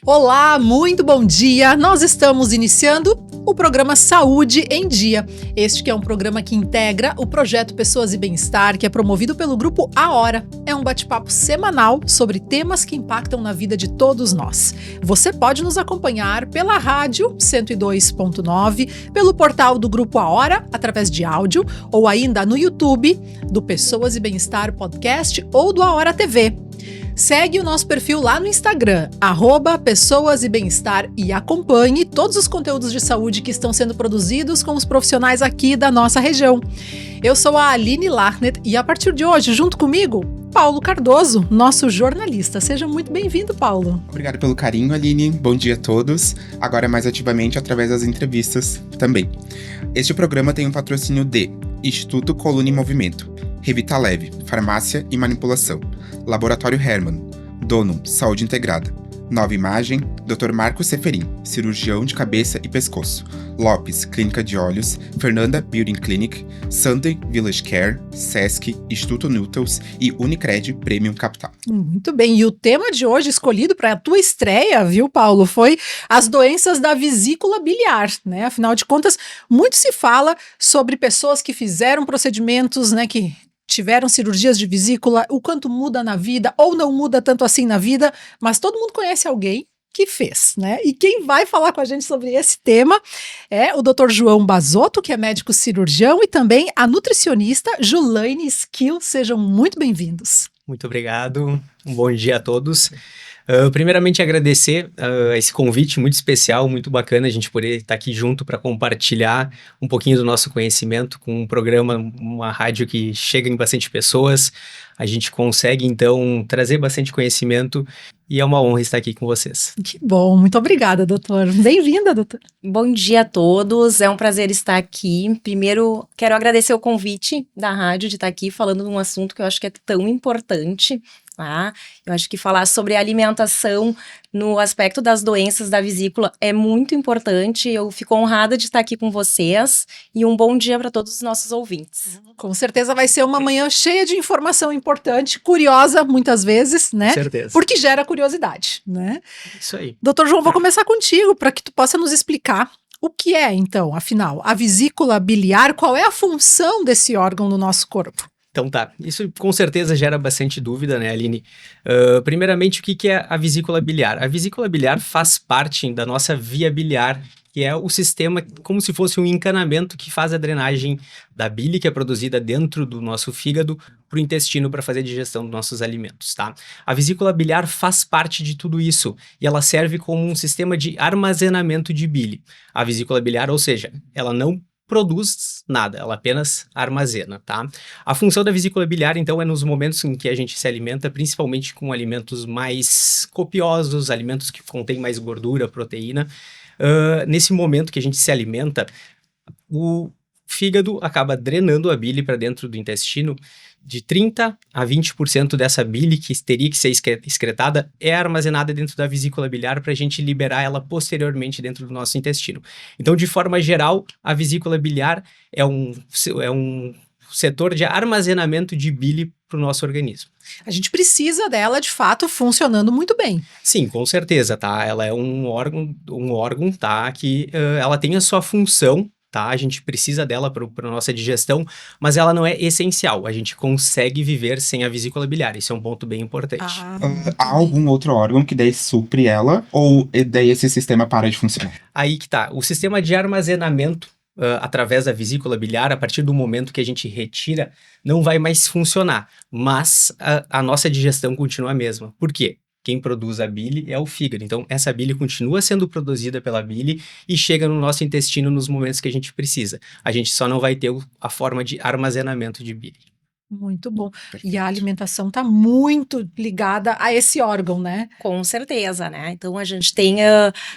Olá, muito bom dia! Nós estamos iniciando o programa Saúde em Dia. Este que é um programa que integra o projeto Pessoas e Bem-Estar, que é promovido pelo grupo A Hora. É um bate-papo semanal sobre temas que impactam na vida de todos nós. Você pode nos acompanhar pela rádio 102.9, pelo portal do grupo A Hora, através de áudio, ou ainda no YouTube do Pessoas e Bem-Estar Podcast ou do A Hora TV. Segue o nosso perfil lá no Instagram, @Pessoas e Bem-Estar, e acompanhe todos os conteúdos de saúde que estão sendo produzidos com os profissionais aqui da nossa região. Eu sou a Aline Lachner e a partir de hoje, junto comigo, Paulo Cardoso, nosso jornalista. Seja muito bem-vindo, Paulo. Obrigado pelo carinho, Aline. Bom dia a todos. Agora mais ativamente através das entrevistas também. Este programa tem um patrocínio de Instituto Coluna em Movimento, Revita Leve, Farmácia e Manipulação, Laboratório Hermann, Donum, Saúde Integrada, Nova Imagem, Dr. Marcos Seferin, cirurgião de cabeça e pescoço, Lopes, Clínica de Olhos, Fernanda Building Clinic, Sunday Village Care, Sesc, Instituto Newtons e Unicred Premium Capital. Muito bem, e o tema de hoje escolhido para a tua estreia, viu, Paulo, foi as doenças da vesícula biliar, né? Afinal de contas, muito se fala sobre pessoas que fizeram procedimentos, né, que tiveram cirurgias de vesícula, o quanto muda na vida ou não muda tanto assim na vida, mas todo mundo conhece alguém que fez, né? E quem vai falar com a gente sobre esse tema é o Dr. João Bazotto, que é médico cirurgião, e também a nutricionista Julaine Skill. Sejam muito bem-vindos. Muito obrigado, um bom dia a todos. Primeiramente agradecer esse convite muito especial, muito bacana a gente poder estar aqui junto para compartilhar um pouquinho do nosso conhecimento com um programa, uma rádio que chega em bastante pessoas. A gente consegue então trazer bastante conhecimento e é uma honra estar aqui com vocês. Que bom, muito obrigada, doutor. Bem-vinda, doutor. Bom dia a todos, é um prazer estar aqui. Primeiro, quero agradecer o convite da rádio de estar aqui falando de um assunto que eu acho que é tão importante. Eu acho que falar sobre alimentação no aspecto das doenças da vesícula é muito importante. Eu fico honrada de estar aqui com vocês e um bom dia para todos os nossos ouvintes. Com certeza vai ser uma manhã cheia de informação importante, curiosa muitas vezes, né? Com certeza. Porque gera curiosidade, né? Isso aí. Doutor João, vou começar contigo para que tu possa nos explicar o que é, então, afinal, a vesícula biliar, qual é a função desse órgão no nosso corpo? Então tá, isso com certeza gera bastante dúvida, né, Aline? Primeiramente, o que é a vesícula biliar? A vesícula biliar faz parte da nossa via biliar, que é o sistema como se fosse um encanamento que faz a drenagem da bile que é produzida dentro do nosso fígado para o intestino para fazer a digestão dos nossos alimentos, tá? A vesícula biliar faz parte de tudo isso e ela serve como um sistema de armazenamento de bile. A vesícula biliar, ou seja, ela não produz nada, ela apenas armazena, tá? A função da vesícula biliar, então, é nos momentos em que a gente se alimenta, principalmente com alimentos mais copiosos, alimentos que contêm mais gordura, proteína. Nesse momento que a gente se alimenta, o fígado acaba drenando a bile para dentro do intestino. De 30% a 20% dessa bile que teria que ser excretada é armazenada dentro da vesícula biliar para a gente liberar ela posteriormente dentro do nosso intestino. Então, de forma geral, a vesícula biliar é um setor de armazenamento de bile para o nosso organismo. A gente precisa dela, de fato, funcionando muito bem. Sim, com certeza, tá? Ela é um órgão, tá? Que ela tem a sua função, tá? A gente precisa dela para a nossa digestão, mas ela não é essencial. A gente consegue viver sem a vesícula biliar. Isso é um ponto bem importante. Há algum outro órgão que daí supre ela ou daí esse sistema para de funcionar? Aí que tá. O sistema de armazenamento através da vesícula biliar, a partir do momento que a gente retira, não vai mais funcionar. Mas a nossa digestão continua a mesma. Por quê? Quem produz a bile é o fígado. Então, essa bile continua sendo produzida pela bile e chega no nosso intestino nos momentos que a gente precisa. A gente só não vai ter a forma de armazenamento de bile. Muito bom. E a alimentação está muito ligada a esse órgão, né? Com certeza, né? Então, a gente tem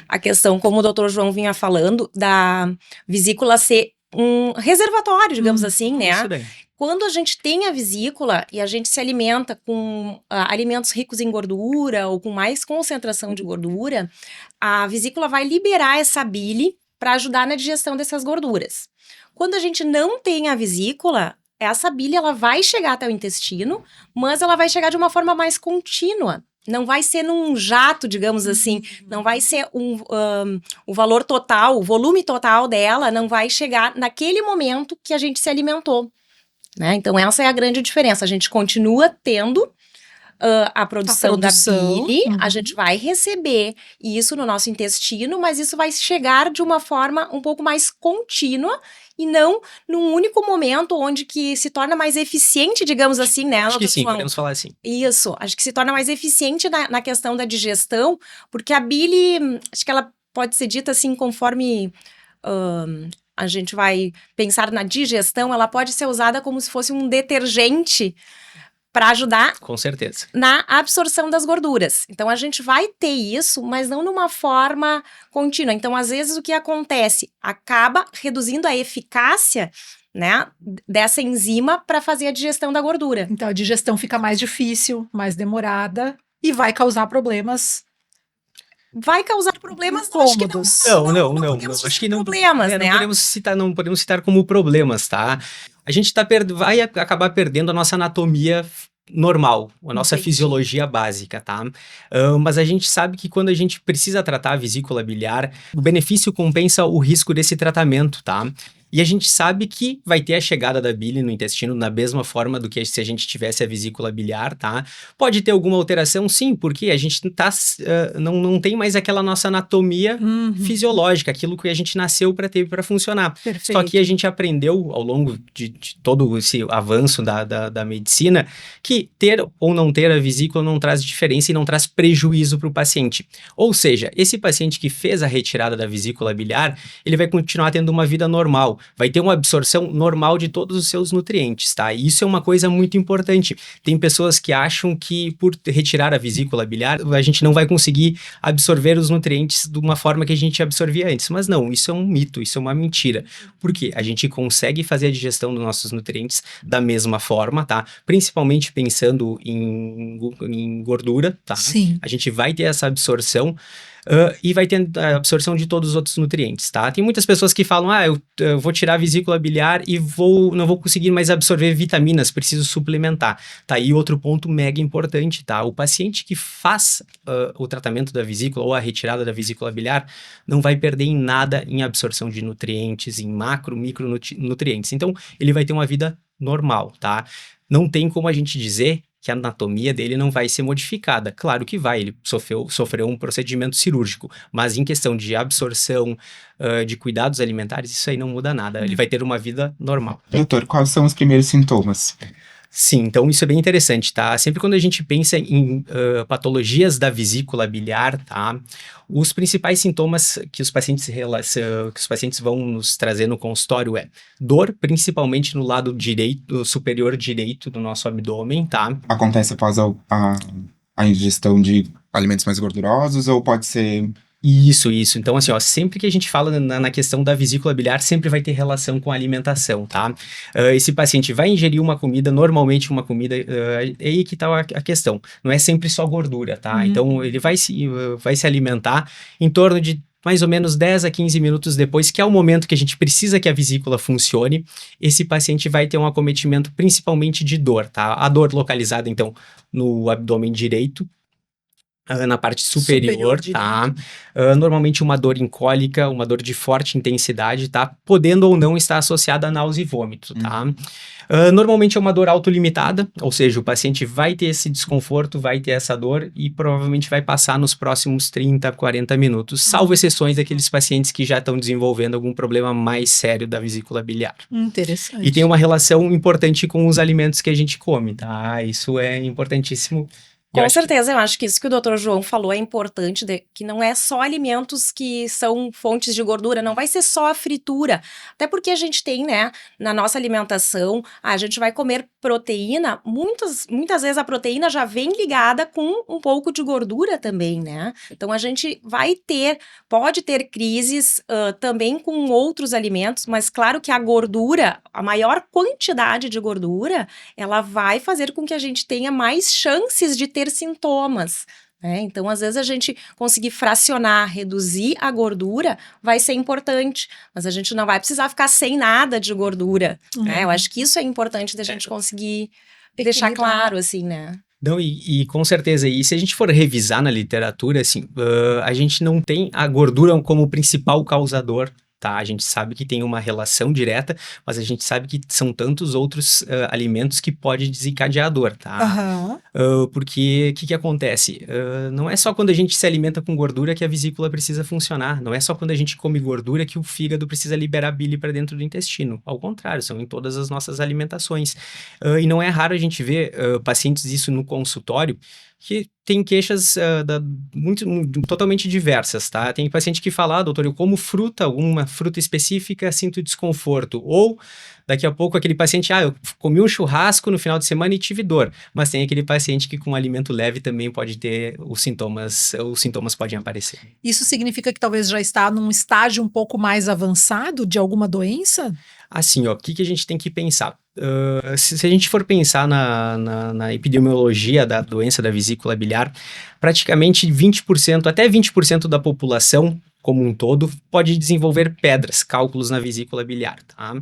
a questão, como o doutor João vinha falando, da vesícula ser um reservatório, digamos assim, né? Isso daí. Quando a gente tem a vesícula e a gente se alimenta com alimentos ricos em gordura ou com mais concentração de gordura, a vesícula vai liberar essa bile para ajudar na digestão dessas gorduras. Quando a gente não tem a vesícula, essa bile ela vai chegar até o intestino, mas ela vai chegar de uma forma mais contínua. não vai ser num jato, digamos assim, não vai ser o valor total, o volume total dela não vai chegar naquele momento que a gente se alimentou, né? Então essa é a grande diferença, a gente continua tendo a produção da bile, a gente vai receber isso no nosso intestino, mas isso vai chegar de uma forma um pouco mais contínua e não num único momento onde que se torna mais eficiente, digamos assim, né? Acho que sim, podemos falar assim. Isso, acho que se torna mais eficiente na questão da digestão, porque a bile, acho que ela pode ser dita assim, conforme a gente vai pensar na digestão, ela pode ser usada como se fosse um detergente para ajudar, com certeza, na absorção das gorduras. Então, a gente vai ter isso, mas não numa forma contínua. Então, às vezes, o que acontece? Acaba reduzindo a eficácia, né, dessa enzima para fazer a digestão da gordura. Então, a digestão fica mais difícil, mais demorada e vai causar problemas. Vai causar problemas cômodos. Não. Acho que não. Problemas, né? Não podemos citar como problemas, tá? A gente vai acabar perdendo a nossa anatomia normal, a nossa fisiologia básica, tá? Mas a gente sabe que quando a gente precisa tratar a vesícula biliar, o benefício compensa o risco desse tratamento, tá? E a gente sabe que vai ter a chegada da bile no intestino da mesma forma do que se a gente tivesse a vesícula biliar, tá? Pode ter alguma alteração, sim, porque a gente não tem mais aquela nossa anatomia fisiológica, aquilo que a gente nasceu para ter para funcionar. Perfeito. Só que a gente aprendeu ao longo de todo esse avanço da medicina que ter ou não ter a vesícula não traz diferença e não traz prejuízo para o paciente. Ou seja, esse paciente que fez a retirada da vesícula biliar, ele vai continuar tendo uma vida normal, vai ter uma absorção normal de todos os seus nutrientes, tá? E isso é uma coisa muito importante. Tem pessoas que acham que por retirar a vesícula biliar, a gente não vai conseguir absorver os nutrientes de uma forma que a gente absorvia antes. Mas não, isso é um mito, isso é uma mentira. Por quê? A gente consegue fazer a digestão dos nossos nutrientes da mesma forma, tá? Principalmente pensando em gordura, tá? Sim. A gente vai ter essa absorção e vai ter a absorção de todos os outros nutrientes, tá? Tem muitas pessoas que falam, eu vou tirar a vesícula biliar e não vou conseguir mais absorver vitaminas, preciso suplementar. Tá aí outro ponto mega importante, tá? O paciente que faz o tratamento da vesícula ou a retirada da vesícula biliar não vai perder em nada em absorção de nutrientes, em macro, micronutrientes. Então, ele vai ter uma vida normal, tá? Não tem como a gente dizer que a anatomia dele não vai ser modificada. Claro que vai, ele sofreu um procedimento cirúrgico, mas em questão de absorção, de cuidados alimentares, isso aí não muda nada. Ele vai ter uma vida normal. Doutor, quais são os primeiros sintomas? Sim, então isso é bem interessante, tá? Sempre quando a gente pensa em patologias da vesícula biliar, tá? Os principais sintomas que os pacientes vão nos trazer no consultório é dor, principalmente no lado direito, superior direito do nosso abdômen, tá? Acontece após a ingestão de alimentos mais gordurosos ou pode ser... Isso. Então, assim, sempre que a gente fala na questão da vesícula biliar, sempre vai ter relação com a alimentação, tá? Esse paciente vai ingerir uma comida, normalmente uma comida, é aí que tá a questão. Não é sempre só gordura, tá? Então, ele vai se alimentar em torno de mais ou menos 10 a 15 minutos depois, que é o momento que a gente precisa que a vesícula funcione, esse paciente vai ter um acometimento principalmente de dor, tá? A dor localizada, então, no abdômen direito, na parte superior, tá? Normalmente uma dor incólica, uma dor de forte intensidade, tá? Podendo ou não estar associada a náusea e vômito, tá? Normalmente é uma dor autolimitada, ou seja, o paciente vai ter esse desconforto, vai ter essa dor e provavelmente vai passar nos próximos 30, 40 minutos, salvo exceções daqueles pacientes que já estão desenvolvendo algum problema mais sério da vesícula biliar. Interessante. E tem uma relação importante com os alimentos que a gente come, tá? Isso é importantíssimo. Com certeza, eu acho que isso que o Dr. João falou é importante, que não é só alimentos que são fontes de gordura, não vai ser só a fritura, até porque a gente tem, né, na nossa alimentação, a gente vai comer proteína, muitas vezes a proteína já vem ligada com um pouco de gordura também, né, então a gente pode ter crises também com outros alimentos, mas claro que a gordura, a maior quantidade de gordura, ela vai fazer com que a gente tenha mais chances de ter sintomas, né? Então, às vezes, a gente conseguir fracionar, reduzir a gordura vai ser importante, mas a gente não vai precisar ficar sem nada de gordura, né? Eu acho que isso é importante da gente conseguir deixar claro, assim, né? Não, e com certeza, e se a gente for revisar na literatura, assim, a gente não tem a gordura como principal causador, tá? A gente sabe que tem uma relação direta, mas a gente sabe que são tantos outros alimentos que pode desencadear a dor, tá? Aham. Porque o que acontece? Não é só quando a gente se alimenta com gordura que a vesícula precisa funcionar, não é só quando a gente come gordura que o fígado precisa liberar bile para dentro do intestino. Ao contrário, são em todas as nossas alimentações. E não é raro a gente ver pacientes isso no consultório, que tem queixas totalmente diversas, tá? Tem paciente que fala, doutor, eu como fruta, alguma fruta específica, sinto desconforto. Ou, daqui a pouco, aquele paciente, eu comi um churrasco no final de semana e tive dor. Mas tem aquele paciente que com alimento leve também pode ter os sintomas podem aparecer. Isso significa que talvez já está num estágio um pouco mais avançado de alguma doença? Assim, o que a gente tem que pensar? Se a gente for pensar na epidemiologia da doença da vesícula biliar, praticamente 20%, até 20% da população como um todo pode desenvolver pedras, cálculos na vesícula biliar, tá?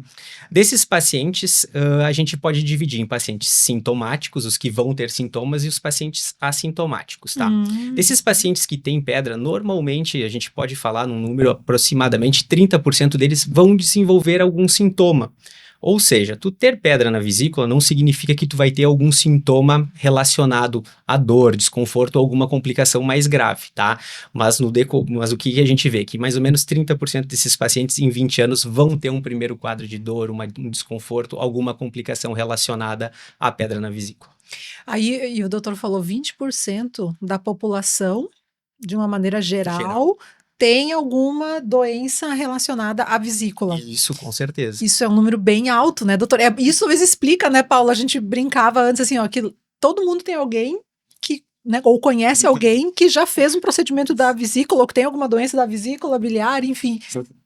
Desses pacientes, a gente pode dividir em pacientes sintomáticos, os que vão ter sintomas, e os pacientes assintomáticos, tá? Desses pacientes que têm pedra, normalmente a gente pode falar num número aproximadamente 30% deles vão desenvolver algum sintoma. Ou seja, tu ter pedra na vesícula não significa que tu vai ter algum sintoma relacionado à dor, desconforto ou alguma complicação mais grave, tá? Mas o que a gente vê? Que mais ou menos 30% desses pacientes em 20 anos vão ter um primeiro quadro de dor, um desconforto, alguma complicação relacionada à pedra na vesícula. Aí, e o doutor falou 20% da população, de uma maneira geral, tem alguma doença relacionada à vesícula. Isso, com certeza. Isso é um número bem alto, né, doutor? Isso talvez explica, né, Paula? A gente brincava antes assim, ó, que todo mundo tem alguém que, né, ou conhece alguém que já fez um procedimento da vesícula, ou que tem alguma doença da vesícula biliar, enfim.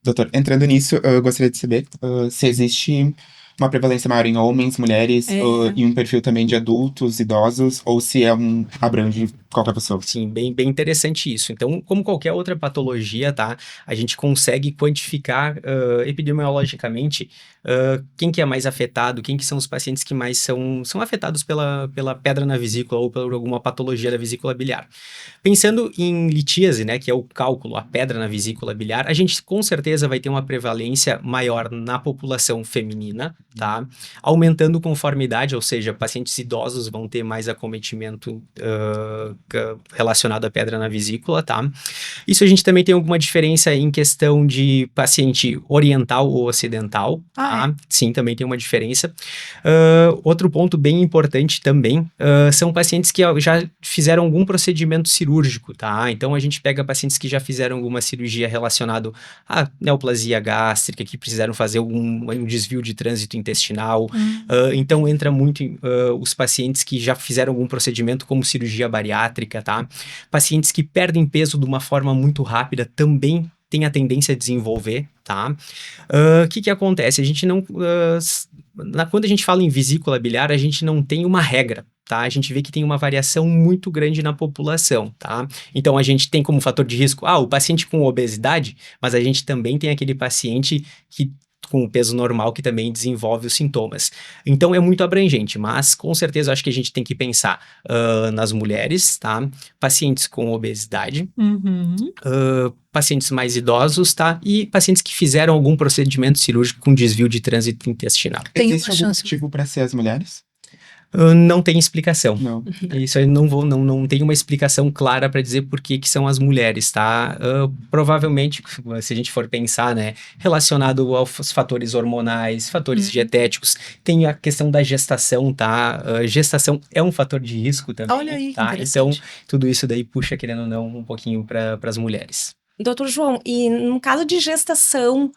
Doutor, entrando nisso, eu gostaria de saber se existe uma prevalência maior em homens, mulheres, e um perfil também de adultos, idosos, ou se abrange qualquer pessoa. Sim, bem interessante isso. Então, como qualquer outra patologia, tá? A gente consegue quantificar epidemiologicamente quem que é mais afetado, quem que são os pacientes que mais são afetados pela pedra na vesícula ou por alguma patologia da vesícula biliar. Pensando em litíase, né, que é o cálculo, a pedra na vesícula biliar, a gente com certeza vai ter uma prevalência maior na população feminina, tá? Aumentando conformidade, ou seja, pacientes idosos vão ter mais acometimento relacionado à pedra na vesícula, tá? Isso a gente também tem alguma diferença em questão de paciente oriental ou ocidental, tá? Sim, também tem uma diferença. Outro ponto bem importante também são pacientes que já fizeram algum procedimento cirúrgico, tá? Então a gente pega pacientes que já fizeram alguma cirurgia relacionada à neoplasia gástrica, que precisaram fazer um desvio de trânsito intestinal. Então entra muito os pacientes que já fizeram algum procedimento como cirurgia bariátrica, tá? Pacientes que perdem peso de uma forma muito rápida também tem a tendência a desenvolver, tá? O que acontece? A gente não... quando a gente fala em vesícula biliar, a gente não tem uma regra, tá? A gente vê que tem uma variação muito grande na população, tá? Então, a gente tem como fator de risco, o paciente com obesidade, mas a gente também tem aquele paciente que com o peso normal que também desenvolve os sintomas. Então, é muito abrangente, mas com certeza acho que a gente tem que pensar nas mulheres, tá? Pacientes com obesidade, pacientes mais idosos, tá? E pacientes que fizeram algum procedimento cirúrgico com desvio de trânsito intestinal. Existe algum motivo para ser as mulheres? Não tem explicação. Não. Isso aí não tem uma explicação clara para dizer por que são as mulheres, tá? Provavelmente, se a gente for pensar, né, relacionado aos fatores hormonais, fatores dietéticos, tem a questão da gestação, tá? Gestação é um fator de risco também. Olha aí, tá? Então, tudo isso daí puxa, querendo ou não, um pouquinho para as mulheres. Doutor João, e no caso de gestação,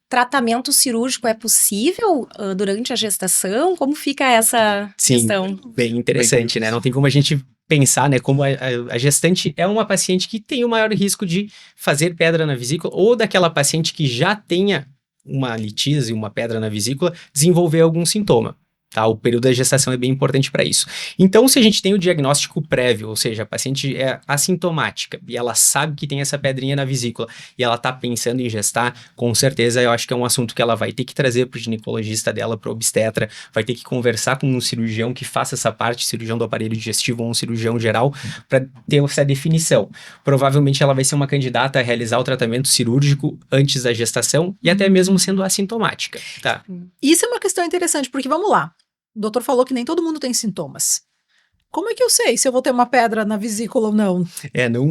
tratamento cirúrgico é possível durante a gestação? Como fica essa questão? Bem interessante, né? Não tem como a gente pensar, né? Como a gestante é uma paciente que tem o maior risco de fazer pedra na vesícula ou daquela paciente que já tenha uma litíase, uma pedra na vesícula, desenvolver algum sintoma. Tá? O período da gestação é bem importante para isso. Então, se a gente tem o diagnóstico prévio, ou seja, a paciente é assintomática e ela sabe que tem essa pedrinha na vesícula e ela está pensando em gestar, com certeza eu acho que é um assunto que ela vai ter que trazer para o ginecologista dela, para o obstetra, vai ter que conversar com um cirurgião que faça essa parte, cirurgião do aparelho digestivo ou um cirurgião geral, para ter essa definição. Provavelmente ela vai ser uma candidata a realizar o tratamento cirúrgico antes da gestação e até mesmo sendo assintomática. Tá? Isso é uma questão interessante, porque vamos lá. O doutor falou que nem todo mundo tem sintomas. Como é que eu sei se eu vou ter uma pedra na vesícula ou não?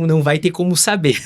Não vai ter como saber.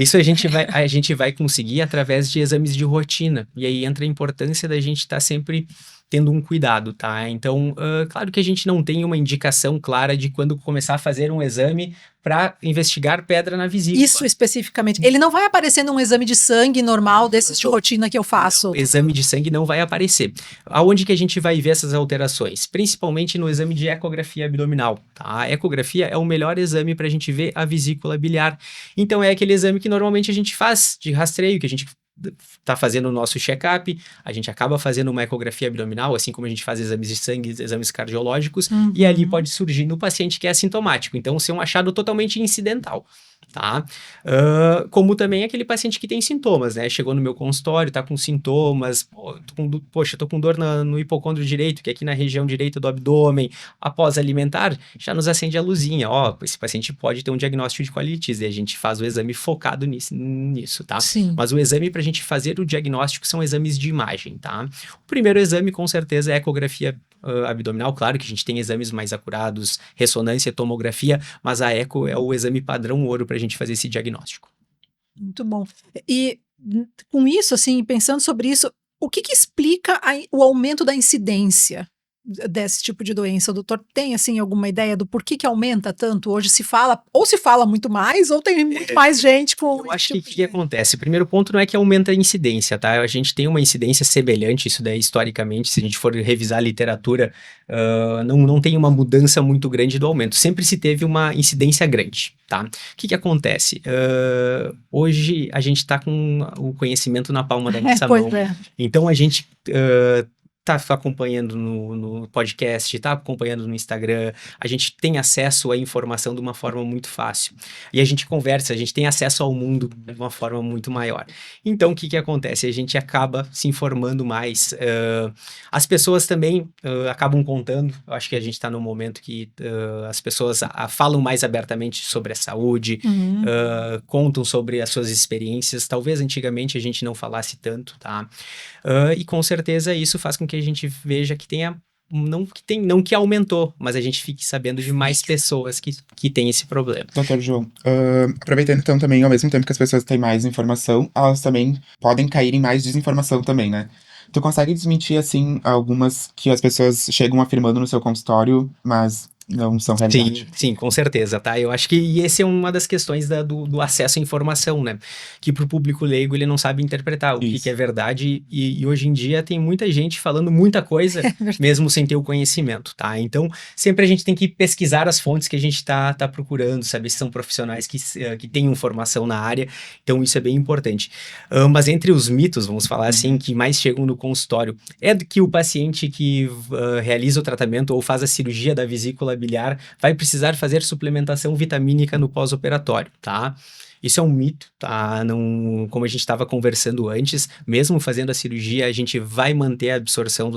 Isso a gente vai conseguir através de exames de rotina. E aí entra a importância da gente estar sempre tendo um cuidado, tá? Então, claro que a gente não tem uma indicação clara de quando começar a fazer um exame para investigar pedra na vesícula. Isso especificamente. Ele não vai aparecer num exame de sangue normal desses de rotina que eu faço. O exame de sangue não vai aparecer. Aonde que a gente vai ver essas alterações? Principalmente no exame de ecografia abdominal, tá? A ecografia é o melhor exame para a gente ver a vesícula biliar. Então, é aquele exame que normalmente a gente faz de rastreio, que a gente está fazendo o nosso check-up, a gente acaba fazendo uma ecografia abdominal, assim como a gente faz exames de sangue, exames cardiológicos, e ali pode surgir no paciente que é assintomático. Então, ser um achado totalmente incidental. Tá? Como também aquele paciente que tem sintomas, né? Chegou no meu consultório, tá com sintomas, tô com dor no hipocôndrio direito, que é aqui na região direita do abdômen, após alimentar, já nos acende a luzinha, esse paciente pode ter um diagnóstico de colitis, e a gente faz o exame focado nisso, tá? Sim. Mas o exame pra gente fazer o diagnóstico são exames de imagem, tá? O primeiro exame, com certeza, é a ecografia abdominal. Claro que a gente tem exames mais acurados, ressonância, tomografia, mas a eco é o exame padrão ouro para a gente fazer esse diagnóstico. Muito bom. E com isso, assim, pensando sobre isso, o que explica o aumento da incidência desse tipo de doença? O doutor tem, assim, alguma ideia do porquê que aumenta tanto? Hoje se fala muito mais, ou tem muito mais gente com... Eu acho que o que acontece? O primeiro ponto não é que aumenta a incidência, tá? A gente tem uma incidência semelhante, isso daí historicamente, se a gente for revisar a literatura, não tem uma mudança muito grande do aumento. Sempre se teve uma incidência grande, tá? O que acontece? Hoje a gente está com o conhecimento na palma da nossa mão. Então a gente... tá acompanhando no podcast, tá acompanhando no Instagram, a gente tem acesso à informação de uma forma muito fácil. E a gente conversa, a gente tem acesso ao mundo de uma forma muito maior. Então, o que acontece? A gente acaba se informando mais. As pessoas também acabam contando, eu acho que a gente está num momento que as pessoas falam mais abertamente sobre a saúde, contam sobre as suas experiências. Talvez antigamente a gente não falasse tanto, tá? E com certeza isso faz com que a gente veja que tenha, não que aumentou, mas a gente fique sabendo de mais pessoas que têm esse problema. Doutor João, aproveitando então também, ao mesmo tempo que as pessoas têm mais informação, elas também podem cair em mais desinformação também, né? Tu consegue desmentir, assim, algumas que as pessoas chegam afirmando no seu consultório, mas não são realidade? Sim, com certeza, tá? Eu acho que essa é uma das questões do acesso à informação, né? Que pro público leigo ele não sabe interpretar o que é verdade, e hoje em dia tem muita gente falando muita coisa, mesmo sem ter o conhecimento, tá? Então, sempre a gente tem que pesquisar as fontes que a gente tá procurando, saber se são profissionais que tenham formação na área, então isso é bem importante. Mas entre os mitos, vamos falar assim, que mais chegam no consultório, é que o paciente que realiza o tratamento ou faz a cirurgia da vesícula biliar vai precisar fazer suplementação vitamínica no pós-operatório, tá? Isso é um mito, tá? Não, como a gente estava conversando antes, mesmo fazendo a cirurgia, a gente vai manter a absorção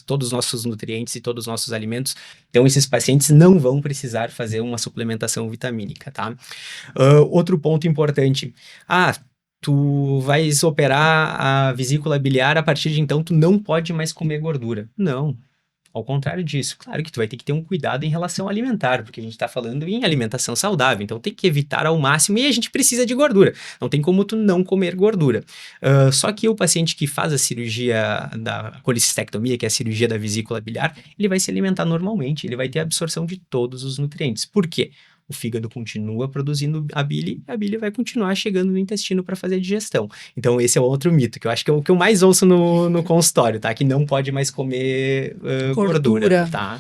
todos os nossos nutrientes e todos os nossos alimentos. Então, esses pacientes não vão precisar fazer uma suplementação vitamínica, tá? Outro ponto importante. Tu vais operar a vesícula biliar, a partir de então tu não pode mais comer gordura. Não. Ao contrário disso, claro que tu vai ter que ter um cuidado em relação ao alimentar, porque a gente está falando em alimentação saudável, então tem que evitar ao máximo, e a gente precisa de gordura, não tem como tu não comer gordura. Só que o paciente que faz a cirurgia da colicistectomia, que é a cirurgia da vesícula biliar, ele vai se alimentar normalmente, ele vai ter absorção de todos os nutrientes. Por quê? O fígado continua produzindo a bile vai continuar chegando no intestino para fazer a digestão. Então, esse é outro mito, que eu acho que é o que eu mais ouço no consultório, tá? Que não pode mais comer gordura, tá?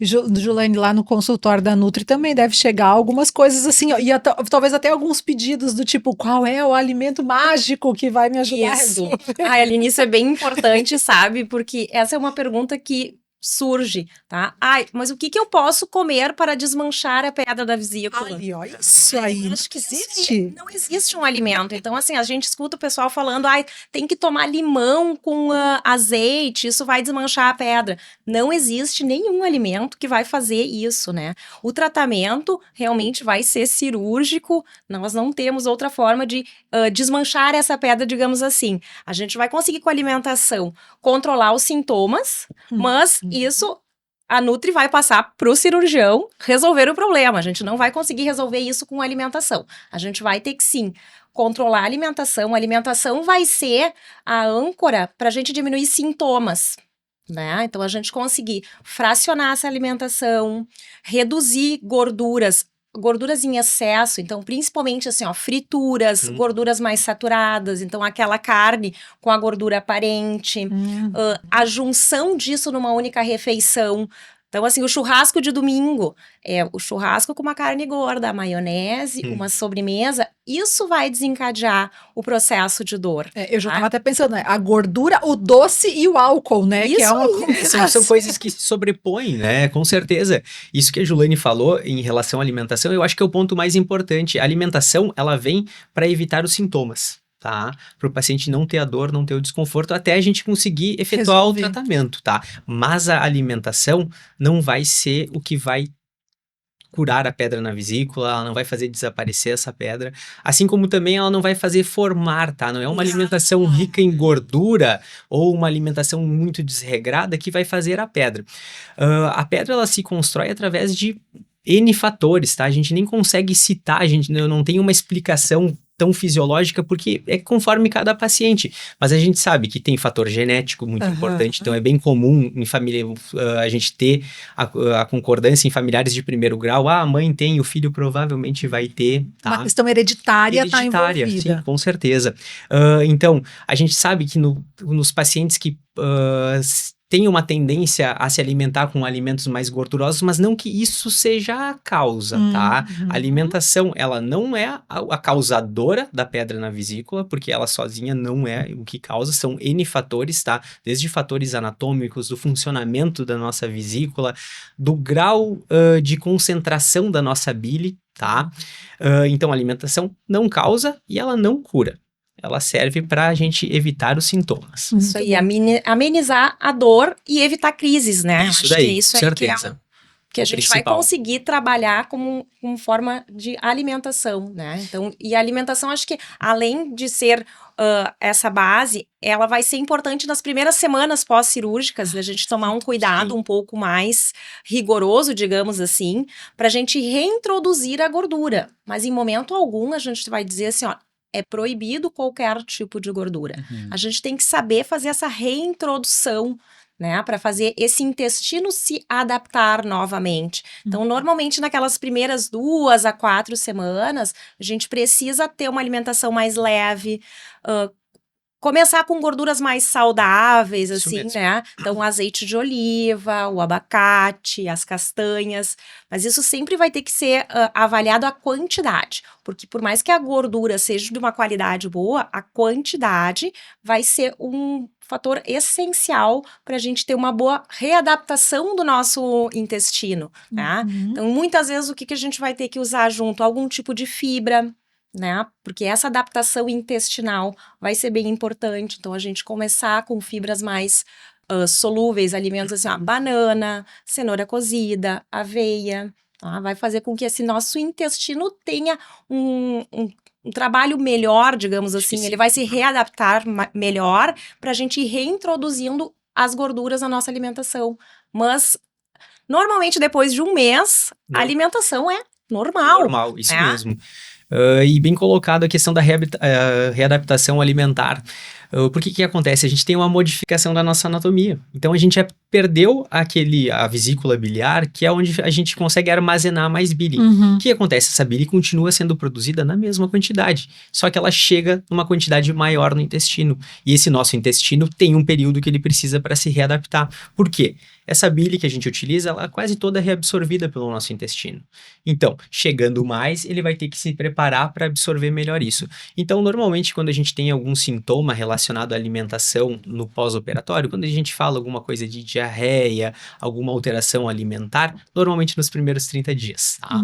Julaine, lá no consultório da Nutri também deve chegar algumas coisas assim, ó, e talvez até alguns pedidos do tipo, qual é o alimento mágico que vai me ajudar? Isso. Aline, isso é bem importante, sabe? Porque essa é uma pergunta que surge, tá? Ai, mas o que eu posso comer para desmanchar a pedra da vesícula? Ai, ó, isso aí. Acho que não existe um alimento. Então, assim, a gente escuta o pessoal falando, ai, tem que tomar limão com azeite, isso vai desmanchar a pedra. Não existe nenhum alimento que vai fazer isso, né? O tratamento realmente vai ser cirúrgico, nós não temos outra forma de desmanchar essa pedra, digamos assim. A gente vai conseguir com a alimentação controlar os sintomas, mas isso a Nutri vai passar para o cirurgião resolver o problema. A gente não vai conseguir resolver isso com alimentação. A gente vai ter que, sim, controlar a alimentação. A alimentação vai ser a âncora para a gente diminuir sintomas, né? Então, a gente conseguir fracionar essa alimentação, reduzir gorduras em excesso, então principalmente assim, ó, frituras, gorduras mais saturadas, então aquela carne com a gordura aparente, a junção disso numa única refeição. Então, assim, o churrasco de domingo é o churrasco com uma carne gorda, a maionese, uma sobremesa, isso vai desencadear o processo de dor. Eu já tava até pensando, né? A gordura, o doce e o álcool, né? Isso que é uma São coisas que se sobrepõem, né? Com certeza. Isso que a Julane falou em relação à alimentação, eu acho que é o ponto mais importante. A alimentação, ela vem para evitar os sintomas. Tá? Para o paciente não ter a dor, não ter o desconforto, até a gente conseguir efetuar o tratamento, tá? Mas a alimentação não vai ser o que vai curar a pedra na vesícula, ela não vai fazer desaparecer essa pedra, assim como também ela não vai fazer formar, tá? Não é uma alimentação rica em gordura ou uma alimentação muito desregrada que vai fazer a pedra. A pedra, ela se constrói através de N fatores, tá? A gente nem consegue citar, a gente não tem uma explicação tão fisiológica, porque é conforme cada paciente. Mas a gente sabe que tem fator genético muito importante, então é bem comum em família a gente ter a concordância em familiares de primeiro grau. Ah, a mãe tem, o filho provavelmente vai ter. Tá? Uma questão hereditária tá envolvida. Sim, com certeza. Então, a gente sabe que nos pacientes que tem uma tendência a se alimentar com alimentos mais gordurosos, mas não que isso seja a causa, tá? A alimentação, ela não é a causadora da pedra na vesícula, porque ela sozinha não é o que causa, são N fatores, tá? Desde fatores anatômicos, do funcionamento da nossa vesícula, do grau de concentração da nossa bile, tá? Então, a alimentação não causa e ela não cura. Ela serve para a gente evitar os sintomas. Isso aí, amenizar a dor e evitar crises, né? Isso Acho daí, que isso certeza. Que a gente vai conseguir trabalhar como forma de alimentação, né? Então, e a alimentação, acho que além de ser essa base, ela vai ser importante nas primeiras semanas pós-cirúrgicas, da gente tomar um cuidado um pouco mais rigoroso, digamos assim, para a gente reintroduzir a gordura. Mas em momento algum a gente vai dizer assim, ó, é proibido qualquer tipo de gordura. A gente tem que saber fazer essa reintrodução, né, para fazer esse intestino se adaptar novamente. Então, normalmente, naquelas primeiras 2 a 4 semanas, a gente precisa ter uma alimentação mais leve, começar com gorduras mais saudáveis, assim, né? Então, o azeite de oliva, o abacate, as castanhas. Mas isso sempre vai ter que ser avaliado a quantidade. Porque por mais que a gordura seja de uma qualidade boa, a quantidade vai ser um fator essencial para a gente ter uma boa readaptação do nosso intestino, tá? Então, muitas vezes, o que a gente vai ter que usar junto? Algum tipo de fibra, né? Porque essa adaptação intestinal vai ser bem importante. Então, a gente começar com fibras mais solúveis, alimentos assim, ó, banana, cenoura cozida, aveia, tá? Vai fazer com que esse nosso intestino tenha um trabalho melhor, digamos assim. Ele vai se readaptar melhor para a gente ir reintroduzindo as gorduras na nossa alimentação. Mas, normalmente, depois de um mês, a alimentação é normal. Normal, isso mesmo. E bem colocado a questão da readaptação alimentar. Por que acontece? A gente tem uma modificação da nossa anatomia. Então, a gente perdeu a vesícula biliar, que é onde a gente consegue armazenar mais bile. O que acontece? Essa bile continua sendo produzida na mesma quantidade, só que ela chega numa quantidade maior no intestino. E esse nosso intestino tem um período que ele precisa para se readaptar. Por quê? Essa bile que a gente utiliza, ela é quase toda reabsorvida pelo nosso intestino. Então, chegando mais, ele vai ter que se preparar para absorver melhor isso. Então, normalmente, quando a gente tem algum sintoma relacionado relacionado à alimentação no pós-operatório, quando a gente fala alguma coisa de diarreia, alguma alteração alimentar, normalmente nos primeiros 30 dias. Tá?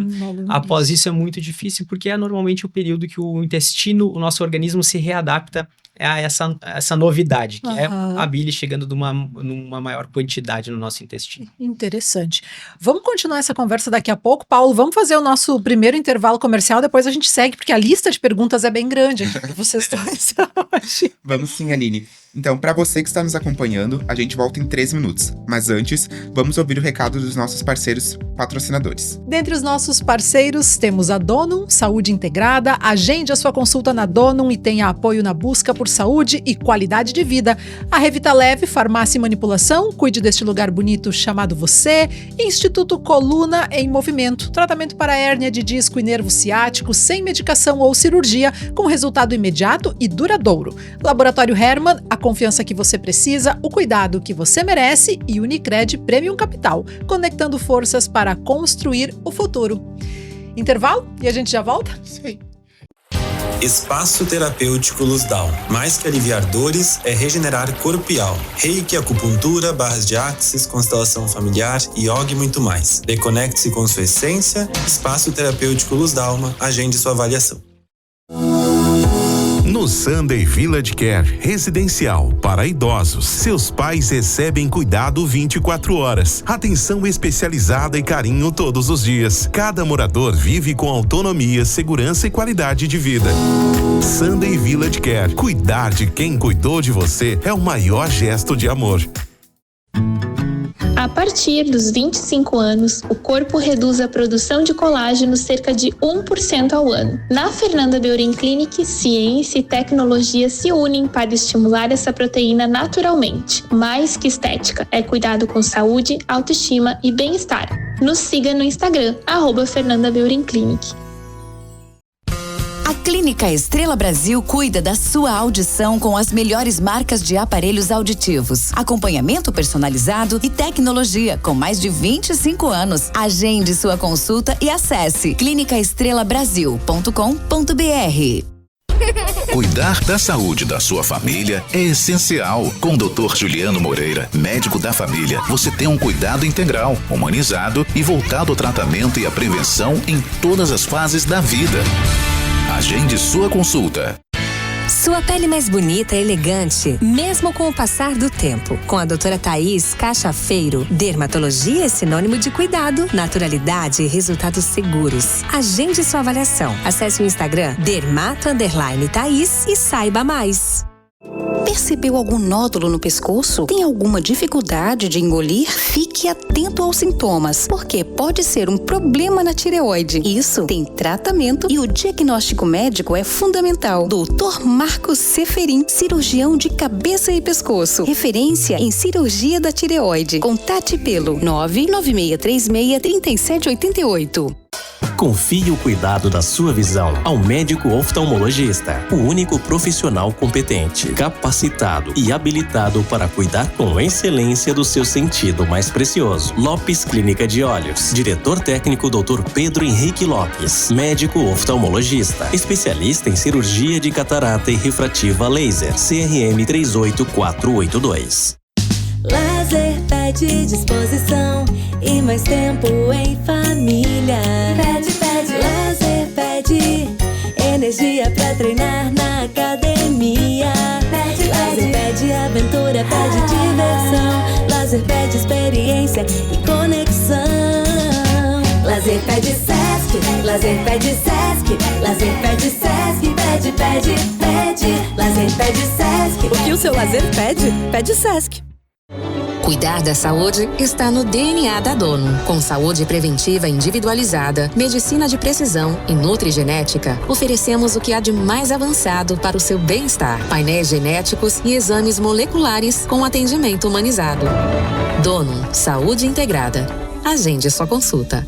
Após isso é muito difícil, porque é normalmente o período que o intestino, o nosso organismo se readapta a essa novidade, que é a bile chegando numa maior quantidade no nosso intestino. Interessante. Vamos continuar essa conversa daqui a pouco. Paulo, vamos fazer o nosso primeiro intervalo comercial, depois a gente segue, porque a lista de perguntas é bem grande aqui para vocês dois hoje. Vamos sim, Aline. Então, para você que está nos acompanhando, a gente volta em 3 minutos. Mas antes, vamos ouvir o recado dos nossos parceiros patrocinadores. Dentre os nossos parceiros, temos a Donum, Saúde Integrada. Agende a sua consulta na Donum e tenha apoio na busca por saúde e qualidade de vida. A Revita Leve, Farmácia e Manipulação, cuide deste lugar bonito chamado você. Instituto Coluna em Movimento, tratamento para hérnia de disco e nervo ciático, sem medicação ou cirurgia, com resultado imediato e duradouro. Laboratório Hermann, a confiança que você precisa, o cuidado que você merece, e Unicred Premium Capital, conectando forças para construir o futuro. Intervalo e a gente já volta? Sim. Espaço Terapêutico Luz Down. Mais que aliviar dores, é regenerar corpo e alma. Reiki, acupuntura, barras de axis, constelação familiar, yoga e muito mais. Reconecte-se com sua essência. Espaço Terapêutico Luz Dalma. Agende sua avaliação. No Sunday Village Care Residencial para idosos, seus pais recebem cuidado 24 horas, atenção especializada e carinho todos os dias. Cada morador vive com autonomia, segurança e qualidade de vida. Sunday Village Care. Cuidar de quem cuidou de você é o maior gesto de amor. A partir dos 25 anos, o corpo reduz a produção de colágeno cerca de 1% ao ano. Na Fernanda Beurin Clinic, ciência e tecnologia se unem para estimular essa proteína naturalmente. Mais que estética, é cuidado com saúde, autoestima e bem-estar. Nos siga no Instagram, @Fernanda Beurin Clinic. A Clínica Estrela Brasil cuida da sua audição com as melhores marcas de aparelhos auditivos, acompanhamento personalizado e tecnologia com mais de 25 anos. Agende sua consulta e acesse clinicaestrelabrasil.com.br. Cuidar da saúde da sua família é essencial. Com o Dr. Juliano Moreira, médico da família, você tem um cuidado integral, humanizado e voltado ao tratamento e à prevenção em todas as fases da vida. Agende sua consulta. Sua pele mais bonita e elegante, mesmo com o passar do tempo. Com a doutora Thaís Cachafeiro, dermatologia é sinônimo de cuidado, naturalidade e resultados seguros. Agende sua avaliação. Acesse o Instagram dermato_Thaís e saiba mais. Percebeu algum nódulo no pescoço? Tem alguma dificuldade de engolir? Fique atento aos sintomas, porque pode ser um problema na tireoide. Isso tem tratamento e o diagnóstico médico é fundamental. Dr. Marcos Seferin, cirurgião de cabeça e pescoço. Referência em cirurgia da tireoide. Contate pelo 996363788. Confie o cuidado da sua visão ao médico oftalmologista, o único profissional competente, capacitado e habilitado para cuidar com excelência do seu sentido mais precioso. Lopes Clínica de Olhos. Diretor técnico Dr. Pedro Henrique Lopes, médico oftalmologista, especialista em cirurgia de catarata e refrativa laser, CRM 38482. Lazer pede disposição e mais tempo em família. Pede, lazer pede energia pra treinar na academia. Lazer pede aventura, pede diversão. Lazer pede experiência e conexão. Lazer pede Sesc, lazer pede Sesc, lazer pede Sesc, pede. Lazer pede Sesc. O que o seu lazer pede? Pede Sesc. Cuidar da saúde está no DNA da Donum. Com saúde preventiva individualizada, medicina de precisão e nutrigenética, oferecemos o que há de mais avançado para o seu bem-estar. Painéis genéticos e exames moleculares com atendimento humanizado. Donum, saúde integrada. Agende sua consulta.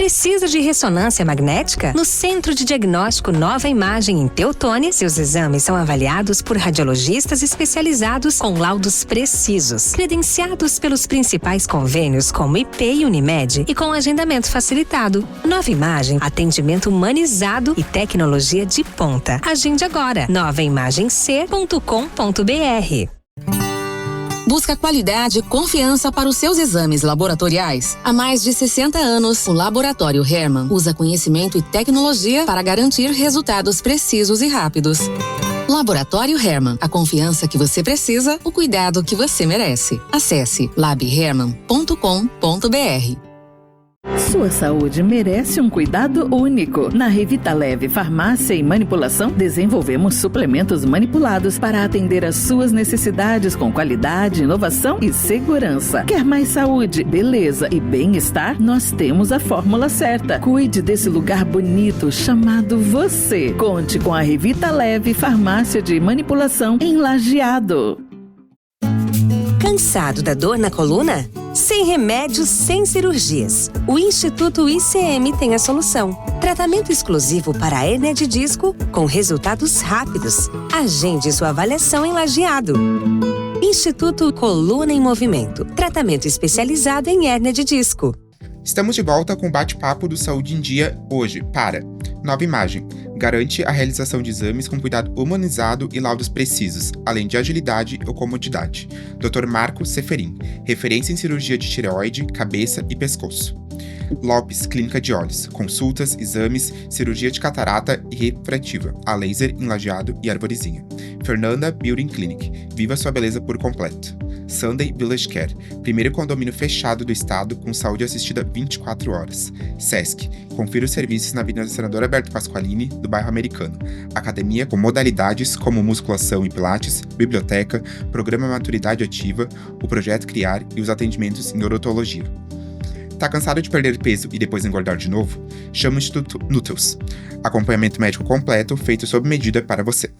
Precisa de ressonância magnética? No Centro de Diagnóstico Nova Imagem em Teutônia, seus exames são avaliados por radiologistas especializados com laudos precisos, credenciados pelos principais convênios como IP e Unimed e com agendamento facilitado. Nova Imagem, atendimento humanizado e tecnologia de ponta. Agende agora, novaimagemc.com.br. Busca qualidade e confiança para os seus exames laboratoriais. Há mais de 60 anos, o Laboratório Hermann usa conhecimento e tecnologia para garantir resultados precisos e rápidos. Laboratório Hermann, a confiança que você precisa, o cuidado que você merece. Acesse labhermann.com.br. Sua saúde merece um cuidado único. Na Revita Leve Farmácia e Manipulação, desenvolvemos suplementos manipulados para atender às suas necessidades com qualidade, inovação e segurança. Quer mais saúde, beleza e bem-estar? Nós temos a fórmula certa. Cuide desse lugar bonito chamado você. Conte com a Revita Leve Farmácia de Manipulação em Lajeado. Cansado da dor na coluna? Sem remédios, sem cirurgias. O Instituto ICM tem a solução. Tratamento exclusivo para a hérnia de disco com resultados rápidos. Agende sua avaliação em Lajeado. Instituto Coluna em Movimento. Tratamento especializado em hérnia de disco. Estamos de volta com o bate-papo do Saúde em Dia hoje para Nova Imagem. Garante a realização de exames com cuidado humanizado e laudos precisos, além de agilidade e comodidade. Dr. Marco Seferin, referência em cirurgia de tireoide, cabeça e pescoço. Lopes Clínica de Olhos, consultas, exames, cirurgia de catarata e refrativa, a laser em Lajeado e Arvorezinha. Fernanda Beauty Clinic, viva sua beleza por completo. Sunday Village Care, primeiro condomínio fechado do estado com saúde assistida 24 horas. Sesc, confira os serviços na Avenida Senador Alberto Pasqualini, do bairro Americano. Academia com modalidades como musculação e pilates, biblioteca, programa Maturidade Ativa, o Projeto Criar e os atendimentos em odontologia. Tá cansado de perder peso e depois engordar de novo? Chama o Instituto Nutrius. Acompanhamento médico completo feito sob medida para você.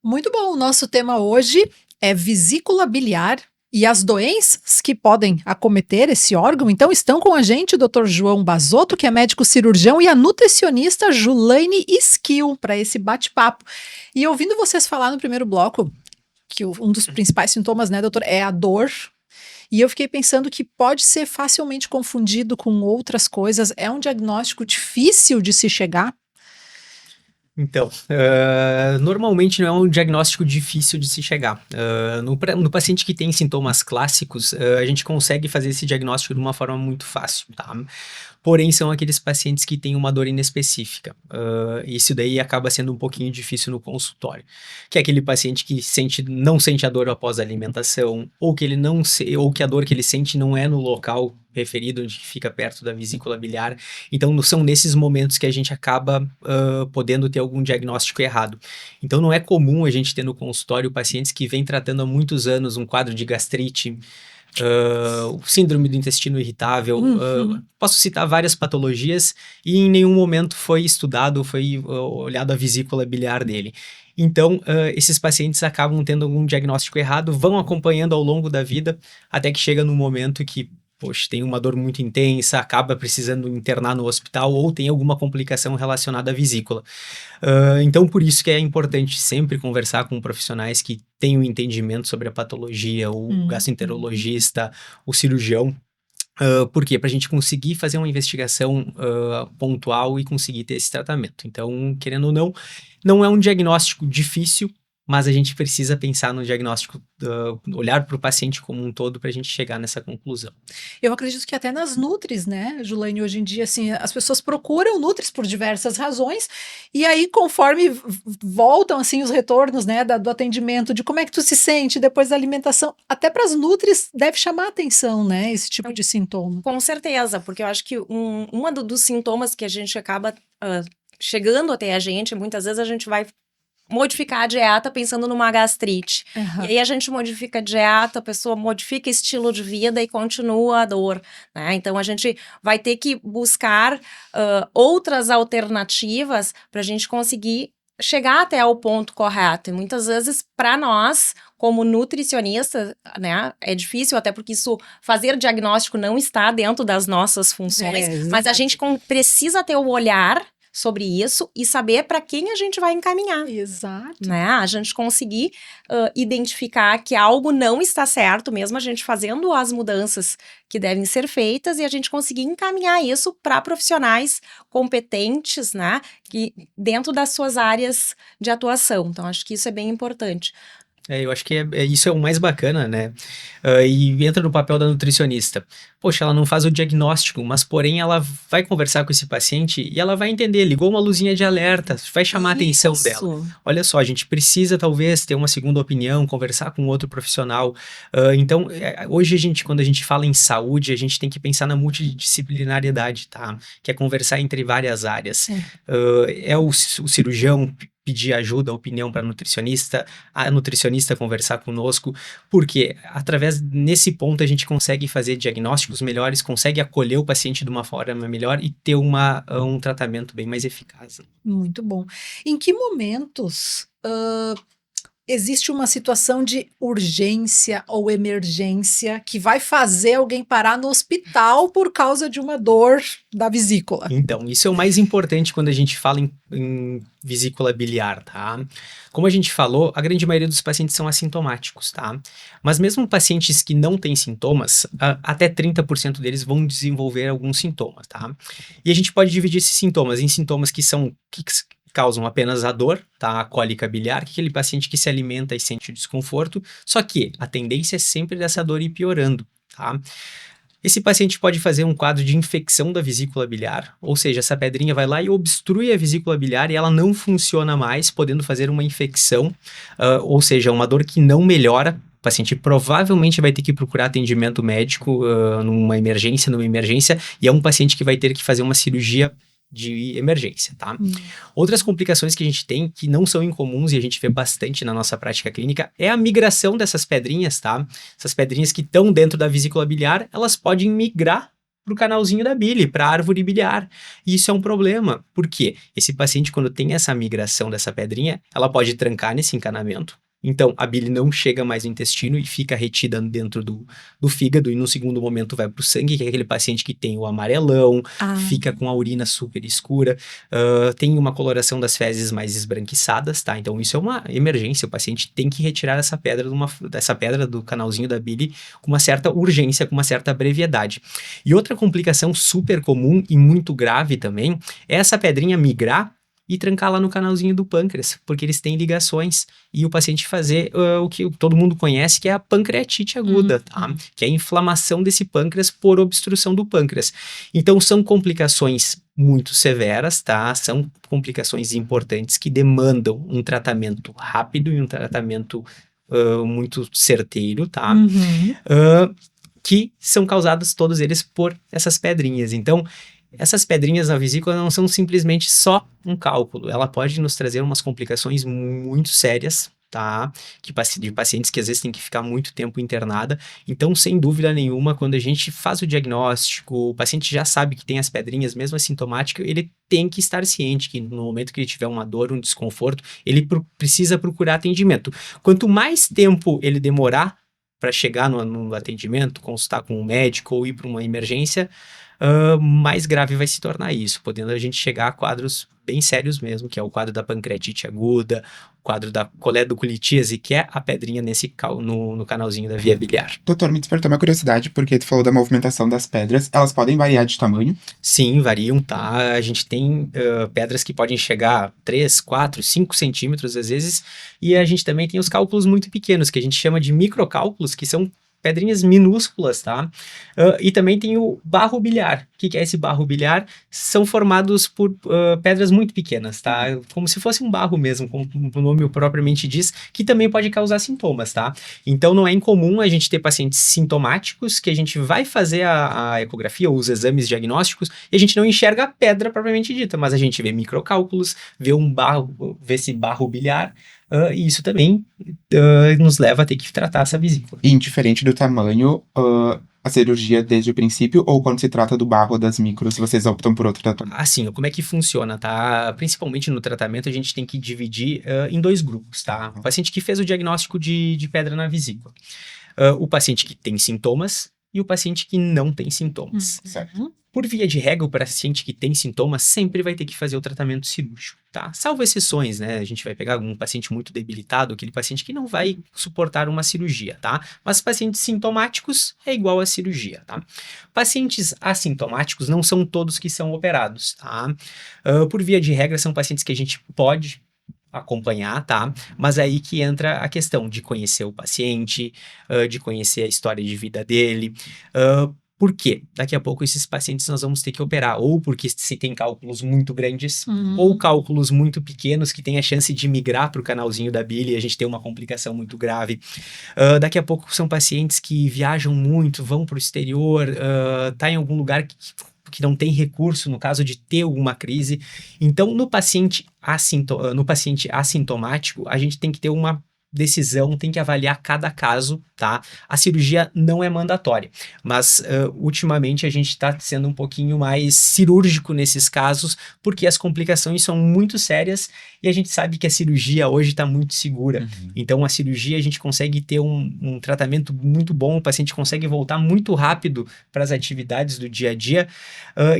Muito bom, o nosso tema hoje é vesícula biliar e as doenças que podem acometer esse órgão. Então estão com a gente o Dr. João Bazotto, que é médico cirurgião, e a nutricionista Julaine Skill para esse bate-papo. E ouvindo vocês falar no primeiro bloco, que um dos principais sintomas, né, doutor, é a dor. E eu fiquei pensando que pode ser facilmente confundido com outras coisas. É um diagnóstico difícil de se chegar? Então, normalmente não é um diagnóstico difícil de se chegar. No paciente que tem sintomas clássicos, a gente consegue fazer esse diagnóstico de uma forma muito fácil, tá? Porém, são aqueles pacientes que têm uma dor inespecífica. Isso daí acaba sendo um pouquinho difícil no consultório. Que é aquele paciente que não sente a dor após a alimentação, ou que a dor que ele sente não é no local referido, onde fica perto da vesícula biliar. Então, são nesses momentos que a gente acaba podendo ter algum diagnóstico errado. Então, não é comum a gente ter no consultório pacientes que vêm tratando há muitos anos um quadro de gastrite, síndrome do intestino irritável, posso citar várias patologias e em nenhum momento foi estudado, foi olhado a vesícula biliar dele. Então, esses pacientes acabam tendo algum diagnóstico errado, vão acompanhando ao longo da vida, até que chega no momento que, poxa, tem uma dor muito intensa, acaba precisando internar no hospital ou tem alguma complicação relacionada à vesícula. Então, por isso que é importante sempre conversar com profissionais que tenham entendimento sobre a patologia, o gastroenterologista, o cirurgião. Por quê? Para a gente conseguir fazer uma investigação pontual e conseguir ter esse tratamento. Então, querendo ou não é um diagnóstico difícil, mas a gente precisa pensar no diagnóstico, olhar para o paciente como um todo para a gente chegar nessa conclusão. Eu acredito que até nas Nutris, né, Julaine, hoje em dia, assim, as pessoas procuram Nutris por diversas razões, e aí conforme voltam, assim, os retornos, né, do atendimento, de como é que tu se sente depois da alimentação, até para as Nutris deve chamar atenção, né, esse tipo de sintoma. Com certeza, porque eu acho que dos sintomas que a gente acaba chegando até a gente, muitas vezes a gente vai modificar a dieta pensando numa gastrite. E aí a gente modifica a dieta, a pessoa modifica estilo de vida e continua a dor, né? Então a gente vai ter que buscar outras alternativas para a gente conseguir chegar até o ponto correto. E muitas vezes, para nós, como nutricionistas, né, é difícil, até porque fazer diagnóstico não está dentro das nossas funções, mas a gente precisa ter o olhar sobre isso e saber para quem a gente vai encaminhar. Exato. Né? A gente conseguir identificar que algo não está certo, mesmo a gente fazendo as mudanças que devem ser feitas, e a gente conseguir encaminhar isso para profissionais competentes, né, que, dentro das suas áreas de atuação. Então, acho que isso é bem importante. Eu acho que isso é o mais bacana, né? E entra no papel da nutricionista. Poxa, ela não faz o diagnóstico, mas porém ela vai conversar com esse paciente e ela vai entender, ligou uma luzinha de alerta, vai chamar a atenção dela. Olha só, a gente precisa talvez ter uma segunda opinião, conversar com outro profissional. Então, hoje quando a gente fala em saúde, a gente tem que pensar na multidisciplinariedade, tá? Que é conversar entre várias áreas. É o cirurgião pedir ajuda, opinião para nutricionista, a nutricionista conversar conosco, porque nesse ponto a gente consegue fazer diagnósticos melhores, consegue acolher o paciente de uma forma melhor e ter um tratamento bem mais eficaz. Muito bom. Em que momentos existe uma situação de urgência ou emergência que vai fazer alguém parar no hospital por causa de uma dor da vesícula? Então, isso é o mais importante quando a gente fala em vesícula biliar, tá? Como a gente falou, a grande maioria dos pacientes são assintomáticos, tá? Mas mesmo pacientes que não têm sintomas, até 30% deles vão desenvolver alguns sintomas, tá? E a gente pode dividir esses sintomas em sintomas que causam apenas a dor, tá? A cólica biliar, que é aquele paciente que se alimenta e sente desconforto, só que a tendência é sempre dessa dor ir piorando, tá? Esse paciente pode fazer um quadro de infecção da vesícula biliar, ou seja, essa pedrinha vai lá e obstrui a vesícula biliar e ela não funciona mais, podendo fazer uma infecção, ou seja, uma dor que não melhora. O paciente provavelmente vai ter que procurar atendimento médico numa emergência, e é um paciente que vai ter que fazer uma cirurgia de emergência, tá? Outras complicações que a gente tem, que não são incomuns e a gente vê bastante na nossa prática clínica, é a migração dessas pedrinhas, tá? Essas pedrinhas que estão dentro da vesícula biliar, elas podem migrar para o canalzinho da bile, para a árvore biliar. E isso é um problema, porque esse paciente, quando tem essa migração dessa pedrinha, ela pode trancar nesse encanamento. Então, a bile não chega mais no intestino e fica retida dentro do fígado, e no segundo momento vai para o sangue, que é aquele paciente que tem o amarelão, fica com a urina super escura, tem uma coloração das fezes mais esbranquiçadas, tá? Então, isso é uma emergência, o paciente tem que retirar essa pedra do canalzinho da bile com uma certa urgência, com uma certa brevidade. E outra complicação super comum e muito grave também é essa pedrinha migrar e trancar lá no canalzinho do pâncreas, porque eles têm ligações, e o paciente fazer o que todo mundo conhece, que é a pancreatite aguda, tá? Que é a inflamação desse pâncreas por obstrução do pâncreas. Então, são complicações muito severas, tá? São complicações importantes que demandam um tratamento rápido e um tratamento muito certeiro, tá? Que são causados todos eles por essas pedrinhas. Então, essas pedrinhas na vesícula não são simplesmente só um cálculo, ela pode nos trazer umas complicações muito sérias, tá? De pacientes que às vezes têm que ficar muito tempo internada. Então, sem dúvida nenhuma, quando a gente faz o diagnóstico, o paciente já sabe que tem as pedrinhas, mesmo assintomático, ele tem que estar ciente que no momento que ele tiver uma dor, um desconforto, ele precisa procurar atendimento. Quanto mais tempo ele demorar para chegar no atendimento, consultar com um médico ou ir para uma emergência, mais grave vai se tornar isso, podendo a gente chegar a quadros bem sérios mesmo, que é o quadro da pancreatite aguda, o quadro da coledoculitíase, que é a pedrinha no canalzinho da via biliar. Doutor, me despertou uma curiosidade, porque tu falou da movimentação das pedras, elas podem variar de tamanho? Sim, variam, tá? A gente tem pedras que podem chegar a 3, 4, 5 centímetros às vezes, e a gente também tem os cálculos muito pequenos, que a gente chama de microcálculos, que são pedrinhas minúsculas, tá? E também tem o barro biliar. O que é esse barro biliar? São formados por pedras muito pequenas, tá? Como se fosse um barro mesmo, como o nome propriamente diz, que também pode causar sintomas, tá? Então, não é incomum a gente ter pacientes sintomáticos que a gente vai fazer a ecografia ou os exames diagnósticos e a gente não enxerga a pedra propriamente dita, mas a gente vê microcálculos, vê esse barro biliar, e isso também nos leva a ter que tratar essa vesícula. E indiferente do tamanho, a cirurgia desde o princípio, ou quando se trata do barro ou das micros, vocês optam por outro tratamento? Assim, como é que funciona, tá? Principalmente no tratamento, a gente tem que dividir em 2 grupos, tá? O paciente que fez o diagnóstico de pedra na vesícula. O paciente que tem sintomas e o paciente que não tem sintomas. Certo. Por via de regra, o paciente que tem sintomas sempre vai ter que fazer o tratamento cirúrgico, tá? Salvo exceções, né? A gente vai pegar um paciente muito debilitado, aquele paciente que não vai suportar uma cirurgia, tá? Mas pacientes sintomáticos é igual a cirurgia, tá? Pacientes assintomáticos não são todos que são operados, tá? Por via de regra, são pacientes que a gente pode acompanhar, tá? Mas aí que entra a questão de conhecer o paciente, de conhecer a história de vida dele. Por quê? Daqui a pouco esses pacientes nós vamos ter que operar, ou porque se tem cálculos muito grandes, ou cálculos muito pequenos que tem a chance de migrar para o canalzinho da bile e a gente ter uma complicação muito grave. Daqui a pouco são pacientes que viajam muito, vão para o exterior, tá em algum lugar que não tem recurso no caso de ter alguma crise. Então, no paciente assintomático, a gente tem que ter uma decisão, tem que avaliar cada caso, tá? A cirurgia não é mandatória, mas ultimamente a gente está sendo um pouquinho mais cirúrgico nesses casos, porque as complicações são muito sérias e a gente sabe que a cirurgia hoje está muito segura. Então, a cirurgia a gente consegue ter um tratamento muito bom, o paciente consegue voltar muito rápido para as atividades do dia a dia.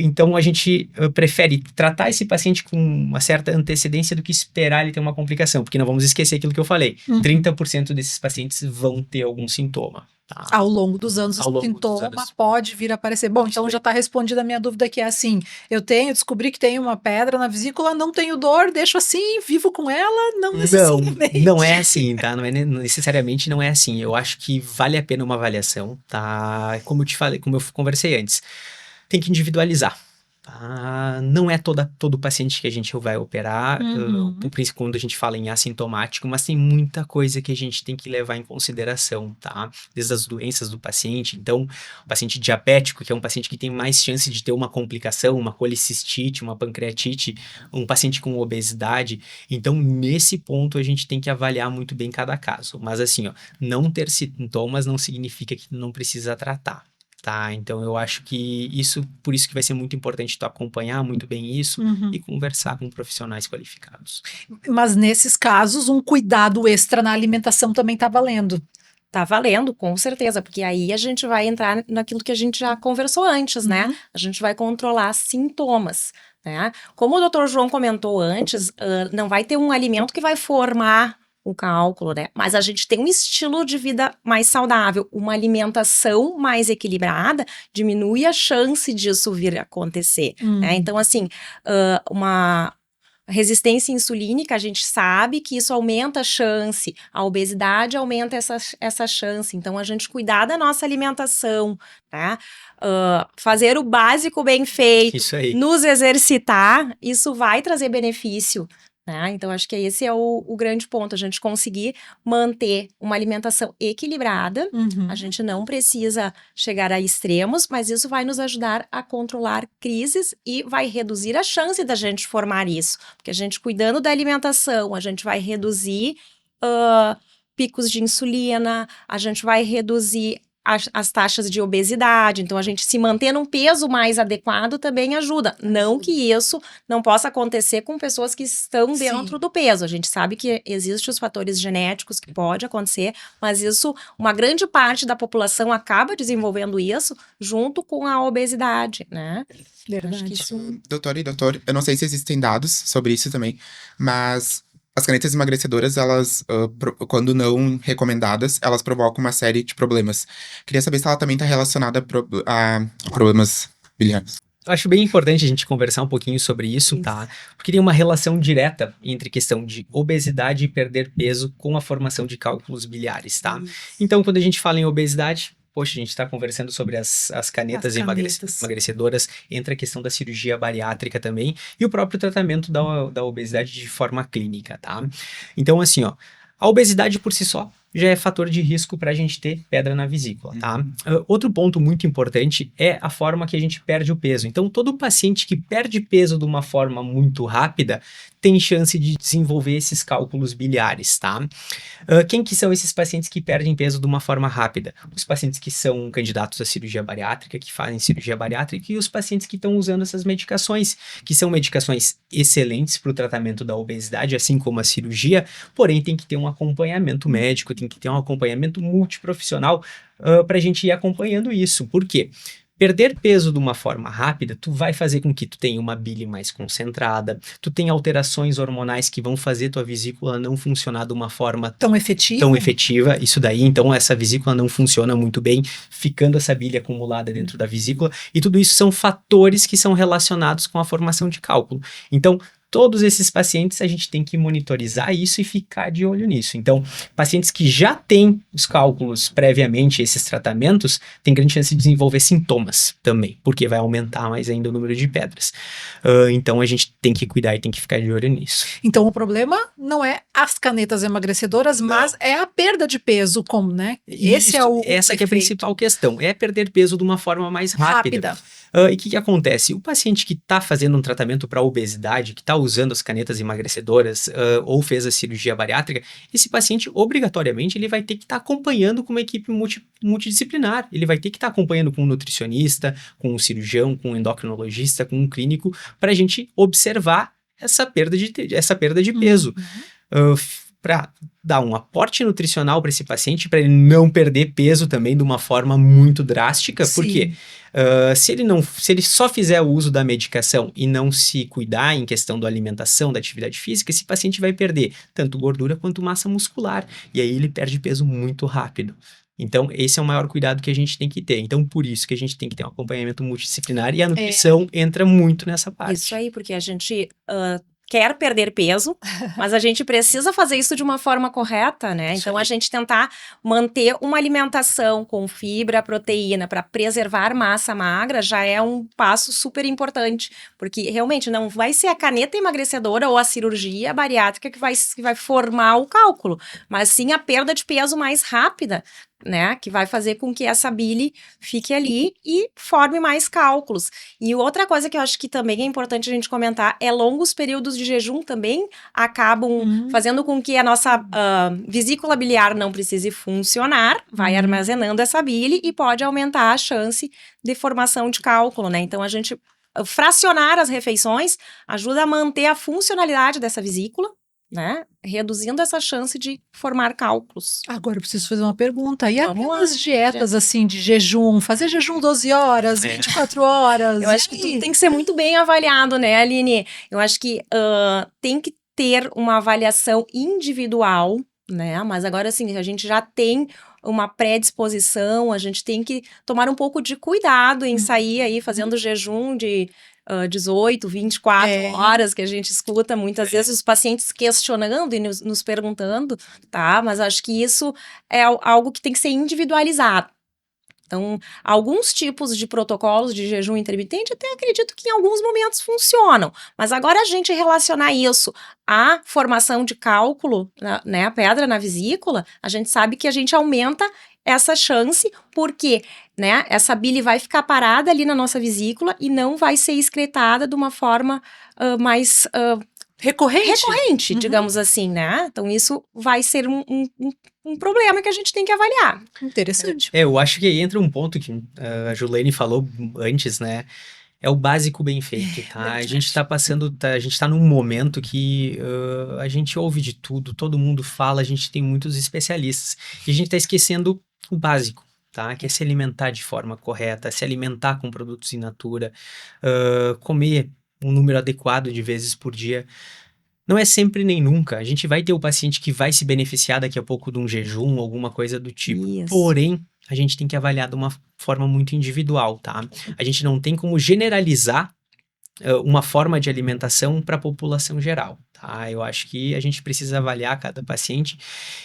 Então, a gente prefere tratar esse paciente com uma certa antecedência do que esperar ele ter uma complicação, porque não vamos esquecer aquilo que eu falei. 30% desses pacientes vão ter algum sintoma. Tá? Ao longo dos anos, o sintoma pode vir a aparecer. Bom, então já está respondida a minha dúvida, que é assim, descobri que tenho uma pedra na vesícula, não tenho dor, deixo assim, vivo com ela, não necessariamente. Não é assim, tá? Não é necessariamente, não é assim. Eu acho que vale a pena uma avaliação, tá? Como eu te falei, como eu conversei antes, tem que individualizar. Não é todo paciente que a gente vai operar, principalmente quando a gente fala em assintomático, mas tem muita coisa que a gente tem que levar em consideração, tá? Desde as doenças do paciente. Então, o paciente diabético, que é um paciente que tem mais chance de ter uma complicação, uma colicistite, uma pancreatite, um paciente com obesidade. Então, nesse ponto, a gente tem que avaliar muito bem cada caso. Mas assim, não ter sintomas não significa que não precisa tratar. Tá, então eu acho que por isso que vai ser muito importante tu acompanhar muito bem isso e conversar com profissionais qualificados. Mas nesses casos, um cuidado extra na alimentação também tá valendo. Tá valendo, com certeza, porque aí a gente vai entrar naquilo que a gente já conversou antes, né? A gente vai controlar sintomas, né? Como o Dr. João comentou antes, não vai ter um alimento que vai formar o cálculo, né? Mas a gente tem um estilo de vida mais saudável, uma alimentação mais equilibrada, diminui a chance disso vir a acontecer, né? Então, assim, uma resistência insulínica, a gente sabe que isso aumenta a chance, a obesidade aumenta essa chance, então a gente cuidar da nossa alimentação, né? Fazer o básico bem feito, nos exercitar, isso vai trazer benefício. Então, acho que esse é o grande ponto, a gente conseguir manter uma alimentação equilibrada, a gente não precisa chegar a extremos, mas isso vai nos ajudar a controlar crises e vai reduzir a chance da gente formar isso, porque a gente cuidando da alimentação, a gente vai reduzir picos de insulina, a gente vai reduzir as taxas de obesidade, então a gente se manter num peso mais adequado também ajuda, não que isso não possa acontecer com pessoas que estão dentro do peso, a gente sabe que existem os fatores genéticos que pode acontecer, mas isso, uma grande parte da população acaba desenvolvendo isso junto com a obesidade, né? Verdade. Doutor, eu não sei se existem dados sobre isso também, mas as canetas emagrecedoras, elas, quando não recomendadas, elas provocam uma série de problemas. Queria saber se ela também está relacionada a problemas biliares. Eu acho bem importante a gente conversar um pouquinho sobre isso, tá? Porque tem uma relação direta entre questão de obesidade e perder peso com a formação de cálculos biliares, tá? Então, quando a gente fala em obesidade, poxa, a gente está conversando sobre as canetas emagrecedoras, entra a questão da cirurgia bariátrica também e o próprio tratamento da obesidade de forma clínica, tá? Então, assim, a obesidade por si só já é fator de risco para a gente ter pedra na vesícula, tá? Outro ponto muito importante é a forma que a gente perde o peso. Então, todo paciente que perde peso de uma forma muito rápida tem chance de desenvolver esses cálculos biliares, tá? Quem que são esses pacientes que perdem peso de uma forma rápida? Os pacientes que são candidatos à cirurgia bariátrica, que fazem cirurgia bariátrica, e os pacientes que estão usando essas medicações, que são medicações excelentes para o tratamento da obesidade, assim como a cirurgia, porém tem que ter um acompanhamento médico, tem que ter um acompanhamento multiprofissional para a gente ir acompanhando isso. Por quê? Perder peso de uma forma rápida, tu vai fazer com que tu tenha uma bile mais concentrada, tu tenha alterações hormonais que vão fazer tua vesícula não funcionar de uma forma tão efetiva. Isso daí, então essa vesícula não funciona muito bem, ficando essa bile acumulada dentro da vesícula, e tudo isso são fatores que são relacionados com a formação de cálculo. Então, todos esses pacientes, a gente tem que monitorizar isso e ficar de olho nisso. Então, pacientes que já têm os cálculos previamente, esses tratamentos, tem grande chance de desenvolver sintomas também, porque vai aumentar mais ainda o número de pedras. Então, a gente tem que cuidar e tem que ficar de olho nisso. Então, o problema não é as canetas emagrecedoras, mas é a perda de peso, como, né? Essa que é a principal questão, é perder peso de uma forma mais rápida. E o que acontece? O paciente que está fazendo um tratamento para obesidade, que está usando as canetas emagrecedoras ou fez a cirurgia bariátrica, esse paciente, obrigatoriamente, ele vai ter que estar acompanhando com uma equipe multidisciplinar. Ele vai ter que estar acompanhando com um nutricionista, com um cirurgião, com um endocrinologista, com um clínico, para a gente observar essa perda de peso. Para dar um aporte nutricional para esse paciente, para ele não perder peso também de uma forma muito drástica. Sim. Porque se ele só fizer o uso da medicação e não se cuidar em questão da alimentação, da atividade física, esse paciente vai perder tanto gordura quanto massa muscular. E aí ele perde peso muito rápido. Então, esse é o maior cuidado que a gente tem que ter. Então, por isso que a gente tem que ter um acompanhamento multidisciplinar, e a nutrição entra muito nessa parte. Isso aí, porque a gente quer perder peso, mas a gente precisa fazer isso de uma forma correta, né? Então, a gente tentar manter uma alimentação com fibra, proteína, para preservar massa magra, já é um passo super importante, porque realmente não vai ser a caneta emagrecedora ou a cirurgia bariátrica que vai formar o cálculo, mas sim a perda de peso mais rápida, né, que vai fazer com que essa bile fique ali e forme mais cálculos. E outra coisa que eu acho que também é importante a gente comentar é longos períodos de jejum também acabam fazendo com que a nossa vesícula biliar não precise funcionar, vai armazenando essa bile e pode aumentar a chance de formação de cálculo, né? Então, a gente fracionar as refeições ajuda a manter a funcionalidade dessa vesícula, né? Reduzindo essa chance de formar cálculos. Agora eu preciso fazer uma pergunta. E aquelas dietas assim de jejum, fazer jejum 12 horas, 24 horas? Eu acho que tudo tem que ser muito bem avaliado, né, Aline? Eu acho que tem que ter uma avaliação individual, né? Mas agora, assim, a gente já tem uma predisposição, a gente tem que tomar um pouco de cuidado em sair aí fazendo jejum de 18, 24 horas, que a gente escuta muitas vezes os pacientes questionando e nos perguntando, tá? Mas acho que isso é algo que tem que ser individualizado. Então, alguns tipos de protocolos de jejum intermitente até acredito que em alguns momentos funcionam, mas agora a gente relacionar isso à formação de cálculo, né, a pedra na vesícula, a gente sabe que a gente aumenta essa chance, porque, né, essa bile vai ficar parada ali na nossa vesícula e não vai ser excretada de uma forma mais recorrente, digamos assim, né? Então, isso vai ser um problema que a gente tem que avaliar. Interessante. Eu acho que aí entra um ponto que a Julaine falou antes, né? É o básico bem feito, tá? A gente tá passando, a gente tá num momento que a gente ouve de tudo, todo mundo fala, a gente tem muitos especialistas. E a gente tá esquecendo o básico, tá? Que é se alimentar de forma correta, se alimentar com produtos in natura, comer um número adequado de vezes por dia. Não é sempre nem nunca. A gente vai ter o paciente que vai se beneficiar daqui a pouco de um jejum, alguma coisa do tipo. Isso. Porém, a gente tem que avaliar de uma forma muito individual, tá? A gente não tem como generalizar uma forma de alimentação para a população geral, tá? Eu acho que a gente precisa avaliar cada paciente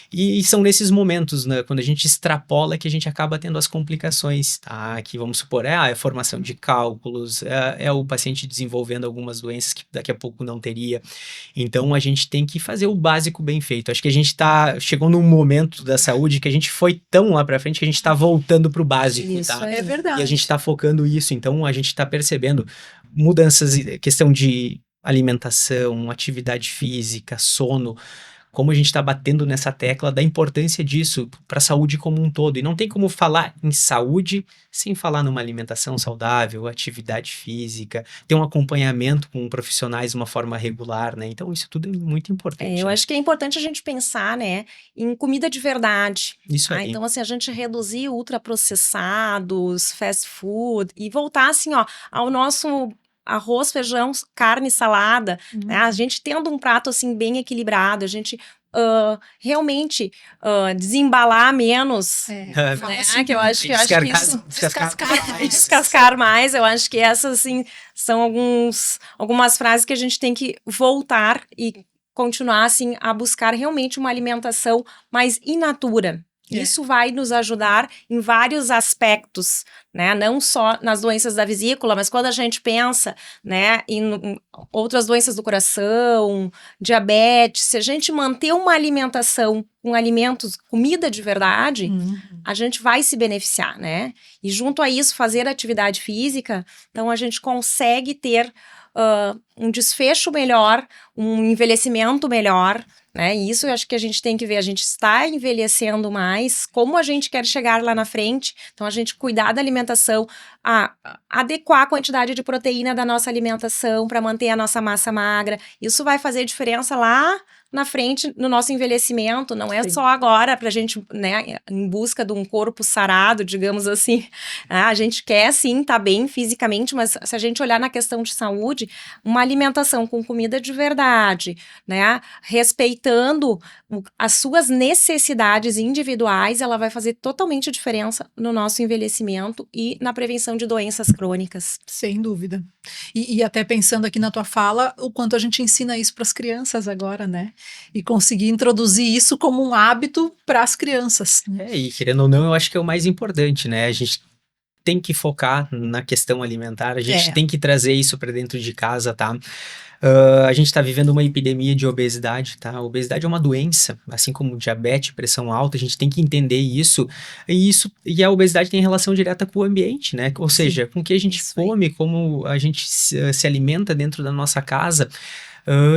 e são nesses momentos, né, quando a gente extrapola, que a gente acaba tendo as complicações, tá? Que vamos supor, é a formação de cálculos, é o paciente desenvolvendo algumas doenças que daqui a pouco não teria. Então, a gente tem que fazer o básico bem feito. Acho que a gente chegou num momento da saúde que a gente foi tão lá pra frente que a gente tá voltando pro básico, isso, tá? É verdade. E a gente tá focando isso, então a gente tá percebendo mudanças, questão de alimentação, atividade física, sono, como a gente está batendo nessa tecla da importância disso para a saúde como um todo. E não tem como falar em saúde sem falar numa alimentação saudável, atividade física, ter um acompanhamento com profissionais de uma forma regular, né? Então, isso tudo é muito importante. Eu acho que é importante a gente pensar, né, em comida de verdade. Isso aí. Então, assim, a gente reduzir ultraprocessados, fast food e voltar, assim, ó, ao nosso arroz, feijão, carne, salada, né? A gente tendo um prato, assim, bem equilibrado, a gente realmente desembalar menos, né? Que eu acho que isso... Descascar mais, eu acho que essas, assim, são algumas frases que a gente tem que voltar e continuar, assim, a buscar realmente uma alimentação mais in natura. Isso vai nos ajudar em vários aspectos, né? Não só nas doenças da vesícula, mas quando a gente pensa, né, em outras doenças do coração, diabetes, se a gente manter uma alimentação com alimentos, comida de verdade, a gente vai se beneficiar, né? E junto a isso, fazer atividade física, então a gente consegue ter um desfecho melhor, um envelhecimento melhor, né? E isso eu acho que a gente tem que ver, a gente está envelhecendo mais, como a gente quer chegar lá na frente, então a gente cuidar da alimentação, adequar a quantidade de proteína da nossa alimentação para manter a nossa massa magra, isso vai fazer diferença lá na frente no nosso envelhecimento, não é só agora pra gente, né, em busca de um corpo sarado, digamos assim, a gente quer sim estar bem fisicamente, mas se a gente olhar na questão de saúde, uma alimentação com comida de verdade, né, respeitando as suas necessidades individuais, ela vai fazer totalmente diferença no nosso envelhecimento e na prevenção de doenças crônicas. Sem dúvida. E até pensando aqui na tua fala, o quanto a gente ensina isso para as crianças agora, né? E conseguir introduzir isso como um hábito para as crianças. E querendo ou não, eu acho que é o mais importante, né? A gente tem que focar na questão alimentar, a gente tem que trazer isso para dentro de casa, tá? A gente está vivendo uma epidemia de obesidade, tá? A obesidade é uma doença, assim como diabetes, pressão alta, a gente tem que entender isso. E a obesidade tem relação direta com o ambiente, né? Ou seja, com o que a gente come, como a gente se alimenta dentro da nossa casa.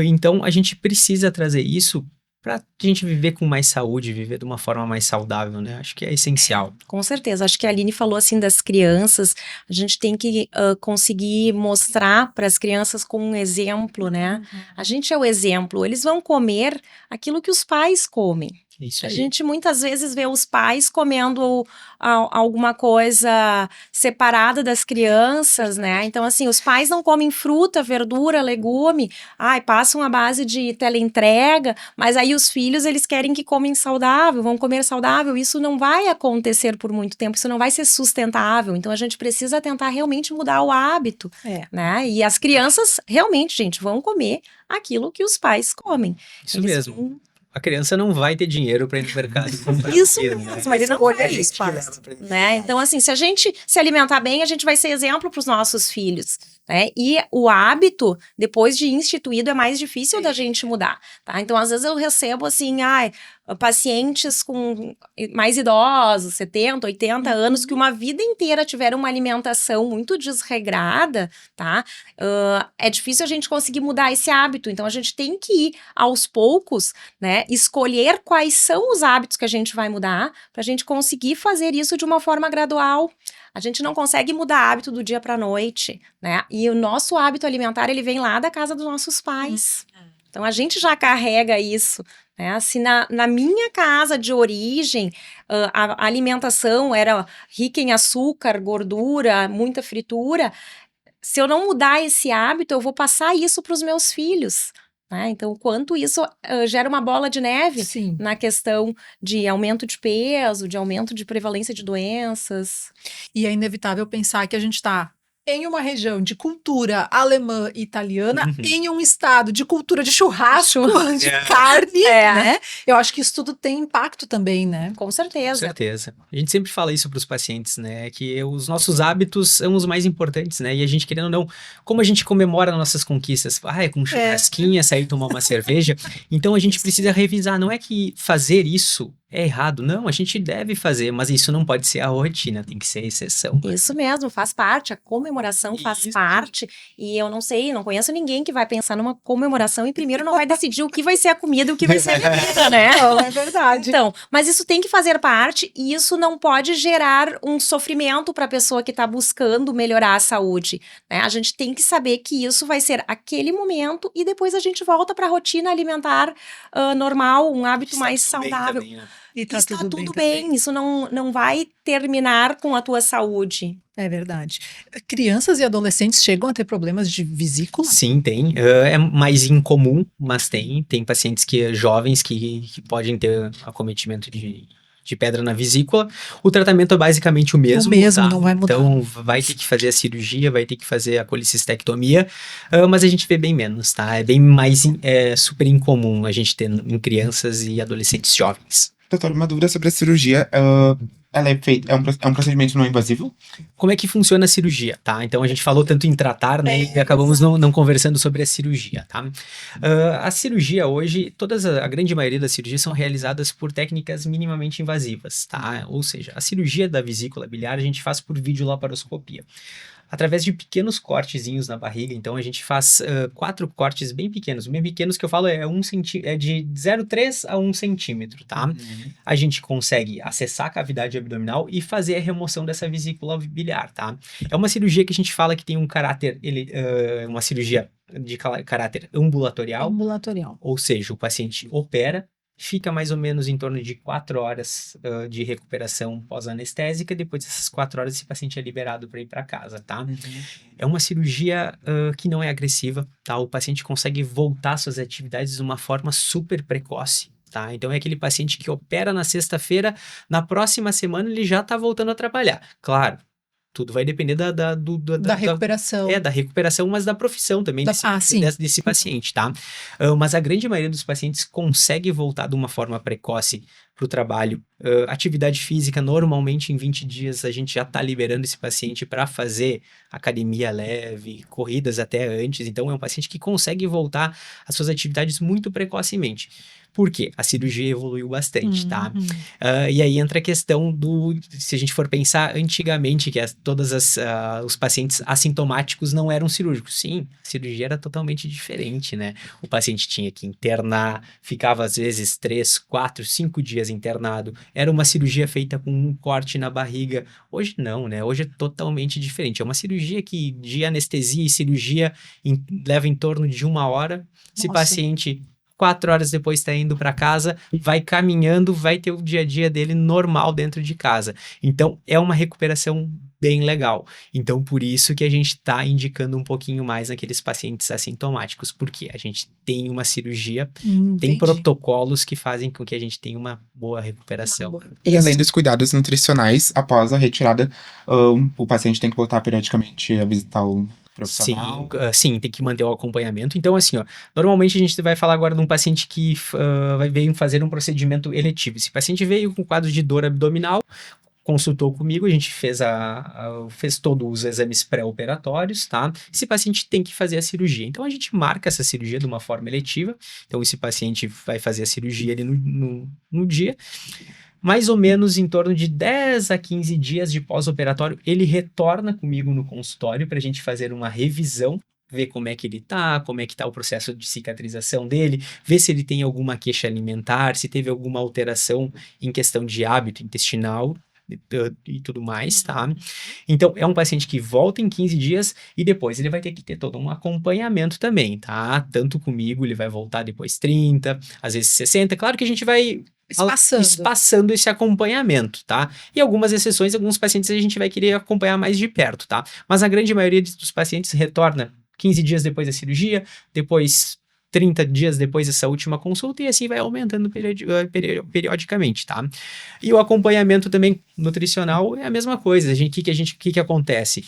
Então, a gente precisa trazer isso para a gente viver com mais saúde, viver de uma forma mais saudável, né? Acho que é essencial. Com certeza. Acho que a Aline falou assim das crianças, a gente tem que conseguir mostrar para as crianças com um exemplo, né? A gente é o exemplo. Eles vão comer aquilo que os pais comem. Isso aí. A gente muitas vezes vê os pais comendo alguma coisa separada das crianças, né? Então, assim, os pais não comem fruta, verdura, legume, passam a base de teleentrega, mas aí os filhos, eles querem que comem saudável, vão comer saudável. Isso não vai acontecer por muito tempo, isso não vai ser sustentável. Então, a gente precisa tentar realmente mudar o hábito, né? E as crianças, realmente, gente, vão comer aquilo que os pais comem. Isso mesmo. A criança não vai ter dinheiro para ir no mercado e comprar isso comida, mesmo, né? mas ele não olha isso, né? Então, assim, se a gente se alimentar bem, a gente vai ser exemplo para os nossos filhos, né? E o hábito, depois de instituído, é mais difícil da gente mudar, tá? Então, às vezes eu recebo, assim, pacientes com mais idosos, 70, 80 anos, que uma vida inteira tiveram uma alimentação muito desregrada, tá? É difícil a gente conseguir mudar esse hábito, então a gente tem que ir aos poucos, né? Escolher quais são os hábitos que a gente vai mudar, pra gente conseguir fazer isso de uma forma gradual. A gente não consegue mudar hábito do dia pra noite, né? E o nosso hábito alimentar, ele vem lá da casa dos nossos pais. Então, a gente já carrega isso, né? Assim, na minha casa de origem, a alimentação era rica em açúcar, gordura, muita fritura. Se eu não mudar esse hábito, eu vou passar isso para os meus filhos, né? Então, quanto isso gera uma bola de neve na questão de aumento de peso, de aumento de prevalência de doenças. E é inevitável pensar que a gente está em uma região de cultura alemã e italiana, em um estado de cultura de churrasco, de carne, né? Eu acho que isso tudo tem impacto também, né? Com certeza. Com certeza. A gente sempre fala isso para os pacientes, né? Que os nossos hábitos são os mais importantes, né? E a gente, querendo ou não, como a gente comemora nossas conquistas? É com churrasquinha, sair tomar uma cerveja. Então, a gente precisa revisar. Não é que fazer isso é errado. Não, a gente deve fazer, mas isso não pode ser a rotina, tem que ser a exceção. Isso mesmo, faz parte, a comemoração faz parte, e eu não sei, não conheço ninguém que vai pensar numa comemoração e primeiro não vai decidir o que vai ser a comida e o que vai ser a bebida, né? Não, é verdade. Então, mas isso tem que fazer parte e isso não pode gerar um sofrimento para a pessoa que está buscando melhorar a saúde, né? A gente tem que saber que isso vai ser aquele momento e depois a gente volta para a rotina alimentar normal, um hábito mais saudável. Também, né? E tá Está tudo tudo bem. bem, isso não vai terminar com a tua saúde. É verdade. Crianças e adolescentes chegam a ter problemas de vesícula? Sim, tem. É mais incomum, mas tem. Tem pacientes jovens que podem ter acometimento de pedra na vesícula. O tratamento é basicamente o mesmo. Tá? Não vai mudar. Então, vai ter que fazer a cirurgia, vai ter que fazer a colicistectomia, mas a gente vê bem menos, tá? É bem mais, super incomum a gente ter em crianças e adolescentes jovens. Doutor, uma dúvida sobre a cirurgia. Ela é feita, é um procedimento não invasivo? Como é que funciona a cirurgia, tá? Então, a gente falou tanto em tratar, né? E acabamos não conversando sobre a cirurgia, tá? A cirurgia hoje, a grande maioria das cirurgias são realizadas por técnicas minimamente invasivas, tá? Ou seja, a cirurgia da vesícula biliar a gente faz por videolaparoscopia. Através de pequenos cortezinhos na barriga, então a gente faz 4 cortes bem pequenos. Bem pequenos que eu falo é de 0,3 a 1 centímetro, tá? A gente consegue acessar a cavidade abdominal e fazer a remoção dessa vesícula biliar, tá? É uma cirurgia que a gente fala que tem um caráter, uma cirurgia de caráter ambulatorial. Ou seja, o paciente opera, fica mais ou menos em torno de 4 horas de recuperação pós-anestésica. Depois dessas 4 horas, esse paciente é liberado para ir para casa, tá? É uma cirurgia que não é agressiva, tá? O paciente consegue voltar às suas atividades de uma forma super precoce. Tá? Então é aquele paciente que opera na sexta-feira, na próxima semana ele já está voltando a trabalhar. Claro, tudo vai depender da recuperação. Da recuperação, mas da profissão também desse paciente, tá? Mas a grande maioria dos pacientes consegue voltar de uma forma precoce para o trabalho. Atividade física, normalmente em 20 dias a gente já está liberando esse paciente para fazer academia leve, corridas até antes. Então é um paciente que consegue voltar às suas atividades muito precocemente. Por quê? A cirurgia evoluiu bastante, tá? E aí entra a questão se a gente for pensar antigamente, que todos os pacientes assintomáticos não eram cirúrgicos. Sim, a cirurgia era totalmente diferente, né? O paciente tinha que internar, ficava às vezes 3, 4, 5 dias internado. Era uma cirurgia feita com um corte na barriga. Hoje não, né? Hoje é totalmente diferente. É uma cirurgia que de anestesia e cirurgia leva em torno de 1 hora. Esse paciente 4 horas depois está indo para casa, vai caminhando, vai ter o dia a dia dele normal dentro de casa. Então, é uma recuperação bem legal. Então, por isso que a gente está indicando um pouquinho mais naqueles pacientes assintomáticos, porque a gente tem uma cirurgia, tem protocolos que fazem com que a gente tenha uma boa recuperação. E além dos cuidados nutricionais, após a retirada, o paciente tem que voltar periodicamente a visitar o profissional? Sim, tem que manter o acompanhamento. Então, assim, normalmente a gente vai falar agora de um paciente que veio fazer um procedimento eletivo. Esse paciente veio com quadro de dor abdominal, consultou comigo, a gente fez todos os exames pré-operatórios, tá? Esse paciente tem que fazer a cirurgia. Então, a gente marca essa cirurgia de uma forma eletiva. Então, esse paciente vai fazer a cirurgia ali no dia. Mais ou menos em torno de 10 a 15 dias de pós-operatório, ele retorna comigo no consultório para a gente fazer uma revisão, ver como é que ele tá, como é que tá o processo de cicatrização dele, ver se ele tem alguma queixa alimentar, se teve alguma alteração em questão de hábito intestinal e tudo mais, tá? Então, é um paciente que volta em 15 dias e depois ele vai ter que ter todo um acompanhamento também, tá? Tanto comigo, ele vai voltar depois 30, às vezes 60. Claro que a gente vai espaçando esse acompanhamento, tá? E algumas exceções, alguns pacientes a gente vai querer acompanhar mais de perto, tá? Mas a grande maioria dos pacientes retorna 15 dias depois da cirurgia, depois 30 dias depois dessa última consulta, e assim vai aumentando periodicamente, tá? E o acompanhamento também nutricional é a mesma coisa. O que acontece?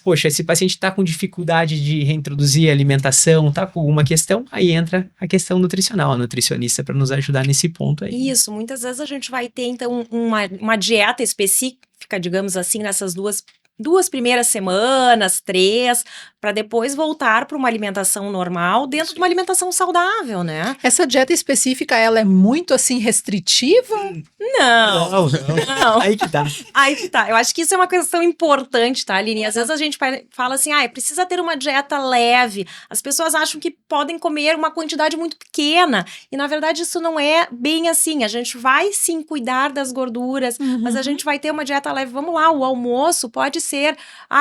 Poxa, esse paciente está com dificuldade de reintroduzir a alimentação, está com alguma questão, aí entra a questão nutricional, a nutricionista para nos ajudar nesse ponto aí. Isso, muitas vezes a gente vai ter, então, uma dieta específica, digamos assim, nessas 2 2 primeiras semanas, 3, para depois voltar para uma alimentação normal dentro de uma alimentação saudável, né? Essa dieta específica, ela é muito, assim, restritiva? Não. Aí que tá. Aí que tá. Eu acho que isso é uma questão importante, tá, Aline? Às vezes a gente fala assim, precisa ter uma dieta leve. As pessoas acham que podem comer uma quantidade muito pequena. E, na verdade, isso não é bem assim. A gente vai, sim, cuidar das gorduras, mas a gente vai ter uma dieta leve. Vamos lá, o almoço pode ser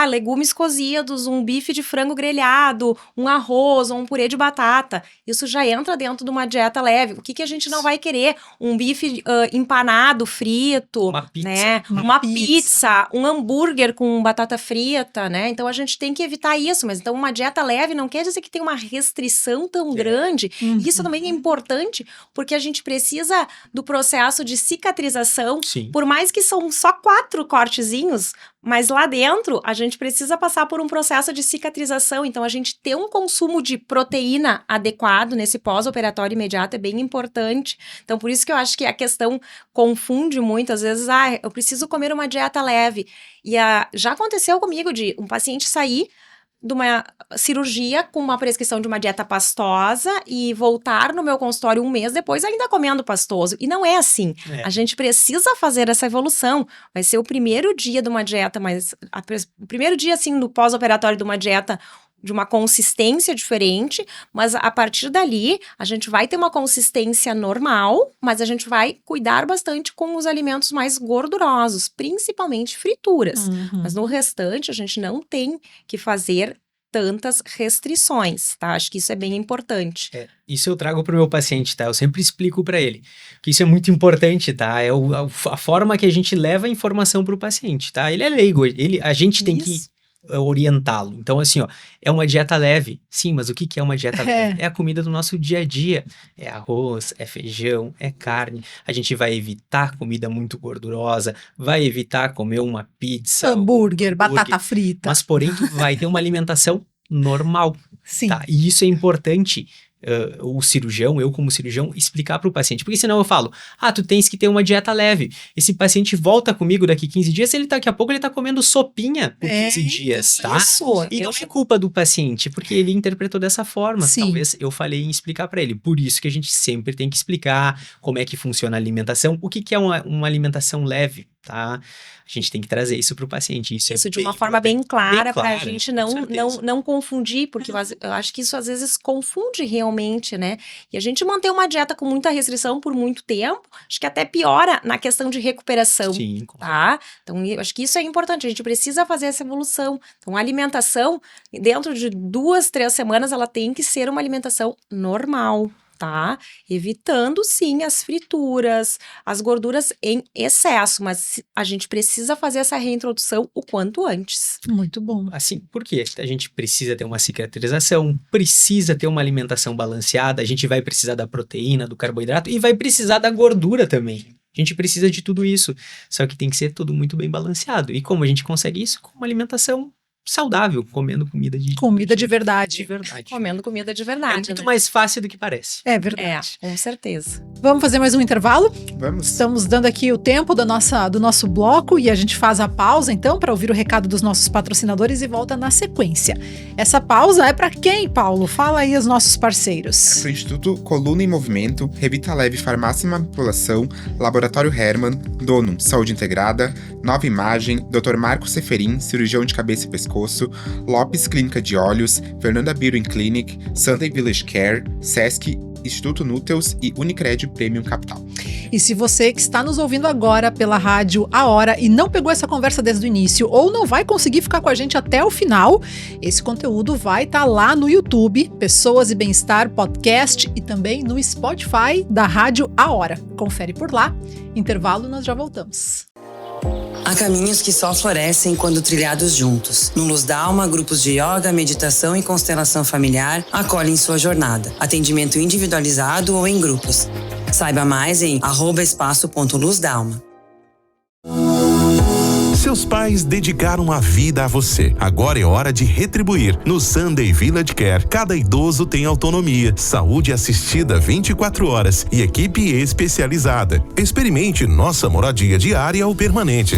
legumes cozidos, um bife de frango grelhado, um arroz ou um purê de batata. Isso já entra dentro de uma dieta leve. O que a gente não vai querer? Um bife empanado, frito, uma pizza, né? Uma pizza, um hambúrguer com batata frita, né? Então a gente tem que evitar isso. Mas então uma dieta leve não quer dizer que tem uma restrição tão grande. E isso também é importante, porque a gente precisa do processo de cicatrização. Sim. Por mais que são só 4 cortezinhos, mas lá dentro a gente precisa passar por um processo de cicatrização. Então a gente ter um consumo de proteína adequado nesse pós-operatório imediato é bem importante. Então por isso que eu acho que a questão confunde muito. Às vezes, eu preciso comer uma dieta leve. E já aconteceu comigo de um paciente sair de uma cirurgia com uma prescrição de uma dieta pastosa e voltar no meu consultório 1 mês depois ainda comendo pastoso. E não é assim. A gente precisa fazer essa evolução. Vai ser o primeiro dia de uma dieta, o primeiro dia, assim, do pós-operatório de uma dieta de uma consistência diferente, mas a partir dali a gente vai ter uma consistência normal, mas a gente vai cuidar bastante com os alimentos mais gordurosos, principalmente frituras. Mas no restante a gente não tem que fazer tantas restrições, tá? Acho que isso é bem importante. Isso eu trago pro meu paciente, tá? Eu sempre explico para ele que isso é muito importante, tá? É a forma que a gente leva a informação pro paciente, tá? Ele é leigo, a gente tem que orientá-lo. Então, assim, é uma dieta leve. Sim, mas o que é uma dieta leve? É a comida do nosso dia a dia. É arroz, é feijão, é carne. A gente vai evitar comida muito gordurosa, vai evitar comer uma pizza, hambúrguer, batata frita. Mas, porém, tu vai ter uma alimentação normal. Sim. Tá? E isso é importante. O cirurgião, eu como cirurgião, explicar para o paciente. Porque senão eu falo, tu tens que ter uma dieta leve. Esse paciente volta comigo daqui 15 dias, daqui a pouco ele tá comendo sopinha por 15 dias, tá? Isso. E não é culpa do paciente, porque ele interpretou dessa forma. Sim. Talvez eu falei em explicar para ele. Por isso que a gente sempre tem que explicar como é que funciona a alimentação, o que é uma alimentação leve, tá? A gente tem que trazer isso para o paciente. Isso de uma forma bem clara, para a gente não confundir, porque eu acho que isso às vezes confunde realmente, né? E a gente manter uma dieta com muita restrição por muito tempo, acho que até piora na questão de recuperação. Sim. Tá? Então, eu acho que isso é importante, a gente precisa fazer essa evolução. Então, a alimentação, dentro de 2, 3 semanas, ela tem que ser uma alimentação normal. Tá? Evitando, sim, as frituras, as gorduras em excesso, mas a gente precisa fazer essa reintrodução o quanto antes. Muito bom. Assim, por quê? A gente precisa ter uma cicatrização, precisa ter uma alimentação balanceada, a gente vai precisar da proteína, do carboidrato e vai precisar da gordura também. A gente precisa de tudo isso, só que tem que ser tudo muito bem balanceado. E como a gente consegue isso? Com uma alimentação saudável, comendo comida de verdade. Comendo comida de verdade. É muito mais fácil do que parece. É verdade. Com certeza. Vamos fazer mais um intervalo? Vamos. Estamos dando aqui o tempo do nosso bloco e a gente faz a pausa, então, para ouvir o recado dos nossos patrocinadores e volta na sequência. Essa pausa é para quem, Paulo? Fala aí os nossos parceiros. Para o Instituto Coluna em Movimento, Revita Leve Farmácia e Manipulação, Laboratório Hermann, Donum Saúde Integrada, Nova Imagem, Dr. Marco Seferin, cirurgião de cabeça e pescoço, Lopes Clínica de Olhos, Fernanda Beauty Clinic, Sunday Village Care, Sesc, Instituto Núteus e Unicred Premium Capital. E se você que está nos ouvindo agora pela rádio A Hora e não pegou essa conversa desde o início ou não vai conseguir ficar com a gente até o final, esse conteúdo vai estar lá no YouTube, Pessoas e Bem-Estar Podcast e também no Spotify da rádio A Hora. Confere por lá. Intervalo, nós já voltamos. Há caminhos que só florescem quando trilhados juntos. No Luz da Alma, grupos de yoga, meditação e constelação familiar acolhem sua jornada. Atendimento individualizado ou em grupos. Saiba mais em @espaço.luzdalma. Seus pais dedicaram a vida a você. Agora é hora de retribuir. No Sunday Village Care, cada idoso tem autonomia, saúde assistida 24 horas e equipe especializada. Experimente nossa moradia diária ou permanente.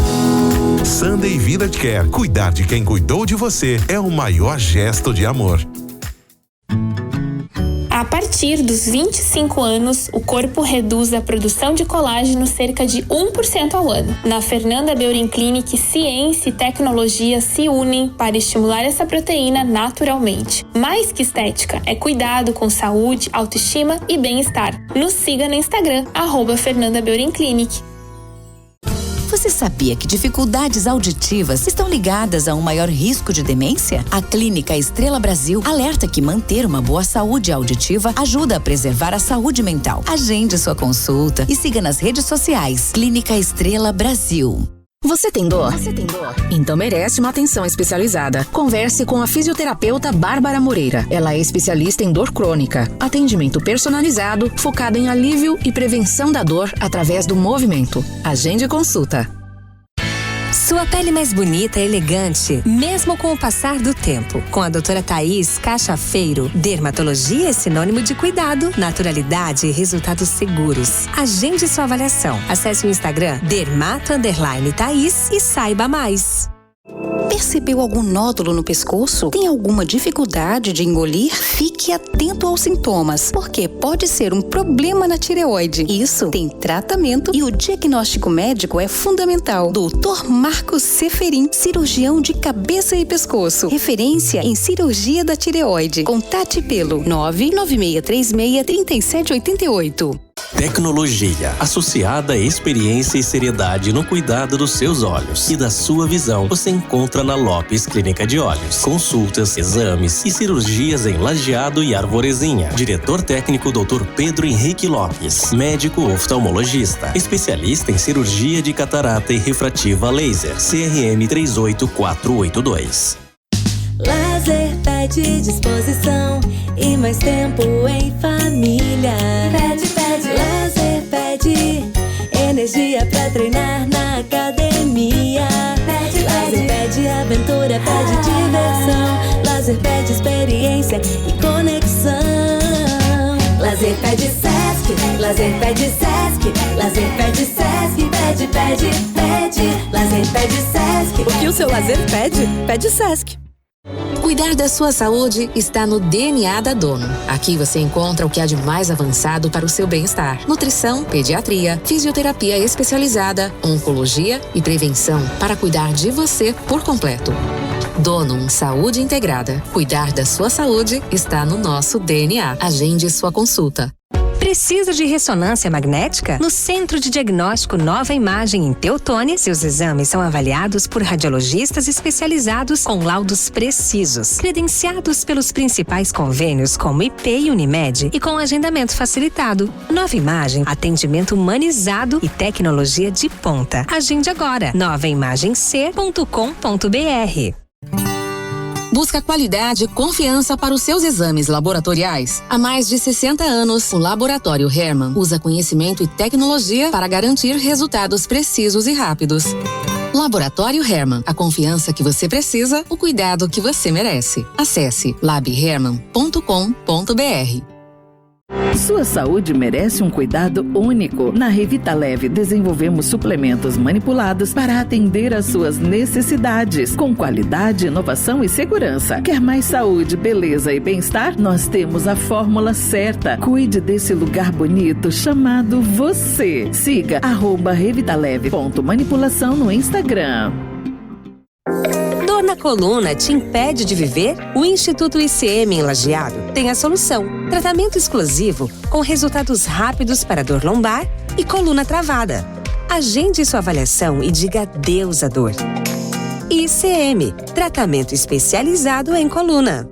Sunday Village Care. Cuidar de quem cuidou de você é o maior gesto de amor. A partir dos 25 anos, o corpo reduz a produção de colágeno cerca de 1% ao ano. Na Fernanda Beurin Clinic, ciência e tecnologia se unem para estimular essa proteína naturalmente. Mais que estética, é cuidado com saúde, autoestima e bem-estar. Nos siga no Instagram, @Fernanda Beurin Clinic. Você sabia que dificuldades auditivas estão ligadas a um maior risco de demência? A Clínica Estrela Brasil alerta que manter uma boa saúde auditiva ajuda a preservar a saúde mental. Agende sua consulta e siga nas redes sociais. Clínica Estrela Brasil. Você tem dor? Então merece uma atenção especializada. Converse com a fisioterapeuta Bárbara Moreira. Ela é especialista em dor crônica. Atendimento personalizado, focado em alívio e prevenção da dor através do movimento. Agende consulta. Sua pele mais bonita e elegante, mesmo com o passar do tempo. Com a doutora Thaís Cachafeiro, dermatologia é sinônimo de cuidado, naturalidade e resultados seguros. Agende sua avaliação. Acesse o Instagram dermato_Thaís e saiba mais. Percebeu algum nódulo no pescoço? Tem alguma dificuldade de engolir? Fique atento aos sintomas, porque pode ser um problema na tireoide. Isso tem tratamento e o diagnóstico médico é fundamental. Dr. Marcos Seferin, cirurgião de cabeça e pescoço. Referência em cirurgia da tireoide. Contate pelo 996363788. Tecnologia, associada à experiência e seriedade no cuidado dos seus olhos e da sua visão, você encontra na Lopes Clínica de Olhos. Consultas, exames e cirurgias em Lajeado e Arvorezinha. Diretor técnico Dr. Pedro Henrique Lopes, médico oftalmologista, especialista em cirurgia de catarata e refrativa laser, CRM 38482. Lazer pede disposição e mais tempo em família. Pede, lazer pede energia pra treinar na academia. Lazer pede aventura, pede diversão. Lazer pede experiência e conexão. Lazer pede Sesc, lazer pede Sesc, lazer pede Sesc, pede. Lazer pede Sesc. O que o seu lazer pede? Pede Sesc. Cuidar da sua saúde está no DNA da Dono. Aqui você encontra o que há de mais avançado para o seu bem-estar. Nutrição, pediatria, fisioterapia especializada, oncologia e prevenção para cuidar de você por completo. Dono Saúde Integrada. Cuidar da sua saúde está no nosso DNA. Agende sua consulta. Precisa de ressonância magnética? No Centro de Diagnóstico Nova Imagem em Teutônia, seus exames são avaliados por radiologistas especializados com laudos precisos, credenciados pelos principais convênios como IP e Unimed e com agendamento facilitado. Nova Imagem, atendimento humanizado e tecnologia de ponta. Agende agora. novaimagemc.com.br. Busca qualidade e confiança para os seus exames laboratoriais. Há mais de 60 anos, o Laboratório Hermann usa conhecimento e tecnologia para garantir resultados precisos e rápidos. Laboratório Hermann, a confiança que você precisa, o cuidado que você merece. Acesse labhermann.com.br. Sua saúde merece um cuidado único. Na Revita Leve, desenvolvemos suplementos manipulados para atender às suas necessidades, com qualidade, inovação e segurança. Quer mais saúde, beleza e bem-estar? Nós temos a fórmula certa. Cuide desse lugar bonito chamado você. Siga @revitaleve.manipulação no Instagram. Dor na coluna te impede de viver? O Instituto ICM em Lajeado tem a solução. Tratamento exclusivo com resultados rápidos para dor lombar e coluna travada. Agende sua avaliação e diga adeus à dor. ICM, tratamento especializado em coluna.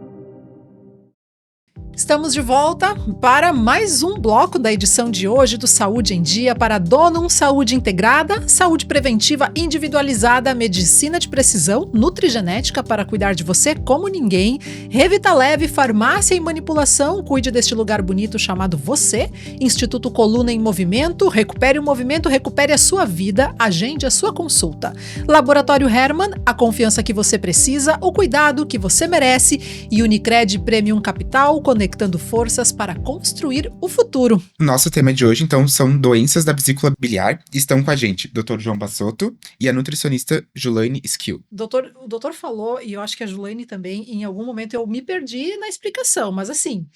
Estamos de volta para mais um bloco da edição de hoje do Saúde em Dia para Donum Saúde Integrada, saúde preventiva individualizada, medicina de precisão, nutrigenética para cuidar de você como ninguém, Revitaleve, farmácia e manipulação, cuide deste lugar bonito chamado você, Instituto Coluna em Movimento, recupere o movimento, recupere a sua vida, agende a sua consulta. Laboratório Hermann, a confiança que você precisa, o cuidado que você merece e Unicred Premium Capital, conectando forças para construir o futuro. Nosso tema de hoje, então, são doenças da vesícula biliar. Estão com a gente o Dr. João Bassotto e a nutricionista Julaine Skill. O doutor falou, e eu acho que a Julaine também, em algum momento eu me perdi na explicação, mas assim,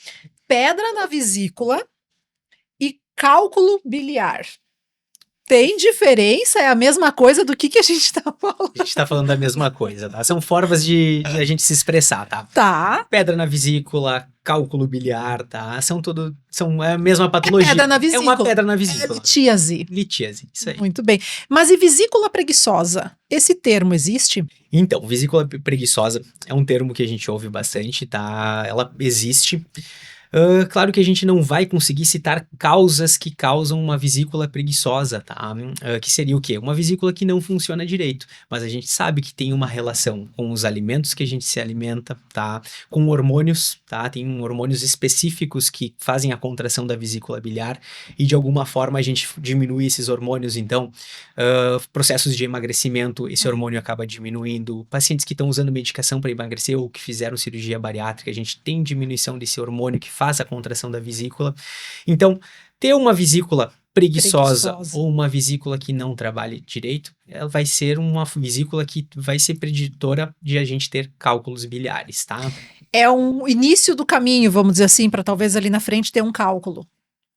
pedra na vesícula e cálculo biliar. Tem diferença? É a mesma coisa do que a gente tá falando? A gente tá falando da mesma coisa, tá? São formas de a gente se expressar, tá? Tá. Pedra na vesícula, cálculo biliar, tá? São a mesma patologia. É pedra na vesícula. É uma pedra na vesícula. É litíase. Litíase, isso aí. Muito bem. Mas e vesícula preguiçosa? Esse termo existe? Então, vesícula preguiçosa é um termo que a gente ouve bastante, tá? Ela existe. Claro que a gente não vai conseguir citar causas que causam uma vesícula preguiçosa, tá? Que seria o quê? Uma vesícula que não funciona direito, mas a gente sabe que tem uma relação com os alimentos que a gente se alimenta, tá? Com hormônios, tá? Tem hormônios específicos que fazem a contração da vesícula biliar e de alguma forma a gente diminui esses hormônios, então processos de emagrecimento, esse hormônio acaba diminuindo. Pacientes que estão usando medicação para emagrecer ou que fizeram cirurgia bariátrica, a gente tem diminuição desse hormônio que faz a contração da vesícula. Então, ter uma vesícula preguiçosa ou uma vesícula que não trabalhe direito, ela vai ser uma vesícula que vai ser preditora de a gente ter cálculos biliares, tá? É um início do caminho, vamos dizer assim, para talvez ali na frente ter um cálculo.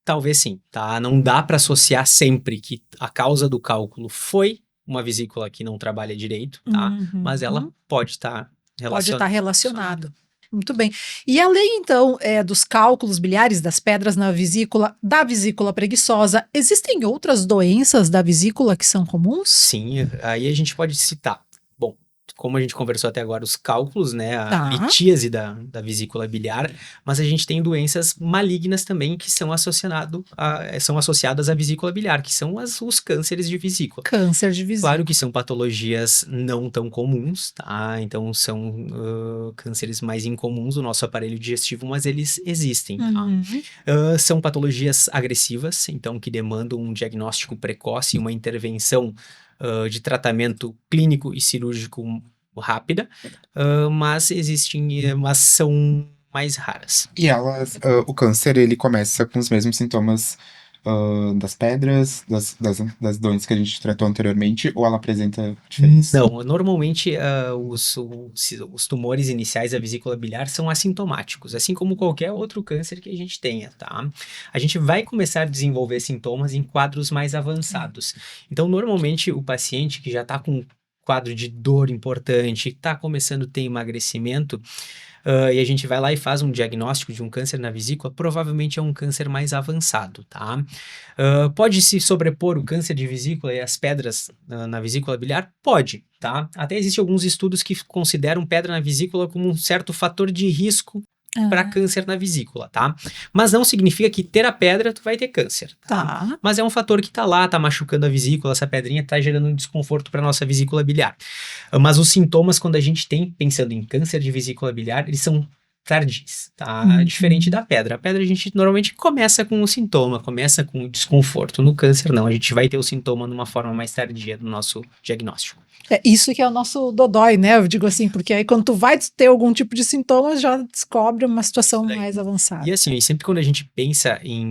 Talvez sim, tá? Não dá para associar sempre que a causa do cálculo foi uma vesícula que não trabalha direito, tá? Mas ela pode estar relacionada. Pode estar relacionado. Muito bem. E além, então, dos cálculos biliares, das pedras na vesícula, da vesícula preguiçosa, existem outras doenças da vesícula que são comuns? Sim, aí a gente pode citar. Bom, como a gente conversou até agora, os cálculos, né, a Tá. litíase da vesícula biliar, mas a gente tem doenças malignas também que são associadas à vesícula biliar, que são os cânceres de vesícula. Câncer de vesícula. Claro que são patologias não tão comuns, tá? Então são cânceres mais incomuns do nosso aparelho digestivo, mas eles existem, tá? São patologias agressivas, então que demandam um diagnóstico precoce e uma intervenção de tratamento clínico e cirúrgico rápida, mas são mais raras. E elas, o câncer, ele começa com os mesmos sintomas das pedras, das doenças que a gente tratou anteriormente, ou ela apresenta diferença? Não, normalmente os tumores iniciais da vesícula biliar são assintomáticos, assim como qualquer outro câncer que a gente tenha, tá? A gente vai começar a desenvolver sintomas em quadros mais avançados. Então, normalmente, o paciente que já está com um quadro de dor importante, está começando a ter emagrecimento, e a gente vai lá e faz um diagnóstico de um câncer na vesícula, provavelmente é um câncer mais avançado, tá? Pode se sobrepor o câncer de vesícula e as pedras na vesícula biliar? Pode, tá? Até existem alguns estudos que consideram pedra na vesícula como um certo fator de risco para câncer na vesícula, tá? Mas não significa que ter a pedra tu vai ter câncer, tá? Mas é um fator que tá lá, tá machucando a vesícula, essa pedrinha tá gerando um desconforto para nossa vesícula biliar. Mas os sintomas, quando a gente tem, pensando em câncer de vesícula biliar, eles são tardios, tá? Diferente da pedra. A pedra a gente normalmente começa com o sintoma, começa com o desconforto. No câncer não, a gente vai ter o sintoma numa forma mais tardia do nosso diagnóstico. É isso que é o nosso dodói, né? Eu digo assim, porque aí quando tu vai ter algum tipo de sintomas, já descobre uma situação mais avançada. E assim, sempre quando a gente pensa em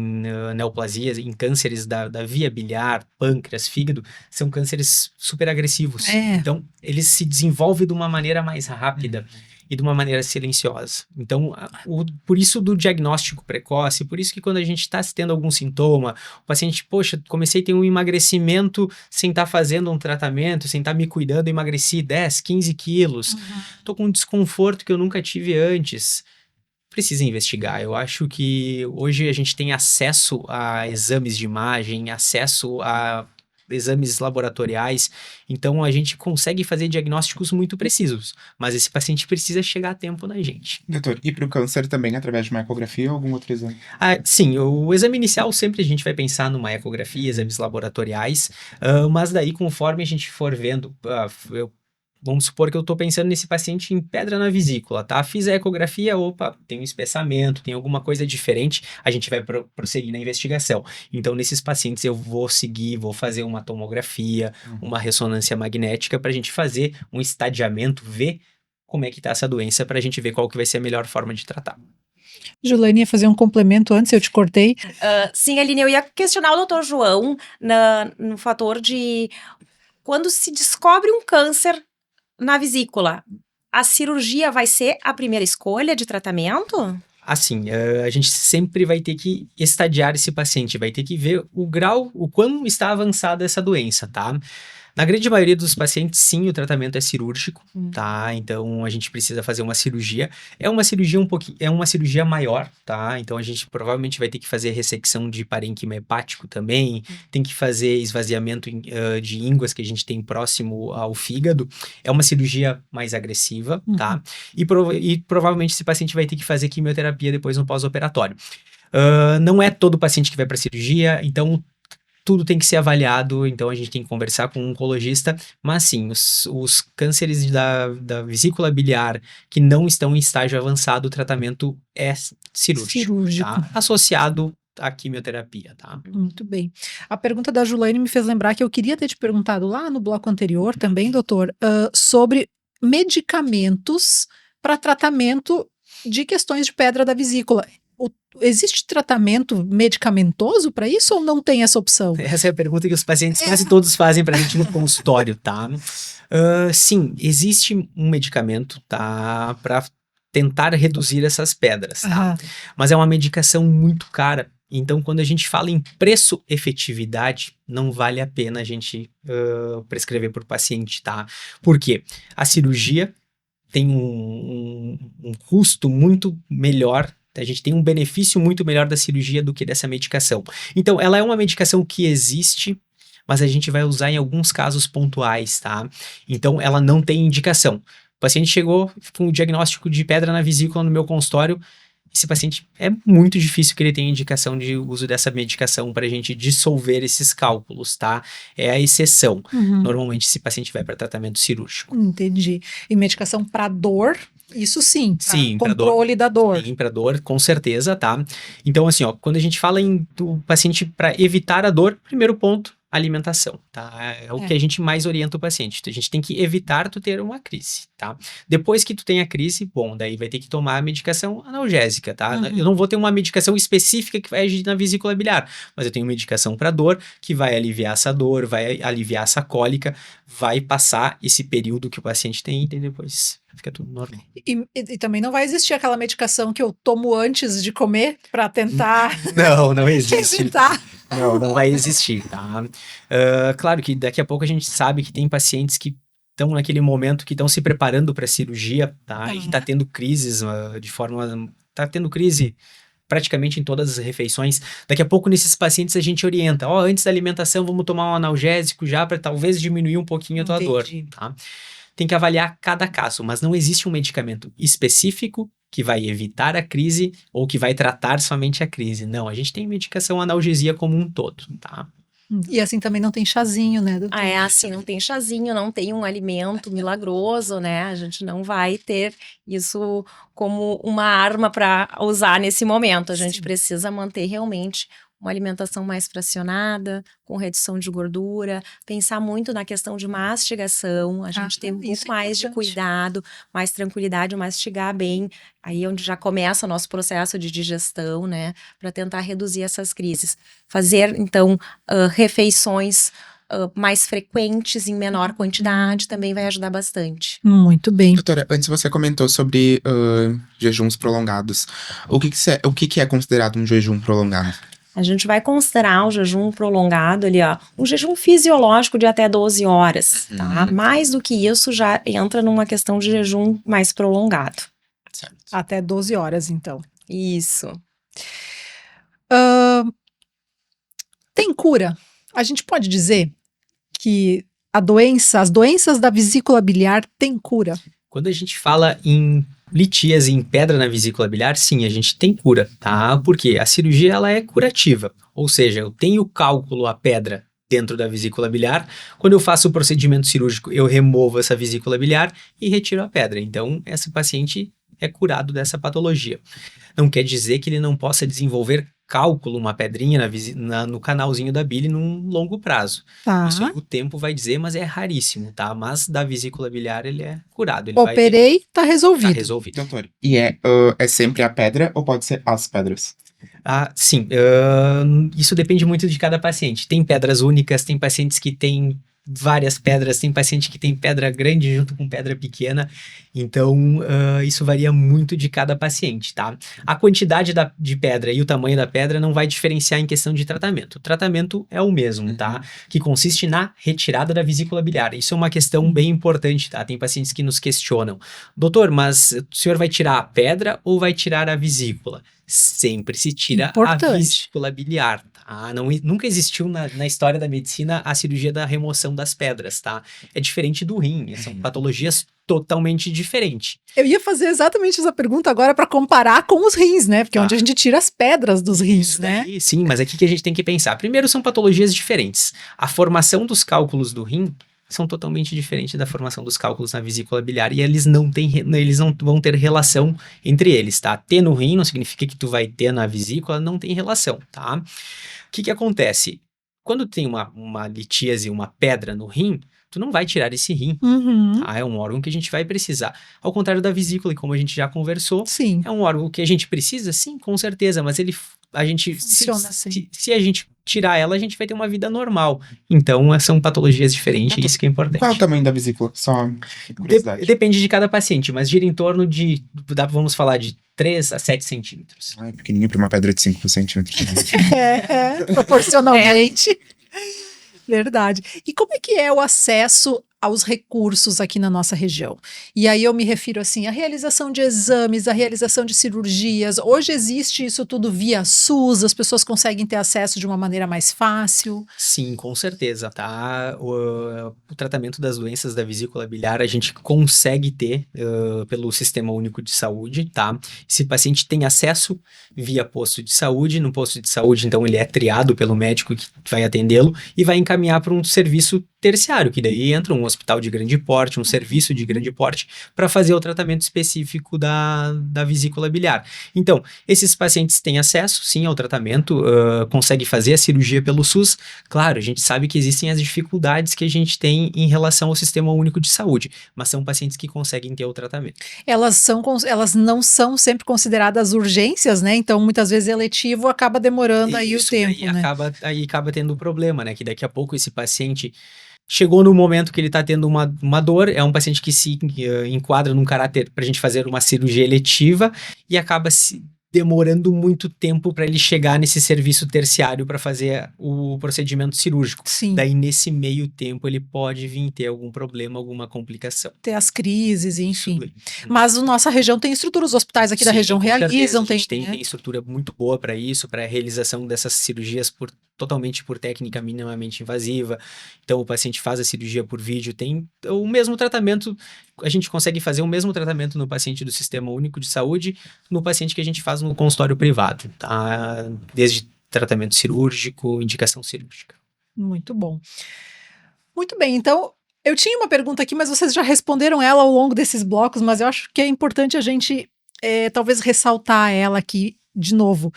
neoplasias, em cânceres da via biliar, pâncreas, fígado, são cânceres super agressivos. Então, eles se desenvolvem de uma maneira mais rápida e de uma maneira silenciosa. Então, por isso do diagnóstico precoce, por isso que quando a gente está tendo algum sintoma, o paciente, poxa, comecei a ter um emagrecimento sem estar fazendo um tratamento, sem estar me cuidando, emagreci 10, 15 quilos, tô com um desconforto que eu nunca tive antes. Precisa investigar. Eu acho que hoje a gente tem acesso a exames de imagem, acesso a exames laboratoriais. Então, a gente consegue fazer diagnósticos muito precisos, mas esse paciente precisa chegar a tempo na gente. Doutor, e para o câncer também através de uma ecografia ou algum outro exame? Sim, o exame inicial sempre a gente vai pensar numa ecografia, exames laboratoriais, mas daí conforme a gente for vendo, vamos supor que eu estou pensando nesse paciente em pedra na vesícula, tá? Fiz a ecografia, opa, tem um espessamento, tem alguma coisa diferente, a gente vai prosseguir na investigação. Então, nesses pacientes eu vou fazer uma tomografia, uma ressonância magnética para a gente fazer um estadiamento, ver como é que está essa doença, para a gente ver qual que vai ser a melhor forma de tratar. Julaine ia fazer um complemento antes, eu te cortei. Sim, Aline, eu ia questionar o doutor João no fator de quando se descobre um câncer na vesícula, a cirurgia vai ser a primeira escolha de tratamento? Assim, a gente sempre vai ter que estadiar esse paciente, vai ter que ver o grau, o quão está avançada essa doença, tá? Na grande maioria dos pacientes, sim, o tratamento é cirúrgico, tá? Então, a gente precisa fazer uma cirurgia. É uma cirurgia maior, tá? Então, a gente provavelmente vai ter que fazer ressecção de parênquima hepático também, tem que fazer esvaziamento de ínguas que a gente tem próximo ao fígado. É uma cirurgia mais agressiva, tá? E provavelmente esse paciente vai ter que fazer quimioterapia depois no pós-operatório. Não é todo paciente que vai para cirurgia, então tudo tem que ser avaliado, então a gente tem que conversar com um oncologista, mas sim, os cânceres da vesícula biliar que não estão em estágio avançado, o tratamento é cirúrgico. Tá? Associado à quimioterapia, tá? Muito bem. A pergunta da Julaine me fez lembrar que eu queria ter te perguntado lá no bloco anterior também, doutor, sobre medicamentos para tratamento de questões de pedra da vesícula. Existe tratamento medicamentoso para isso ou não tem essa opção? Essa é a pergunta que os pacientes quase todos fazem para a gente no consultório, tá? Sim, existe um medicamento, tá? Para tentar reduzir essas pedras, tá? Mas é uma medicação muito cara. Então, quando a gente fala em preço-efetividade, não vale a pena a gente prescrever para o paciente, tá? Por quê? A cirurgia tem um custo muito melhor, a gente tem um benefício muito melhor da cirurgia do que dessa medicação. Então, ela é uma medicação que existe, mas a gente vai usar em alguns casos pontuais, tá? Então, ela não tem indicação. O paciente chegou com o diagnóstico de pedra na vesícula no meu consultório, esse paciente é muito difícil que ele tenha indicação de uso dessa medicação para a gente dissolver esses cálculos, tá? É a exceção. Normalmente, esse paciente vai para tratamento cirúrgico. Entendi. E medicação para dor? Isso sim, sim, controle da dor. Sim, para dor, com certeza, tá? Então, assim, ó, quando a gente fala do paciente para evitar a dor, primeiro ponto, alimentação, tá? É o que a gente mais orienta o paciente. A gente tem que evitar tu ter uma crise, tá? Depois que tu tem a crise, bom, daí vai ter que tomar a medicação analgésica, tá? Eu não vou ter uma medicação específica que vai agir na vesícula biliar, mas eu tenho medicação para dor que vai aliviar essa dor, vai aliviar essa cólica, vai passar esse período que o paciente tem e depois fica tudo normal. E também não vai existir aquela medicação que eu tomo antes de comer para tentar... Não existe. Não vai existir, tá? Claro que daqui a pouco a gente sabe que tem pacientes que estão naquele momento que estão se preparando para a cirurgia, tá? E tá tendo crises tá tendo crise praticamente em todas as refeições. Daqui a pouco, nesses pacientes, a gente orienta, antes da alimentação, vamos tomar um analgésico já para talvez diminuir um pouquinho a tua dor, tá? Tem que avaliar cada caso, mas não existe um medicamento específico que vai evitar a crise ou que vai tratar somente a crise. Não, a gente tem medicação analgesia como um todo, tá? E assim também não tem chazinho, né, doutor? Assim, não tem chazinho, não tem um alimento milagroso, né? A gente não vai ter isso como uma arma para usar nesse momento. A gente precisa manter realmente uma alimentação mais fracionada, com redução de gordura, pensar muito na questão de mastigação, a gente ter um pouco mais de cuidado, mais tranquilidade, mastigar bem, aí é onde já começa o nosso processo de digestão, né, para tentar reduzir essas crises. Fazer, então, refeições mais frequentes, em menor quantidade, também vai ajudar bastante. Muito bem. Doutora, antes você comentou sobre jejuns prolongados. O que é considerado um jejum prolongado? A gente vai considerar o jejum prolongado ali, um jejum fisiológico de até 12 horas, tá? Mais do que isso já entra numa questão de jejum mais prolongado. Certo. Até 12 horas, então. Isso. Tem cura? A gente pode dizer que as doenças da vesícula biliar têm cura? Quando a gente fala em litíase, em pedra na vesícula biliar, sim, a gente tem cura, tá? Porque a cirurgia, ela é curativa. Ou seja, eu tenho cálculo, a pedra dentro da vesícula biliar. Quando eu faço o procedimento cirúrgico, eu removo essa vesícula biliar e retiro a pedra. Então, esse paciente é curado dessa patologia. Não quer dizer que ele não possa desenvolver cálculo, uma pedrinha no canalzinho da bile num longo prazo. Tá. Isso aí o tempo vai dizer, mas é raríssimo, tá? Mas da vesícula biliar ele é curado. Ele Operei, tá resolvido. Tá resolvido. Doutor, e é sempre a pedra ou pode ser as pedras? Sim, isso depende muito de cada paciente. Tem pedras únicas, tem pacientes que têm várias pedras, tem paciente que tem pedra grande junto com pedra pequena, então isso varia muito de cada paciente, tá? A quantidade de pedra e o tamanho da pedra não vai diferenciar em questão de tratamento. O tratamento é o mesmo, tá? Que consiste na retirada da vesícula biliar. Isso é uma questão bem importante, tá? Tem pacientes que nos questionam: doutor, mas o senhor vai tirar a pedra ou vai tirar a vesícula? Sempre se tira a vesícula biliar, tá? Nunca existiu na história da medicina a cirurgia da remoção das pedras, tá? É diferente do rim, são patologias totalmente diferentes. Eu ia fazer exatamente essa pergunta agora para comparar com os rins, né? Porque é onde a gente tira as pedras dos rins, né? Sim, mas aqui que a gente tem que pensar. Primeiro, são patologias diferentes. A formação dos cálculos do rim são totalmente diferentes da formação dos cálculos na vesícula biliar e eles não vão ter relação entre eles, tá? Ter no rim não significa que tu vai ter na vesícula, não tem relação, tá? O que acontece? Quando tem uma litíase, uma pedra no rim, tu não vai tirar esse rim, tá? É um órgão que a gente vai precisar. Ao contrário da vesícula, e como a gente já conversou, sim, é um órgão que a gente precisa, sim, com certeza, mas se a gente tirar ela, a gente vai ter uma vida normal. Então, são patologias diferentes, isso que é importante. Qual é o tamanho da vesícula? Só curiosidade. Depende de cada paciente, mas gira em torno de, vamos falar, de 3 a 7 centímetros. É pequenininho para uma pedra de 5 centímetros. Proporcionalmente. Verdade. E como é que é o acesso aos recursos aqui na nossa região? E aí eu me refiro assim, a realização de exames, a realização de cirurgias. Hoje existe isso tudo via SUS, as pessoas conseguem ter acesso de uma maneira mais fácil? Sim, com certeza, tá? O tratamento das doenças da vesícula biliar a gente consegue ter pelo Sistema Único de Saúde, tá? Esse paciente tem acesso via posto de saúde. No posto de saúde, então, ele é triado pelo médico que vai atendê-lo e vai encaminhar para um serviço terciário, que daí entra um hospital de grande porte, um serviço de grande porte, para fazer o tratamento específico da vesícula biliar. Então, esses pacientes têm acesso, sim, ao tratamento, conseguem fazer a cirurgia pelo SUS. Claro, a gente sabe que existem as dificuldades que a gente tem em relação ao Sistema Único de Saúde, mas são pacientes que conseguem ter o tratamento. Elas não são sempre consideradas urgências, né? Então, muitas vezes, eletivo acaba demorando aí o tempo, né? Acaba tendo um problema, né? Que daqui a pouco esse paciente chegou no momento que ele está tendo uma dor, é um paciente que se enquadra num caráter para a gente fazer uma cirurgia eletiva e acaba se demorando muito tempo para ele chegar nesse serviço terciário para fazer o procedimento cirúrgico. Sim. Daí, nesse meio tempo, ele pode vir ter algum problema, alguma complicação. Ter as crises, enfim. Mas a nossa região tem estrutura, os hospitais aqui da região realizam. A gente tem estrutura muito boa para isso, para a realização dessas cirurgias totalmente por técnica minimamente invasiva. Então, o paciente faz a cirurgia por vídeo, tem o mesmo tratamento, a gente consegue fazer o mesmo tratamento no paciente do Sistema Único de Saúde, no paciente que a gente faz no consultório privado, tá? Desde tratamento cirúrgico, indicação cirúrgica. Muito bom. Muito bem, então, eu tinha uma pergunta aqui, mas vocês já responderam ela ao longo desses blocos, mas eu acho que é importante a gente, talvez, ressaltar ela aqui de novo.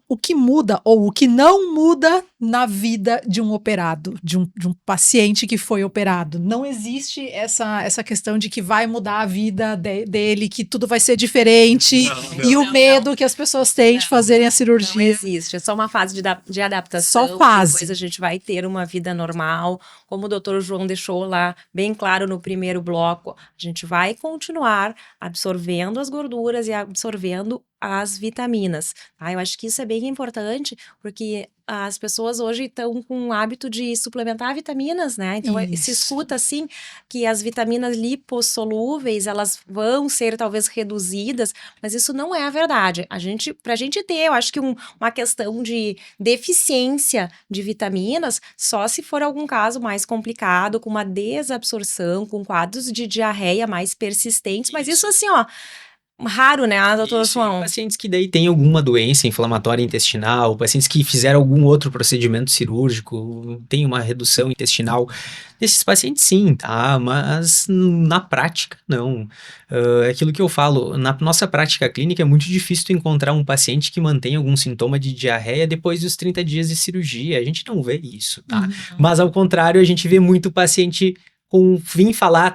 O que muda ou o que não muda na vida de um operado, de um paciente que foi operado. Não existe essa questão de que vai mudar a vida dele, que tudo vai ser diferente o medo que as pessoas têm de fazerem a cirurgia. Não existe, é só uma fase de adaptação. Só fase. Depois a gente vai ter uma vida normal, como o doutor João deixou lá bem claro no primeiro bloco, a gente vai continuar absorvendo as gorduras e absorvendo as vitaminas, tá? Eu acho que isso é bem importante, porque as pessoas hoje estão com o hábito de suplementar vitaminas, né? Então, se escuta, assim, que as vitaminas lipossolúveis, elas vão ser, talvez, reduzidas, mas isso não é a verdade. Pra gente ter, eu acho que uma questão de deficiência de vitaminas, só se for algum caso mais complicado, com uma desabsorção, com quadros de diarreia mais persistentes, mas isso assim, ó, raro, né, doutora João? Pacientes que daí têm alguma doença inflamatória intestinal, pacientes que fizeram algum outro procedimento cirúrgico, tem uma redução intestinal, esses pacientes sim, tá? Mas na prática, não. É aquilo que eu falo, na nossa prática clínica é muito difícil tu encontrar um paciente que mantém algum sintoma de diarreia depois dos 30 dias de cirurgia, a gente não vê isso, tá? Mas ao contrário, a gente vê muito paciente vim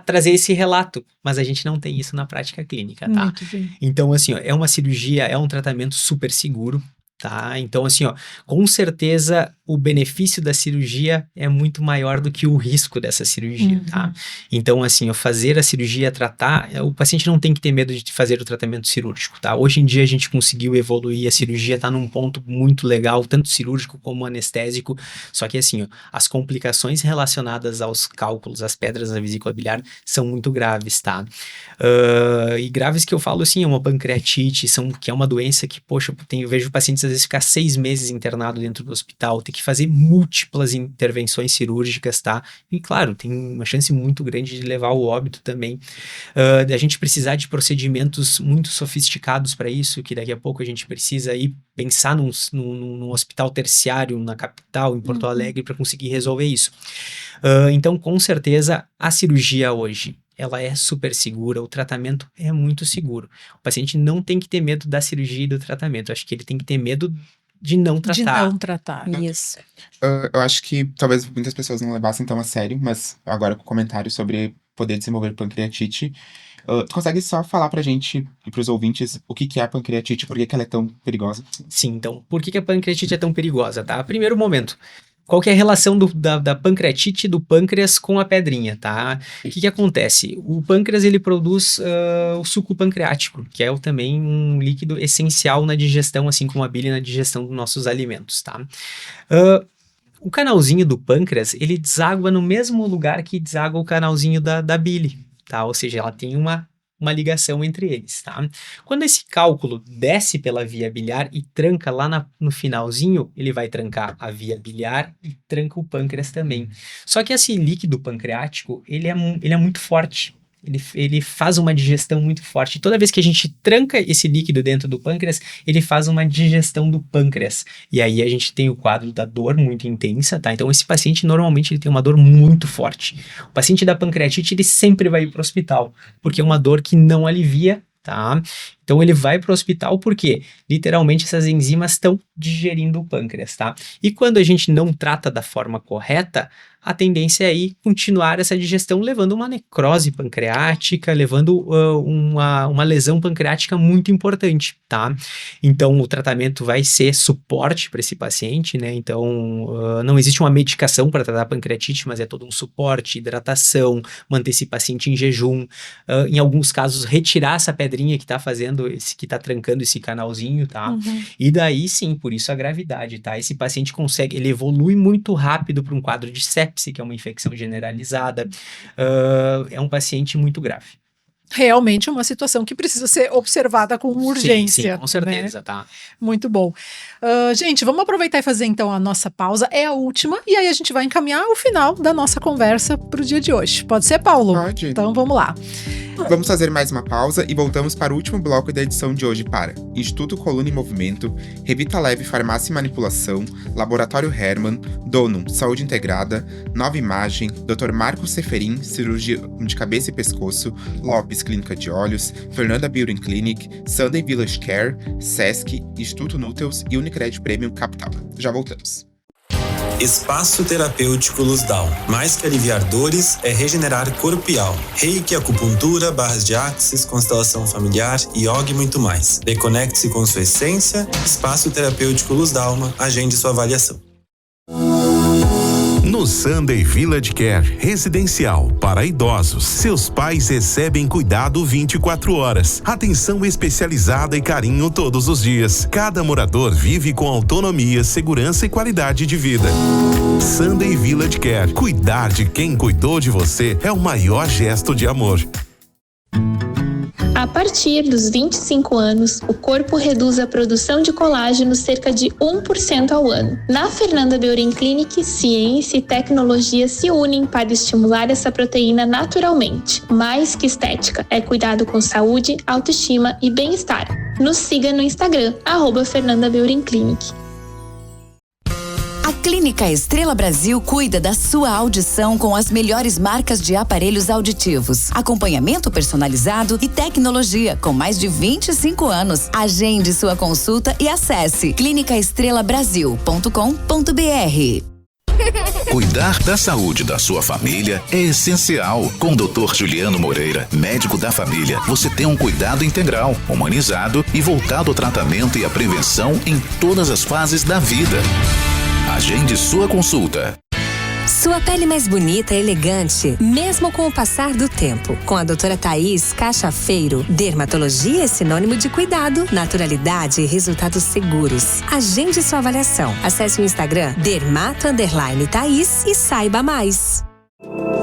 trazer esse relato, mas a gente não tem isso na prática clínica, tá? Muito bem. Então, assim, ó, é uma cirurgia, é um tratamento super seguro, tá? Então, assim, ó, com certeza o benefício da cirurgia é muito maior do que o risco dessa cirurgia, tá? Então, assim, fazer a cirurgia, tratar, o paciente não tem que ter medo de fazer o tratamento cirúrgico, tá? Hoje em dia a gente conseguiu evoluir, a cirurgia tá num ponto muito legal, tanto cirúrgico como anestésico, só que assim, ó, as complicações relacionadas aos cálculos, às pedras na vesícula biliar, são muito graves, tá? E graves que eu falo assim, é uma pancreatite, que é uma doença que, poxa, eu vejo pacientes às vezes ficar 6 meses internado dentro do hospital, ter que fazer múltiplas intervenções cirúrgicas, tá? E claro, tem uma chance muito grande de levar ao óbito também. A gente precisar de procedimentos muito sofisticados para isso, que daqui a pouco a gente precisa ir pensar num hospital terciário na capital, em Porto Alegre, para conseguir resolver isso. Então, com certeza, a cirurgia hoje, ela é super segura, o tratamento é muito seguro. O paciente não tem que ter medo da cirurgia e do tratamento, acho que ele tem que ter medo de não tratar. De não tratar. Isso. Eu acho que talvez muitas pessoas não levassem tão a sério, mas agora com o comentário sobre poder desenvolver pancreatite, tu consegue só falar pra gente e pros ouvintes o que é a pancreatite, por que ela é tão perigosa? Sim, então, por que a pancreatite é tão perigosa, tá? Primeiro momento, qual que é a relação da pancreatite do pâncreas com a pedrinha, tá? O que acontece? O pâncreas, ele produz o suco pancreático, que é também um líquido essencial na digestão, assim como a bile na digestão dos nossos alimentos, tá? O canalzinho do pâncreas, ele deságua no mesmo lugar que deságua o canalzinho da bile, tá? Ou seja, ela tem uma ligação entre eles, tá? Quando esse cálculo desce pela via biliar e tranca lá no finalzinho, ele vai trancar a via biliar e tranca o pâncreas também. Só que esse líquido pancreático, ele é muito forte. Ele faz uma digestão muito forte. Toda vez que a gente tranca esse líquido dentro do pâncreas, ele faz uma digestão do pâncreas. E aí a gente tem o quadro da dor muito intensa, tá? Então esse paciente normalmente ele tem uma dor muito forte. O paciente da pancreatite, ele sempre vai ir para o hospital, porque é uma dor que não alivia, tá? Então ele vai para o hospital porque literalmente essas enzimas estão digerindo o pâncreas, tá? E quando a gente não trata da forma correta, a tendência é ir continuar essa digestão levando uma necrose pancreática, levando uma lesão pancreática muito importante, tá? Então o tratamento vai ser suporte para esse paciente, né? Então não existe uma medicação para tratar a pancreatite, mas é todo um suporte, hidratação, manter esse paciente em jejum, em alguns casos retirar essa pedrinha que está fazendo que tá trancando esse canalzinho, tá? E daí sim, por isso a gravidade, tá? Esse paciente ele evolui muito rápido para um quadro de sepse, que é uma infecção generalizada. É um paciente muito grave. Realmente é uma situação que precisa ser observada com urgência. Sim, com certeza, né? Tá? Muito bom. Gente, vamos aproveitar e fazer então a nossa pausa. É a última, e aí a gente vai encaminhar o final da nossa conversa para o dia de hoje. Pode ser, Paulo? Pode. Então vamos lá. Vamos fazer mais uma pausa e voltamos para o último bloco da edição de hoje para Instituto Coluna em Movimento, Revita Leve Farmácia e Manipulação, Laboratório Hermann, Donum Saúde Integrada, Nova Imagem, Dr. Marcos Seferin, Cirurgião de Cabeça e Pescoço, Lopes Clínica de Olhos, Fernanda Beauty Clinic, Sunday Village Care, Sesc, Instituto Nuteus e Unicred Premium Capital. Já voltamos. Espaço Terapêutico Luz Down. Mais que aliviar dores, é regenerar corpo e alma. Reiki, acupuntura, barras de axis, constelação familiar, yoga e muito mais. Reconecte-se com sua essência. Espaço Terapêutico Luz Dalma. Agende sua avaliação. No No Sunday Village Care Residencial para idosos, seus pais recebem cuidado 24 horas, atenção especializada e carinho todos os dias. Cada morador vive com autonomia, segurança e qualidade de vida. Sunday Village Care. Cuidar de quem cuidou de você é o maior gesto de amor. A partir dos 25 anos, o corpo reduz a produção de colágeno cerca de 1% ao ano. Na Fernanda Beaurin Clinic, ciência e tecnologia se unem para estimular essa proteína naturalmente. Mais que estética, é cuidado com saúde, autoestima e bem-estar. Nos siga no Instagram, @Fernanda Beaurin Clinic. A Clínica Estrela Brasil cuida da sua audição com as melhores marcas de aparelhos auditivos, acompanhamento personalizado e tecnologia com mais de 25 anos. Agende sua consulta e acesse clinicaestrelabrasil.com.br. Cuidar da saúde da sua família é essencial. Com o Dr. Juliano Moreira, médico da família, você tem um cuidado integral, humanizado e voltado ao tratamento e à prevenção em todas as fases da vida. Agende sua consulta. Sua pele mais bonita e elegante, mesmo com o passar do tempo. Com a doutora Thaís Cachafeiro, dermatologia é sinônimo de cuidado, naturalidade e resultados seguros. Agende sua avaliação. Acesse o Instagram dermato_Thaís e saiba mais.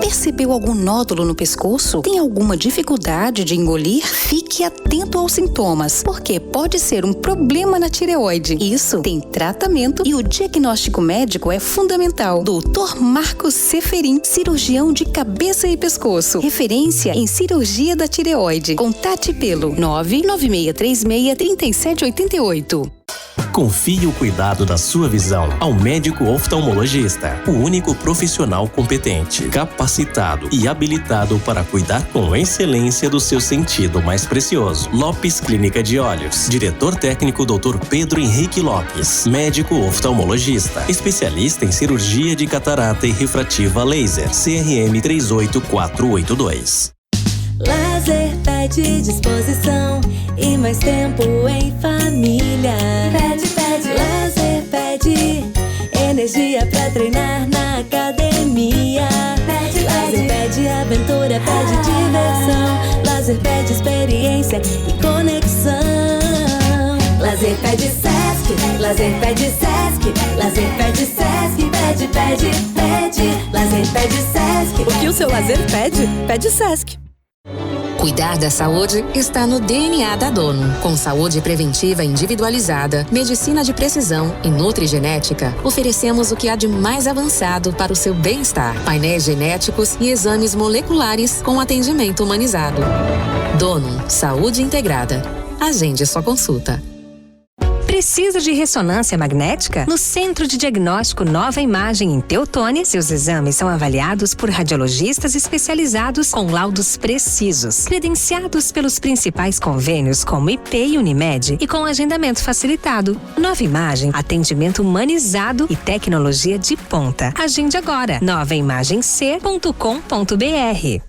Percebeu algum nódulo no pescoço? Tem alguma dificuldade de engolir? Fique atento aos sintomas, porque pode ser um problema na tireoide. Isso tem tratamento e o diagnóstico médico é fundamental. Dr. Marcos Seferin, cirurgião de cabeça e pescoço. Referência em cirurgia da tireoide. Contate pelo 996363788. Confie o cuidado da sua visão ao médico oftalmologista, o único profissional competente, capacitado e habilitado para cuidar com excelência do seu sentido mais precioso. Lopes Clínica de Olhos. Diretor técnico Dr. Pedro Henrique Lopes. Médico oftalmologista, especialista em cirurgia de catarata e refrativa laser. CRM 38482. Lazer pede disposição e mais tempo em família. Pede, lazer pede energia pra treinar na academia. Lazer pede aventura, pede diversão. Lazer pede experiência e conexão. Lazer pede Sesc, lazer pede Sesc, lazer pede Sesc, pede. Lazer pede Sesc. O que o seu lazer pede? Pede Sesc. Cuidar da saúde está no DNA da Dono. Com saúde preventiva individualizada, medicina de precisão e nutrigenética, oferecemos o que há de mais avançado para o seu bem-estar. Painéis genéticos e exames moleculares com atendimento humanizado. Dono, saúde integrada. Agende sua consulta. Precisa de ressonância magnética? No Centro de Diagnóstico Nova Imagem em Teutônia, seus exames são avaliados por radiologistas especializados com laudos precisos, credenciados pelos principais convênios como IP e Unimed e com agendamento facilitado. Nova Imagem, atendimento humanizado e tecnologia de ponta. Agende agora, novaimagemc.com.br.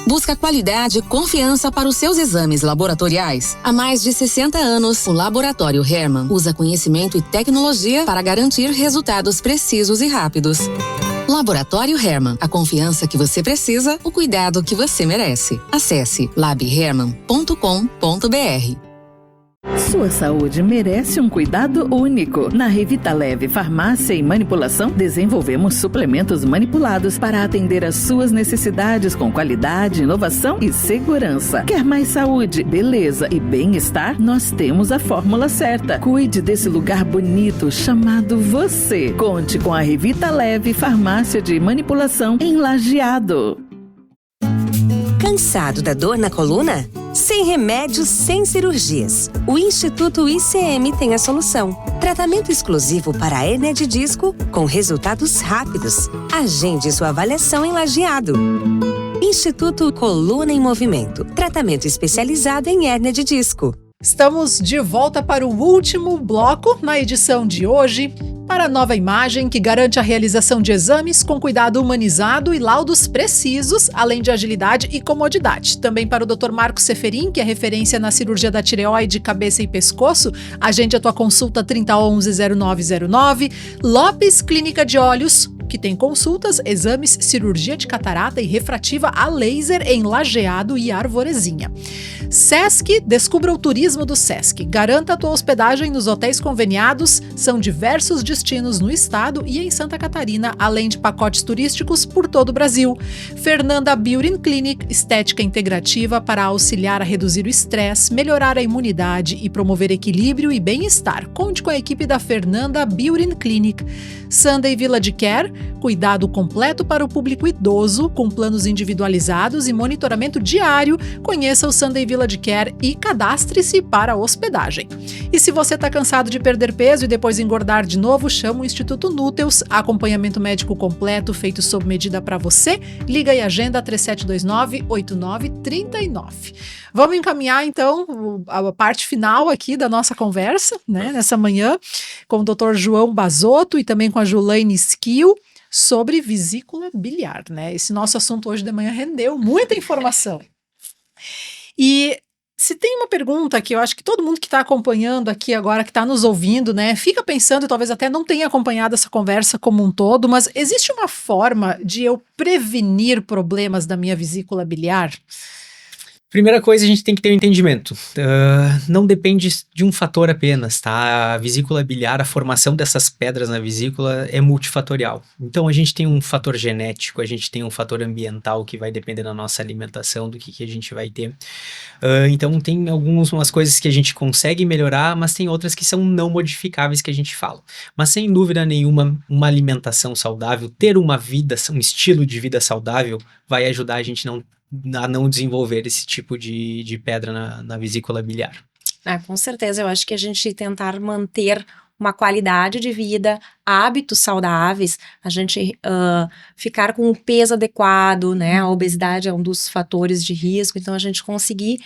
Busca qualidade e confiança para os seus exames laboratoriais. Há mais de 60 anos, o Laboratório Hermann usa conhecimento e tecnologia para garantir resultados precisos e rápidos. Laboratório Hermann, a confiança que você precisa, o cuidado que você merece. Acesse labhermann.com.br. Sua saúde merece um cuidado único. Na Revita Leve Farmácia e Manipulação, desenvolvemos suplementos manipulados para atender às suas necessidades com qualidade, inovação e segurança. Quer mais saúde, beleza e bem-estar? Nós temos a fórmula certa. Cuide desse lugar bonito chamado você. Conte com a Revita Leve Farmácia de Manipulação em Lajeado. Cansado da dor na coluna? Sem remédios, sem cirurgias. O Instituto ICM tem a solução. Tratamento exclusivo para a hérnia de disco com resultados rápidos. Agende sua avaliação em Lajeado. Instituto Coluna em Movimento. Tratamento especializado em hérnia de disco. Estamos de volta para o último bloco na edição de hoje, para a Nova Imagem, que garante a realização de exames com cuidado humanizado e laudos precisos, além de agilidade e comodidade. Também para o Dr. Marcos Seferin, que é referência na cirurgia da tireoide, cabeça e pescoço. Agende a tua consulta 3011-0909. Lopes Clínica de Olhos, que tem consultas, exames, cirurgia de catarata e refrativa a laser em Lajeado e Arvorezinha. Sesc, descubra o turismo do Sesc. Garanta a tua hospedagem nos hotéis conveniados, são diversos destinos no estado e em Santa Catarina, além de pacotes turísticos por todo o Brasil. Fernanda Beauty Clinic, estética integrativa para auxiliar a reduzir o estresse, melhorar a imunidade e promover equilíbrio e bem-estar. Conte com a equipe da Fernanda Beauty Clinic. Sunday Village Care, cuidado completo para o público idoso, com planos individualizados e monitoramento diário. Conheça o Sunday Village Care e cadastre-se para a hospedagem. E se você está cansado de perder peso e depois engordar de novo, chama o Instituto Núteus, acompanhamento médico completo feito sob medida para você. Liga e agenda 3729-8939. Vamos encaminhar, então, a parte final aqui da nossa conversa, né, nessa manhã, com o Dr. João Basoto e também com a Julaine Skill, sobre vesícula biliar, né? Esse nosso assunto hoje de manhã rendeu muita informação. E se tem uma pergunta que eu acho que todo mundo que está acompanhando aqui agora, que está nos ouvindo, né, fica pensando, talvez até não tenha acompanhado essa conversa como um todo, mas existe uma forma de eu prevenir problemas da minha vesícula biliar? Primeira coisa, a gente tem que ter um entendimento. Não depende de um fator apenas, tá? A vesícula biliar, a formação dessas pedras na vesícula é multifatorial. Então, a gente tem um fator genético, a gente tem um fator ambiental que vai depender da nossa alimentação, do que a gente vai ter. Então, tem umas coisas que a gente consegue melhorar, mas tem outras que são não modificáveis que a gente fala. Mas, sem dúvida nenhuma, uma alimentação saudável, ter uma vida, um estilo de vida saudável, vai ajudar a gente a não desenvolver esse tipo de pedra na vesícula biliar. Com certeza, eu acho que a gente tentar manter uma qualidade de vida, hábitos saudáveis, a gente ficar com um peso adequado, né? A obesidade é um dos fatores de risco, então a gente conseguir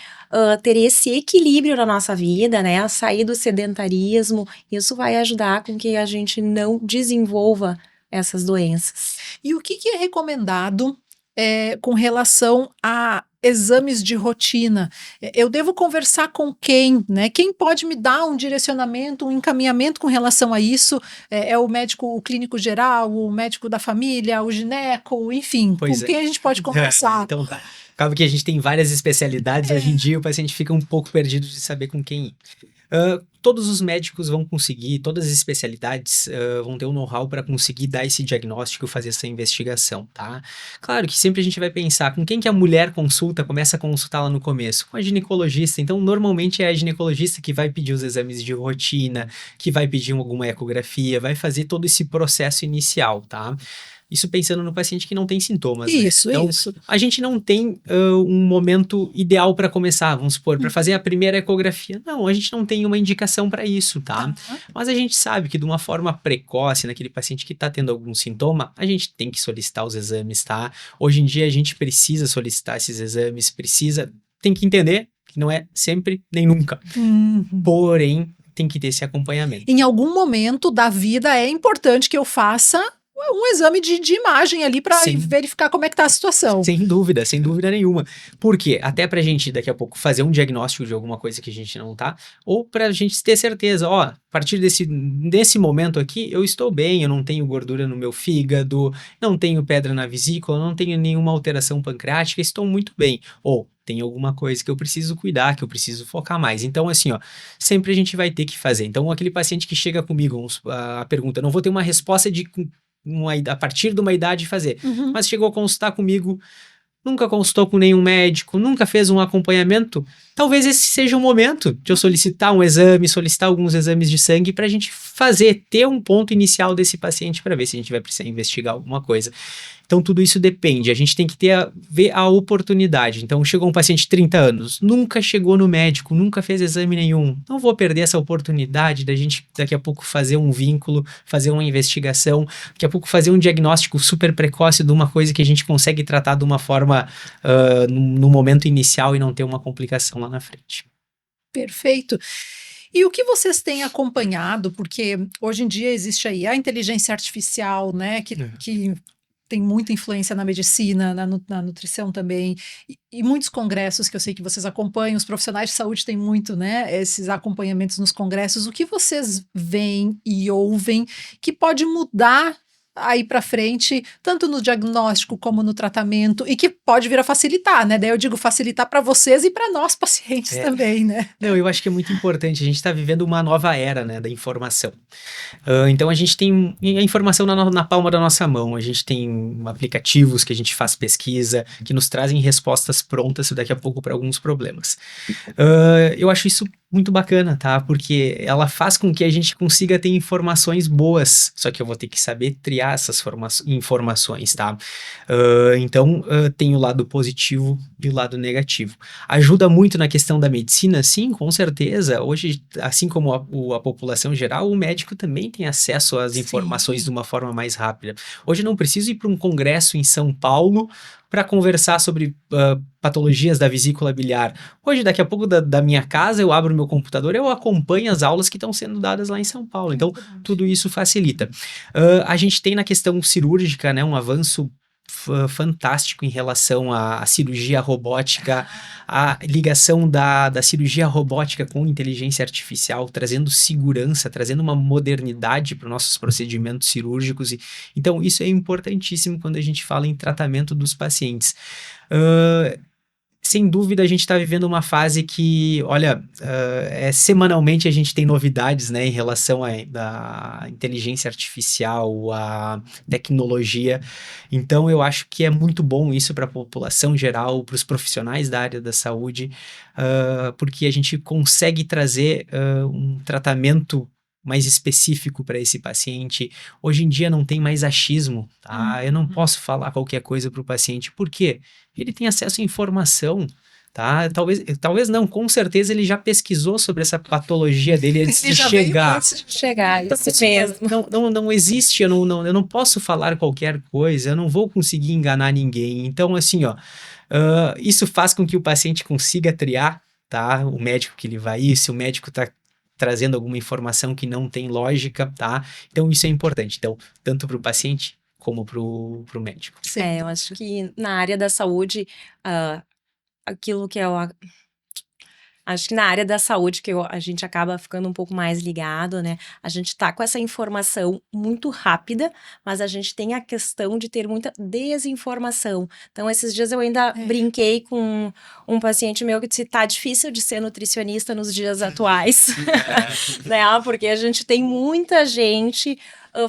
ter esse equilíbrio na nossa vida, né? Sair do sedentarismo, isso vai ajudar com que a gente não desenvolva essas doenças. E o que é recomendado com relação a exames de rotina? Eu devo conversar com quem, né? Quem pode me dar um direcionamento, um encaminhamento com relação a isso? É o médico, o clínico geral, o médico da família, o gineco, enfim, com quem a gente pode conversar? Então tá. Acaba que a gente tem várias especialidades, hoje em dia o paciente fica um pouco perdido de saber com quem ir. Todos os médicos vão conseguir, todas as especialidades vão ter um know-how para conseguir dar esse diagnóstico, fazer essa investigação, tá? Claro que sempre a gente vai pensar com quem que a mulher começa a consultar lá no começo, com a ginecologista. Então, normalmente é a ginecologista que vai pedir os exames de rotina, que vai pedir alguma ecografia, vai fazer todo esse processo inicial, tá? Isso pensando no paciente que não tem sintomas. Isso, né? Então, a gente não tem um momento ideal para começar, vamos supor, para fazer a primeira ecografia. Não, a gente não tem uma indicação para isso, tá? Mas a gente sabe que de uma forma precoce, naquele paciente que está tendo algum sintoma, a gente tem que solicitar os exames, tá? Hoje em dia a gente precisa solicitar esses exames, tem que entender que não é sempre nem nunca. Porém, tem que ter esse acompanhamento. Em algum momento da vida é importante que eu faça um exame de imagem ali para verificar como é que tá a situação. Sem dúvida nenhuma. Por quê? Até pra gente daqui a pouco fazer um diagnóstico de alguma coisa que a gente não tá, ou pra gente ter certeza, a partir desse momento aqui, eu estou bem, eu não tenho gordura no meu fígado, não tenho pedra na vesícula, não tenho nenhuma alteração pancreática, estou muito bem. Ou tem alguma coisa que eu preciso cuidar, que eu preciso focar mais. Então, assim, sempre a gente vai ter que fazer. Então, aquele paciente que chega comigo, a pergunta, não vou ter uma resposta a partir de uma idade fazer, mas chegou a consultar comigo, nunca consultou com nenhum médico, nunca fez um acompanhamento, talvez esse seja o momento de eu solicitar um exame, solicitar alguns exames de sangue para a gente ter um ponto inicial desse paciente para ver se a gente vai precisar investigar alguma coisa. Então, tudo isso depende. A gente tem que ver a oportunidade. Então, chegou um paciente de 30 anos, nunca chegou no médico, nunca fez exame nenhum. Não vou perder essa oportunidade da gente, daqui a pouco, fazer um vínculo, fazer uma investigação, daqui a pouco fazer um diagnóstico super precoce de uma coisa que a gente consegue tratar de uma forma no momento inicial e não ter uma complicação lá na frente. Perfeito. E o que vocês têm acompanhado? Porque hoje em dia existe aí a inteligência artificial, né, que tem muita influência na medicina, na nutrição também, e muitos congressos que eu sei que vocês acompanham, os profissionais de saúde têm muito, né, esses acompanhamentos nos congressos. O que vocês veem e ouvem que pode mudar aí para frente, tanto no diagnóstico como no tratamento, e que pode vir a facilitar, né? Daí eu digo facilitar para vocês e para nós pacientes também, né? Não, eu acho que é muito importante. A gente está vivendo uma nova era, né, da informação. Então a gente tem a informação na palma da nossa mão. A gente tem aplicativos que a gente faz pesquisa, que nos trazem respostas prontas daqui a pouco para alguns problemas. Eu acho isso muito bacana, tá? Porque ela faz com que a gente consiga ter informações boas, só que eu vou ter que saber triar essas informações, tá? Então, tem o lado positivo e o lado negativo. Ajuda muito na questão da medicina? Sim, com certeza. Hoje, assim como a população geral, o médico também tem acesso às informações de uma forma mais rápida. Hoje eu não preciso ir para um congresso em São Paulo para conversar sobre patologias da vesícula biliar. Hoje, daqui a pouco da minha casa, eu abro o meu computador e eu acompanho as aulas que estão sendo dadas lá em São Paulo. Então, tudo isso facilita. A gente tem na questão cirúrgica, né, um avanço fantástico em relação à cirurgia robótica, a ligação da cirurgia robótica com inteligência artificial, trazendo segurança, trazendo uma modernidade para os nossos procedimentos cirúrgicos. Então, isso é importantíssimo quando a gente fala em tratamento dos pacientes. Sem dúvida, a gente está vivendo uma fase que, olha, semanalmente a gente tem novidades, né, em relação à inteligência artificial, à tecnologia. Então, eu acho que é muito bom isso para a população geral, para os profissionais da área da saúde, porque a gente consegue trazer um tratamento mais específico para esse paciente. Hoje em dia não tem mais achismo, tá? Eu não posso falar qualquer coisa para o paciente. Por quê? Ele tem acesso à informação, tá? Talvez não, com certeza ele já pesquisou sobre essa patologia dele antes de chegar. Isso mesmo. Não existe, eu não posso falar qualquer coisa, eu não vou conseguir enganar ninguém. Então, assim, isso faz com que o paciente consiga triar, tá? O médico que ele vai ir, se o médico está trazendo alguma informação que não tem lógica, tá? Então, isso é importante. Então, tanto para o paciente como para o médico. Eu acho que na área da saúde, aquilo que acho que na área da saúde a gente acaba ficando um pouco mais ligado, né? A gente tá com essa informação muito rápida, mas a gente tem a questão de ter muita desinformação. Então, esses dias eu ainda brinquei com um paciente meu que disse, tá difícil de ser nutricionista nos dias atuais, né? Porque a gente tem muita gente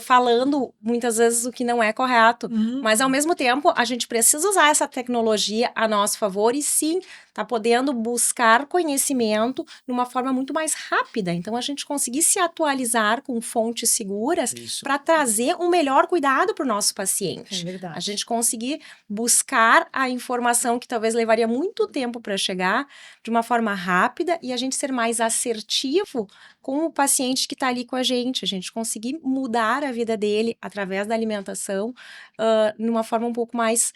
falando muitas vezes o que não é correto, mas ao mesmo tempo a gente precisa usar essa tecnologia a nosso favor e sim, tá podendo buscar conhecimento de uma forma muito mais rápida, então a gente conseguir se atualizar com fontes seguras para trazer um melhor cuidado para o nosso paciente. É verdade. A gente conseguir buscar a informação que talvez levaria muito tempo para chegar de uma forma rápida e a gente ser mais assertivo com o paciente que está ali com a gente conseguir mudar a vida dele através da alimentação numa forma um pouco mais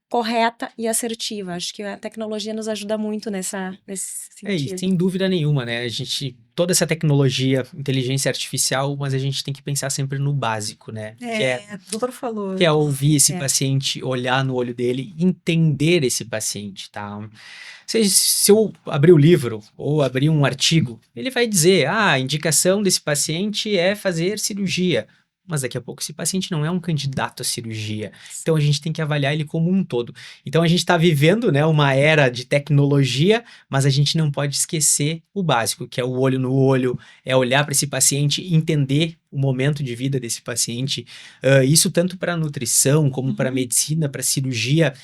correta e assertiva. Acho que a tecnologia nos ajuda muito nesse sentido. E sem dúvida nenhuma, né? Toda essa tecnologia, inteligência artificial, mas a gente tem que pensar sempre no básico, né? O doutor falou. Que é ouvir esse paciente, olhar no olho dele, entender esse paciente, tá? Se eu abrir o livro ou abrir um artigo, ele vai dizer, a indicação desse paciente é fazer cirurgia. Mas daqui a pouco esse paciente não é um candidato à cirurgia. Então a gente tem que avaliar ele como um todo. Então a gente está vivendo, né, uma era de tecnologia, mas a gente não pode esquecer o básico, que é o olho no olho, é olhar para esse paciente, entender o momento de vida desse paciente. Isso tanto para nutrição, como para medicina, para cirurgia.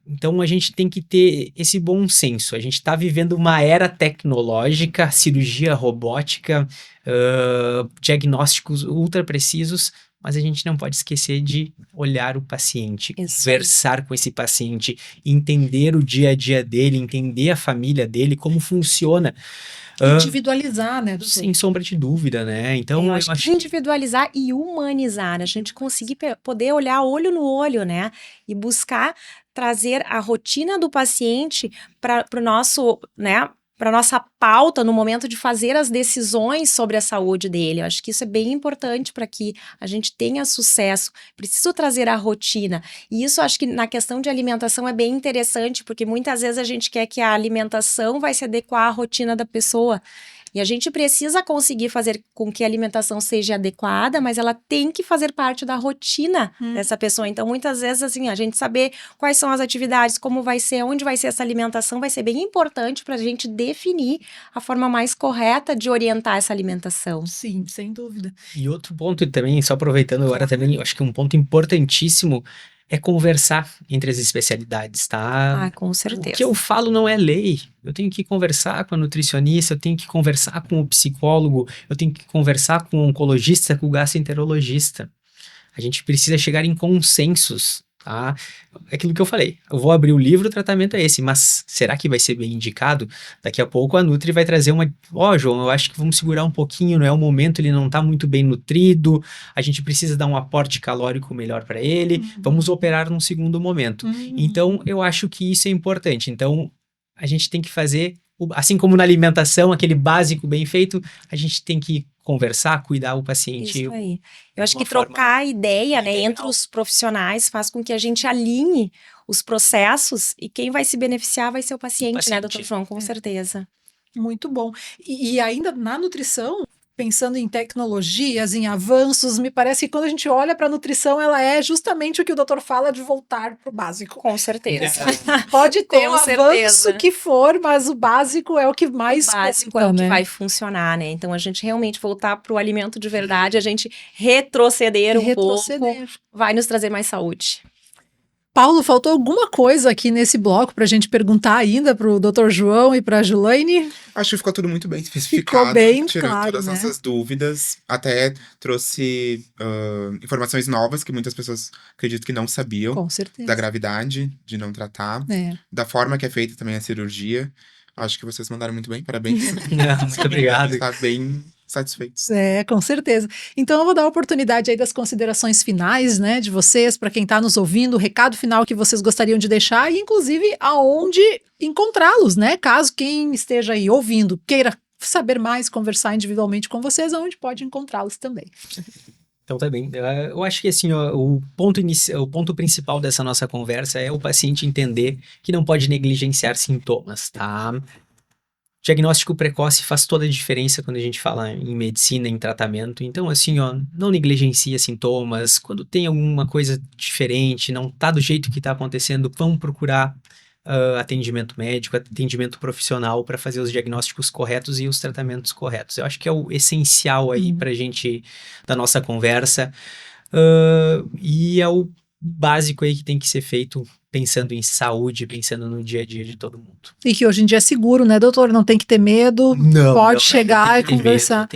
Então a gente tem que ter esse bom senso. A gente está vivendo uma era tecnológica, cirurgia robótica, diagnósticos ultra precisos, mas a gente não pode esquecer de olhar o paciente, conversar com esse paciente, entender o dia a dia dele, entender a família dele, como funciona. Individualizar, né? Sem sombra de dúvida, né? Então, eu acho que individualizar e humanizar, a gente conseguir poder olhar olho no olho, né? E buscar trazer a rotina do paciente para o nosso, né? Para nossa pauta no momento de fazer as decisões sobre a saúde dele. Eu acho que isso é bem importante para que a gente tenha sucesso. Preciso trazer a rotina. E isso acho que na questão de alimentação é bem interessante, porque muitas vezes a gente quer que a alimentação vai se adequar à rotina da pessoa. E a gente precisa conseguir fazer com que a alimentação seja adequada, mas ela tem que fazer parte da rotina dessa pessoa. Então, muitas vezes, assim, a gente saber quais são as atividades, como vai ser, onde vai ser essa alimentação, vai ser bem importante para a gente definir a forma mais correta de orientar essa alimentação. Sim, sem dúvida. E outro ponto também, só aproveitando agora também, eu acho que um ponto importantíssimo é conversar entre as especialidades, tá? Ah, com certeza. O que eu falo não é lei. Eu tenho que conversar com a nutricionista, eu tenho que conversar com o psicólogo, eu tenho que conversar com o oncologista, com o gastroenterologista. A gente precisa chegar em consensos, tá? É aquilo que eu falei. Eu vou abrir o livro, o tratamento é esse, mas será que vai ser bem indicado? Daqui a pouco a Nutri vai trazer uma... João, eu acho que vamos segurar um pouquinho, não é o momento, ele não tá muito bem nutrido, a gente precisa dar um aporte calórico melhor para ele, vamos operar num segundo momento. Então, eu acho que isso é importante. Então, a gente tem que fazer, assim como na alimentação, aquele básico bem feito, a gente tem que conversar, cuidar o paciente. Isso aí. Eu acho que trocar a ideia, né, entre os profissionais faz com que a gente alinhe os processos e quem vai se beneficiar vai ser o paciente, né, doutor João? Com certeza. Muito bom. E ainda na nutrição, pensando em tecnologias, em avanços, me parece que quando a gente olha para a nutrição, ela é justamente o que o doutor fala de voltar para o básico. Com certeza. Pode ter Com um certeza. avanço que for, mas o básico é o que mais O básico conta, é o que né? vai funcionar, né? Então, a gente realmente voltar para o alimento de verdade, a gente retroceder um pouco, vai nos trazer mais saúde. Paulo, faltou alguma coisa aqui nesse bloco para a gente perguntar ainda para o Dr. João e para a Julaine? Acho que ficou tudo muito bem especificado. Ficou bem tirou claro, todas as né? nossas dúvidas. Até trouxe informações novas que muitas pessoas acredito que não sabiam. Com certeza. Da gravidade de não tratar. É. Da forma que é feita também a cirurgia. Acho que vocês mandaram muito bem, parabéns. Muito obrigado. Está bem satisfeitos. É, com certeza. Então eu vou dar a oportunidade aí das considerações finais, né, de vocês, para quem está nos ouvindo, o recado final que vocês gostariam de deixar e, inclusive, aonde encontrá-los, né, caso quem esteja aí ouvindo queira saber mais, conversar individualmente com vocês, aonde pode encontrá-los também. Então tá bem. Eu acho que assim, ó, o ponto principal dessa nossa conversa é o paciente entender que não pode negligenciar sintomas, tá? Diagnóstico precoce faz toda a diferença quando a gente fala em medicina, em tratamento. Então, assim, ó, não negligencia sintomas. Quando tem alguma coisa diferente, não tá do jeito que tá acontecendo, vamos procurar atendimento médico, atendimento profissional para fazer os diagnósticos corretos e os tratamentos corretos. Eu acho que é o essencial aí pra gente, da nossa conversa. E é o básico aí que tem que ser feito pensando em saúde, pensando no dia a dia de todo mundo. E que hoje em dia é seguro, né, doutor? Não tem que ter medo, pode chegar e conversar. Medo,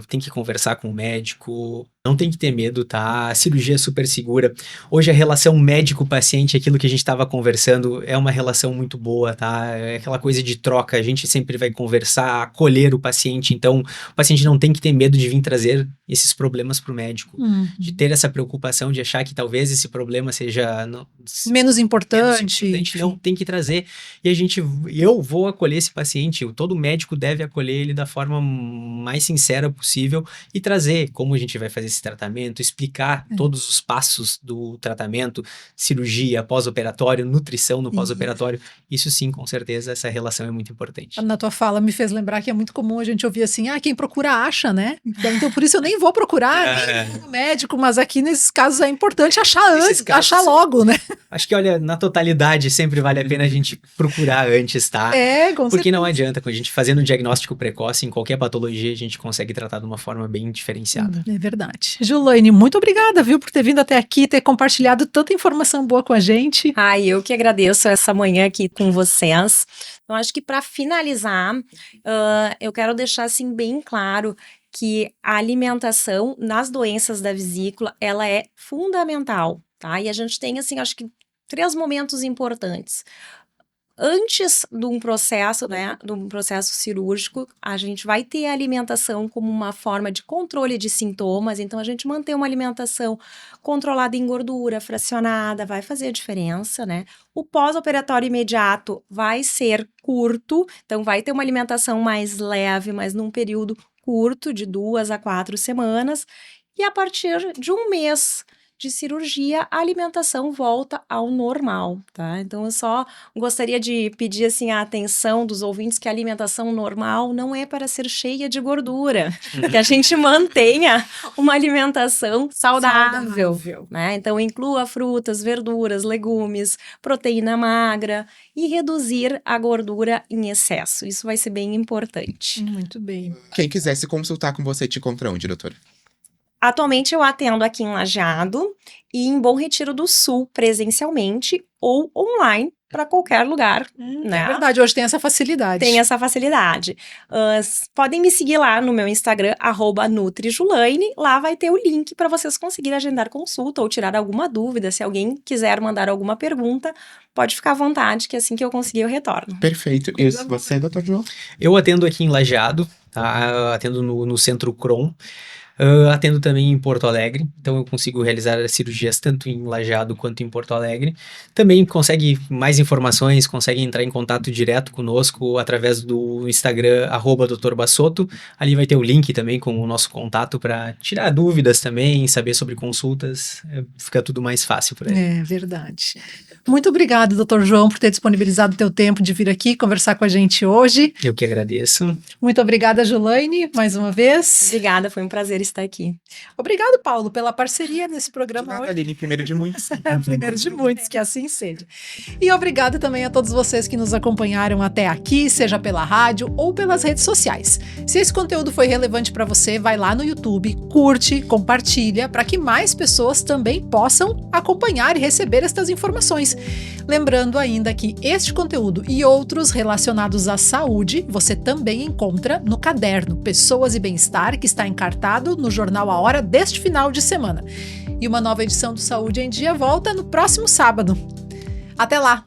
tem que conversar com o médico, não tem que ter medo, tá? A cirurgia é super segura. Hoje a relação médico-paciente, aquilo que a gente estava conversando, é uma relação muito boa, tá? É aquela coisa de troca, a gente sempre vai conversar, acolher o paciente, então o paciente não tem que ter medo de vir trazer esses problemas para o médico, de ter essa preocupação de achar que talvez esse problema seja menos importante. Não, tem que trazer. E eu vou acolher esse paciente, todo médico deve acolher ele da forma mais sincera possível e trazer como a gente vai fazer esse tratamento, explicar todos os passos do tratamento, cirurgia, pós-operatório, nutrição no pós-operatório. Isso sim, com certeza, essa relação é muito importante. Na tua fala me fez lembrar que é muito comum a gente ouvir assim, quem procura acha, né? Então por isso eu nem vou procurar médico, mas aqui nesses casos é importante achar antes, achar logo, né? Acho que, olha, na totalidade sempre vale a pena a gente procurar antes, tá? Com Porque certeza. não adianta, com a gente fazendo um diagnóstico precoce em qualquer patologia, a gente consegue tratar de uma forma bem diferenciada. É verdade. Julaine, muito obrigada, viu, por ter vindo até aqui, ter compartilhado tanta informação boa com a gente. Eu que agradeço essa manhã aqui com vocês. Então, acho que para finalizar, eu quero deixar assim bem claro que a alimentação nas doenças da vesícula, ela é fundamental, tá? E a gente tem, assim, acho que 3 momentos importantes. Antes de um processo, né, de um processo cirúrgico, a gente vai ter a alimentação como uma forma de controle de sintomas, então a gente manter uma alimentação controlada em gordura, fracionada, vai fazer a diferença, né? O pós-operatório imediato vai ser curto, então vai ter uma alimentação mais leve, mas num período curto, de 2 a 4 semanas, e a partir de 1 mês de cirurgia, a alimentação volta ao normal, tá? Então, eu só gostaria de pedir, assim, a atenção dos ouvintes que a alimentação normal não é para ser cheia de gordura, que a gente mantenha uma alimentação saudável, né? Então, inclua frutas, verduras, legumes, proteína magra e reduzir a gordura em excesso. Isso vai ser bem importante. Muito bem. Quem quiser se consultar com você, te encontra onde, doutora? Atualmente eu atendo aqui em Lajeado e em Bom Retiro do Sul, presencialmente ou online, para qualquer lugar, né? É verdade, hoje tem essa facilidade. Tem essa facilidade. Podem me seguir lá no meu Instagram, @NutriJulaine. Lá vai ter o link para vocês conseguirem agendar consulta ou tirar alguma dúvida. Se alguém quiser mandar alguma pergunta, pode ficar à vontade, que assim que eu conseguir eu retorno. Perfeito. E você, doutor João? Eu atendo aqui em Lajeado, tá? Atendo no Centro Cron. Atendo também em Porto Alegre, então eu consigo realizar cirurgias tanto em Lajeado quanto em Porto Alegre. Também consegue mais informações, consegue entrar em contato direto conosco através do Instagram, @Dr. Bassotto. Ali vai ter o link também com o nosso contato para tirar dúvidas também, saber sobre consultas, fica tudo mais fácil por aí. É verdade. Muito obrigado, doutor João, por ter disponibilizado o teu tempo de vir aqui conversar com a gente hoje. Eu que agradeço. Muito obrigada, Julaine, mais uma vez. Obrigada, foi um prazer estar aqui. Obrigado, Paulo, pela parceria nesse programa. Nada, Aline, primeiro de muitos. Primeiro de muitos, que assim seja. E obrigado também a todos vocês que nos acompanharam até aqui, seja pela rádio ou pelas redes sociais. Se esse conteúdo foi relevante para você, vai lá no YouTube, curte, compartilha, para que mais pessoas também possam acompanhar e receber estas informações. Lembrando ainda que este conteúdo e outros relacionados à saúde você também encontra no caderno Pessoas e Bem-Estar, que está encartado no jornal A Hora deste final de semana. E uma nova edição do Saúde em Dia volta no próximo sábado. Até lá!